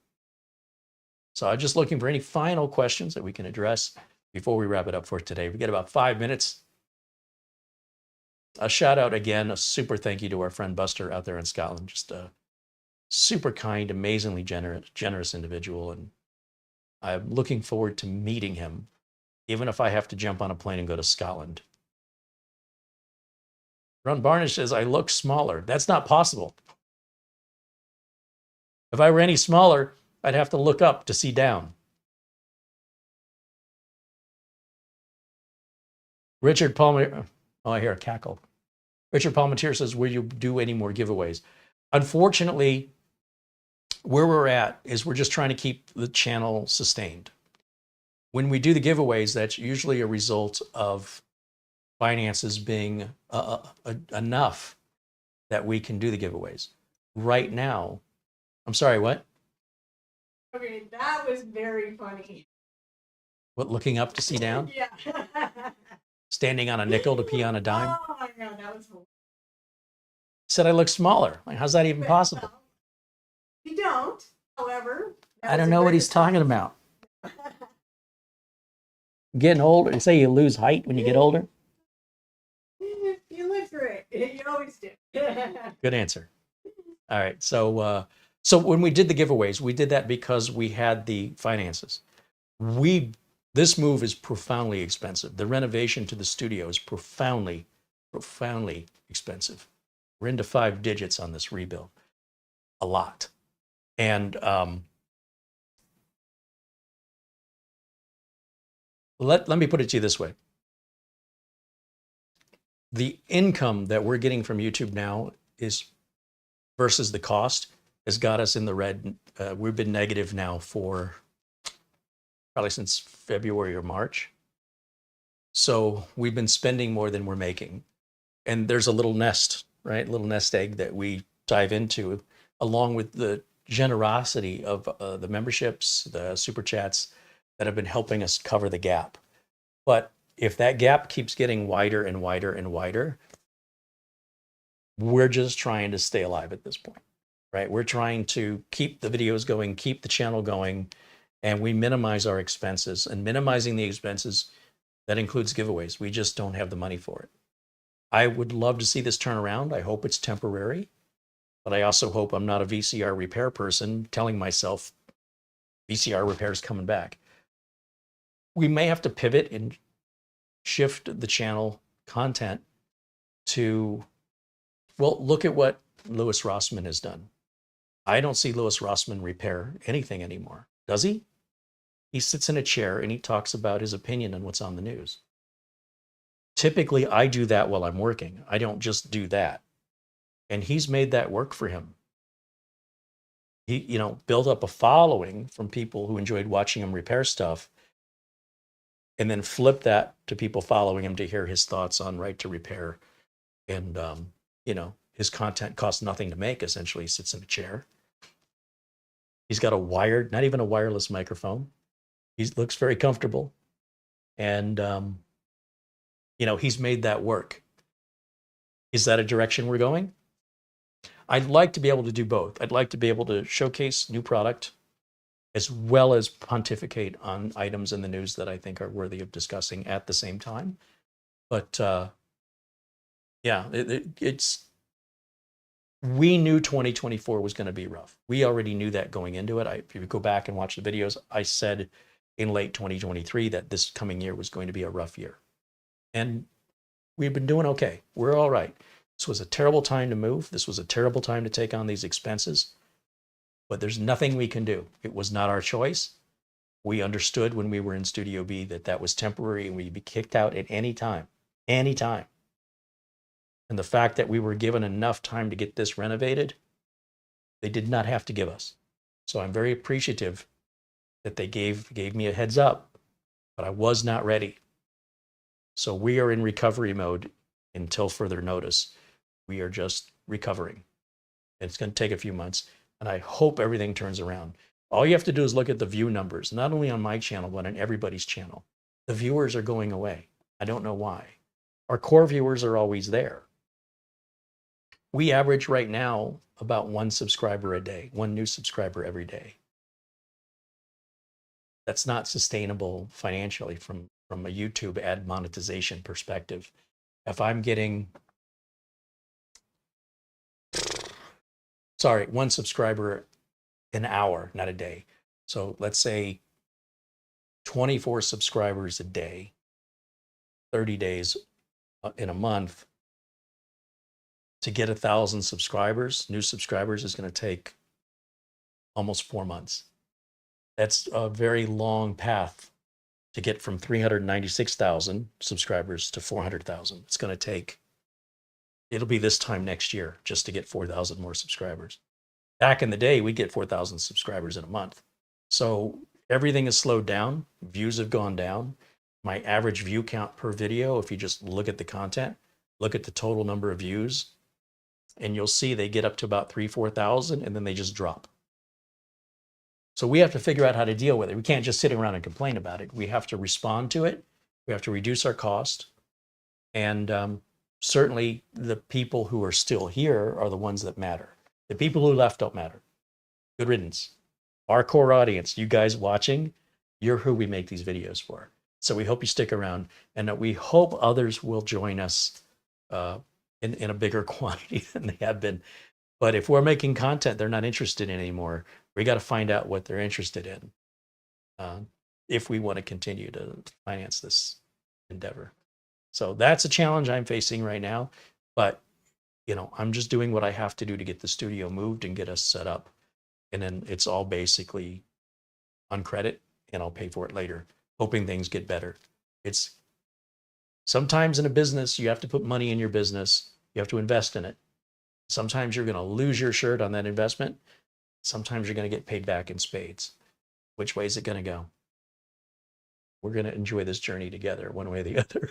So I'm just looking for any final questions that we can address before we wrap it up for today. We get about 5 minutes. A shout out again, a super thank you to our friend Buster out there in Scotland. Just a super kind, amazingly generous individual, and I'm looking forward to meeting him, even if I have to jump on a plane and go to Scotland. Ron Barnish says, I look smaller. That's not possible. If I were any smaller, I'd have to look up to see down. Richard Palmer, I hear a cackle. Richard Palmetier says, will you do any more giveaways? Unfortunately, where we're at is we're just trying to keep the channel sustained. When we do the giveaways, that's usually a result of finances being enough that we can do the giveaways. Right now, I'm sorry, what? Okay, that was very funny. What, looking up to see down? Yeah. Standing on a nickel to pee on a dime? Oh my God, that was hilarious. Said I look smaller. Like, how's that even possible? You don't. However, I don't know what he's talking about. Getting older. They say you lose height when you get older. You look great. You always do. Good answer. All right. So when we did the giveaways, we did that because we had the finances. This move is profoundly expensive. The renovation to the studio is profoundly expensive. We're into 5 digits on this rebuild. A lot. And let me put it to you this way. The income that we're getting from YouTube now is versus the cost has got us in the red. We've been negative now for probably since February or March. So we've been spending more than we're making. And there's a little nest, right? Little nest egg that we dive into along with the generosity of the memberships, the super chats that have been helping us cover the gap. But if that gap keeps getting wider and wider and wider, we're just trying to stay alive at this point, right? We're trying to keep the videos going, keep the channel going, and we minimize our expenses. And minimizing the expenses, that includes giveaways. We just don't have the money for it. I would love to see this turn around. I hope it's temporary, but I also hope I'm not a VCR repair person telling myself VCR repair is coming back. We may have to pivot and shift the channel content to, well, look at what Louis Rossmann has done. I don't see Louis Rossmann repair anything anymore. Does he? He sits in a chair and he talks about his opinion on what's on the news. Typically, I do that while I'm working. I don't just do that. And he's made that work for him. He, built up a following from people who enjoyed watching him repair stuff, and then flip that to people following him to hear his thoughts on right to repair. And, his content costs nothing to make. Essentially, he sits in a chair. He's got not even a wireless microphone. He looks very comfortable. And, he's made that work. Is that a direction we're going? I'd like to be able to do both. I'd like to be able to showcase new product as well as pontificate on items in the news that I think are worthy of discussing at the same time. But we knew 2024 was going to be rough. We already knew that going into it. If you go back and watch the videos, I said in late 2023 that this coming year was going to be a rough year. And we've been doing okay. We're all right. This was a terrible time to move. This was a terrible time to take on these expenses. But there's nothing we can do. It was not our choice. We understood when we were in Studio B that was temporary and we'd be kicked out at any time. Anytime. And the fact that we were given enough time to get this renovated, they did not have to give us. So I'm very appreciative that they gave me a heads up, but I was not ready. So we are in recovery mode until further notice. We are just recovering. It's going to take a few months, and I hope everything turns around. All you have to do is look at the view numbers, not only on my channel, but on everybody's channel. The viewers are going away. I don't know why. Our core viewers are always there. We average right now about 1 subscriber a day, 1 new subscriber every day. That's not sustainable financially from a YouTube ad monetization perspective. If I'm getting, 1 subscriber an hour, not a day. So let's say 24 subscribers a day, 30 days in a month. To get 1,000 subscribers, new subscribers, is going to take almost 4 months. That's a very long path to get from 396,000 subscribers to 400,000. It's going to take, it'll be this time next year just to get 4,000 more subscribers. Back in the day, we'd get 4,000 subscribers in a month. So everything has slowed down. Views have gone down. My average view count per video, if you just look at the content, look at the total number of views, and you'll see they get up to about 3,000, 4,000, and then they just drop. So we have to figure out how to deal with it. We can't just sit around and complain about it. We have to respond to it. We have to reduce our cost. And certainly the people who are still here are the ones that matter. The people who left don't matter. Good riddance. our core audience, you guys watching, you're who we make these videos for. So we hope you stick around, and that we hope others will join us in a bigger quantity than they have been. But if we're making content they're not interested in anymore, we got to find out what they're interested in if we want to continue to finance this endeavor. So that's a challenge I'm facing right now. But, you know, I'm just doing what I have to do to get the studio moved and get us set up. And then it's all basically on credit, and I'll pay for it later, hoping things get better. It's sometimes in a business, you have to put money in your business. You have to invest in it. Sometimes you're going to lose your shirt on that investment. Sometimes you're going to get paid back in spades. Which way is it going to go? We're going to enjoy this journey together, one way or the other.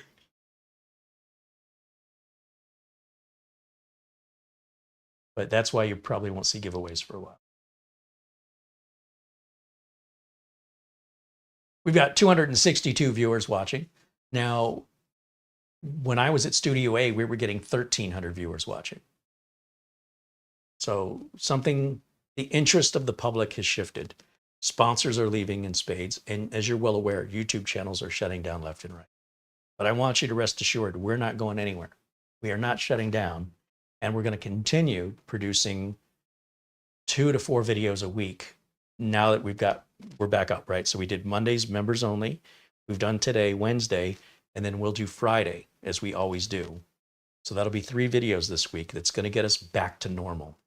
But that's why you probably won't see giveaways for a while. We've got 262 viewers watching. Now, when I was at Studio A, we were getting 1,300 viewers watching. So the interest of the public has shifted. Sponsors are leaving in spades. And as you're well aware, YouTube channels are shutting down left and right. But I want you to rest assured, we're not going anywhere. We are not shutting down. And we're going to continue producing 2 to 4 videos a week now that we're back up, right? So we did Mondays, members only. We've done today, Wednesday, and then we'll do Friday, as we always do. So that'll be 3 videos this week. That's going to get us back to normal.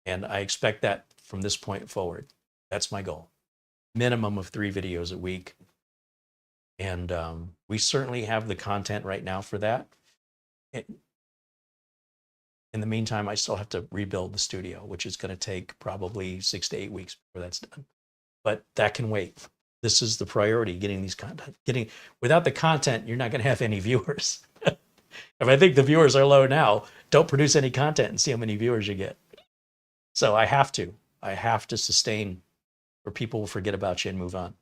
And I expect that from this point forward. That's my goal. Minimum of 3 videos a week. And we certainly have the content right now for that. In the meantime, I still have to rebuild the studio, which is going to take probably 6 to 8 weeks before that's done. But that can wait. This is the priority, getting these content. Without the content, you're not going to have any viewers. If I think the viewers are low now, don't produce any content and see how many viewers you get. So I have to sustain, or people will forget about you and move on.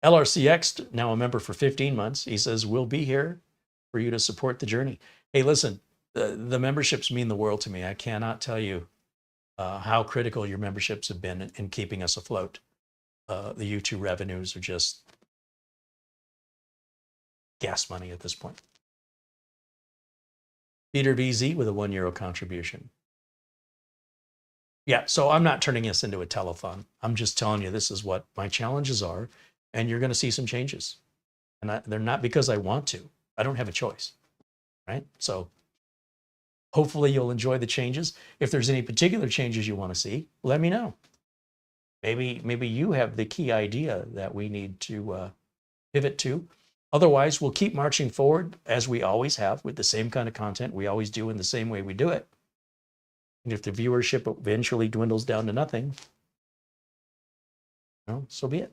LRCX, now a member for 15 months. He says, we'll be here for you to support the journey. Hey, listen, the memberships mean the world to me. I cannot tell you how critical your memberships have been in keeping us afloat. The YouTube revenues are just gas money at this point. Peter VZ with a €1 contribution. Yeah, so I'm not turning this into a telethon. I'm just telling you this is what my challenges are, and you're going to see some changes. And they're not because I want to. I don't have a choice, right? So hopefully you'll enjoy the changes. If there's any particular changes you want to see, let me know. Maybe you have the key idea that we need to pivot to. Otherwise, we'll keep marching forward as we always have, with the same kind of content we always do in the same way we do it. And if the viewership eventually dwindles down to nothing, well, so be it.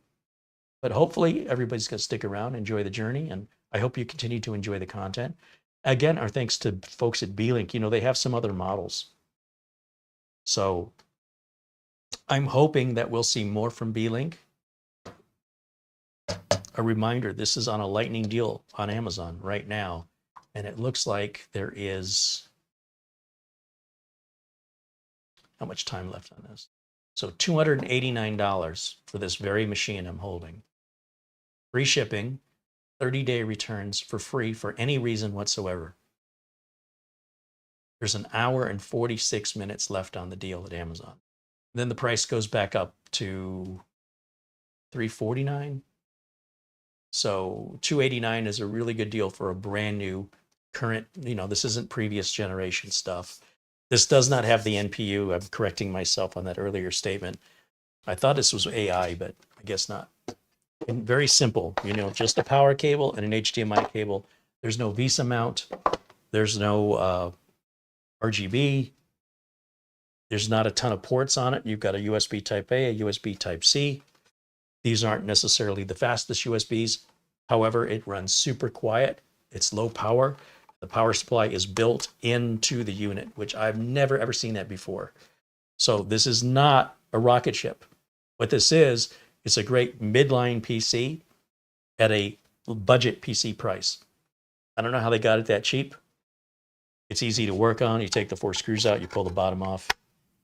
But hopefully everybody's going to stick around, enjoy the journey, and I hope you continue to enjoy the content. Again, our thanks to folks at Beelink. You know, they have some other models. So I'm hoping that we'll see more from Beelink. A reminder, this is on a lightning deal on Amazon right now, and it looks like there is how much time left on this? So $289 for this very machine I'm holding. Free shipping, 30-day returns for free for any reason whatsoever. There's an hour and 46 minutes left on the deal at Amazon. Then the price goes back up to $349. So $289 is a really good deal for a brand new current, you know, this isn't previous generation stuff. This does not have the NPU. I'm correcting myself on that earlier statement. I thought this was AI, but I guess not. And very simple, you know, just a power cable and an HDMI cable. There's no VESA mount. There's no RGB. There's not a ton of ports on it. You've got a USB type A, a USB type C. These aren't necessarily the fastest USBs. However, it runs super quiet. It's low power. The power supply is built into the unit, which I've never, ever seen that before. So this is not a rocket ship. What this is, it's a great midline PC at a budget PC price. I don't know how they got it that cheap. It's easy to work on. You take the 4 screws out, you pull the bottom off.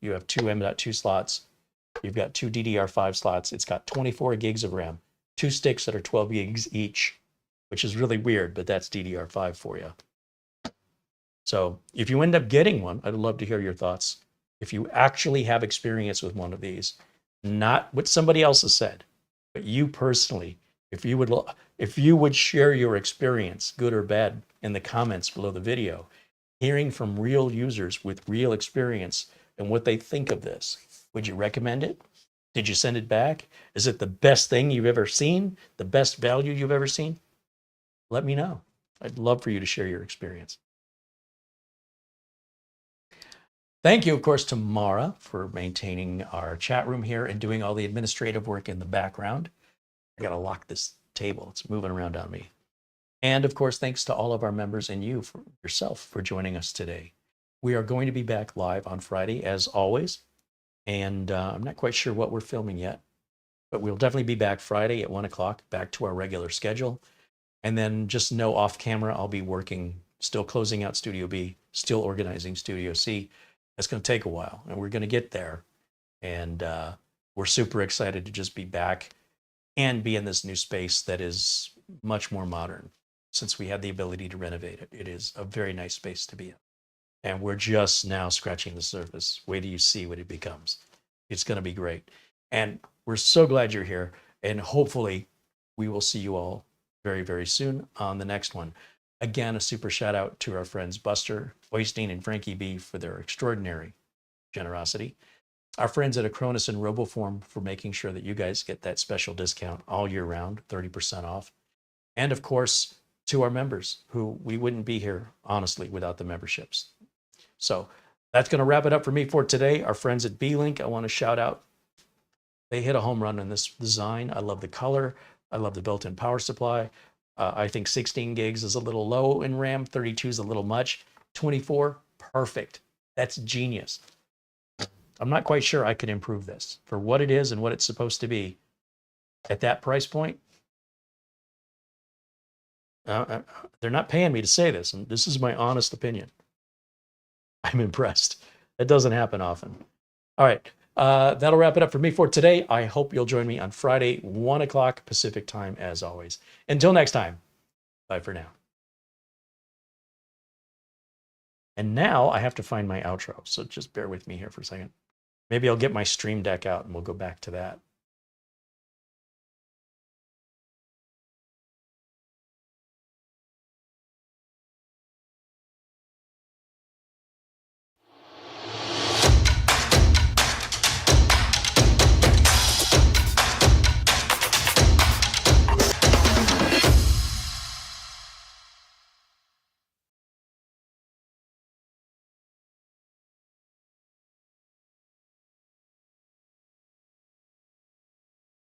You have 2 M.2 slots. You've got 2 DDR5 slots. It's got 24 gigs of RAM, 2 sticks that are 12 gigs each, which is really weird, but that's DDR5 for you. So if you end up getting one, I'd love to hear your thoughts. If you actually have experience with one of these, not what somebody else has said, but you personally, if you would share your experience, good or bad, in the comments below the video, hearing from real users with real experience and what they think of this, would you recommend it? Did you send it back? Is it the best thing you've ever seen? The best value you've ever seen? Let me know. I'd love for you to share your experience. Thank you, of course, to Mara for maintaining our chat room here and doing all the administrative work in the background. I got to lock this table. It's moving around on me. And of course, thanks to all of our members and you for yourself for joining us today. We are going to be back live on Friday, as always. And I'm not quite sure what we're filming yet, but we'll definitely be back Friday at 1 o'clock, back to our regular schedule. And then just know off camera, I'll be working, still closing out Studio B, still organizing Studio C. It's going to take a while, and we're going to get there. And we're super excited to just be back and be in this new space that is much more modern since we had the ability to renovate it. It is a very nice space to be in. And we're just now scratching the surface. Wait till you see what it becomes. It's going to be great. And we're so glad you're here. And hopefully we will see you all very, very soon on the next one. Again, a super shout out to our friends Buster, Oystein, and Frankie B for their extraordinary generosity. Our friends at Acronis and RoboForm for making sure that you guys get that special discount all year round, 30% off. And of course, to our members who we wouldn't be here, honestly, without the memberships. So that's going to wrap it up for me for today. Our friends at Beelink, I want to shout out. They hit a home run in this design. I love the color. I love the built-in power supply. I think 16 gigs is a little low in RAM. 32 is a little much. 24, perfect. That's genius. I'm not quite sure I could improve this for what it is and what it's supposed to be at that price point. They're not paying me to say this, and this is my honest opinion. I'm impressed. That doesn't happen often. All right. That'll wrap it up for me for today. I hope you'll join me on Friday, 1 o'clock Pacific time, as always. Until next time, bye for now. And now I have to find my outro, so just bear with me here for a second. Maybe I'll get my Stream Deck out and we'll go back to that.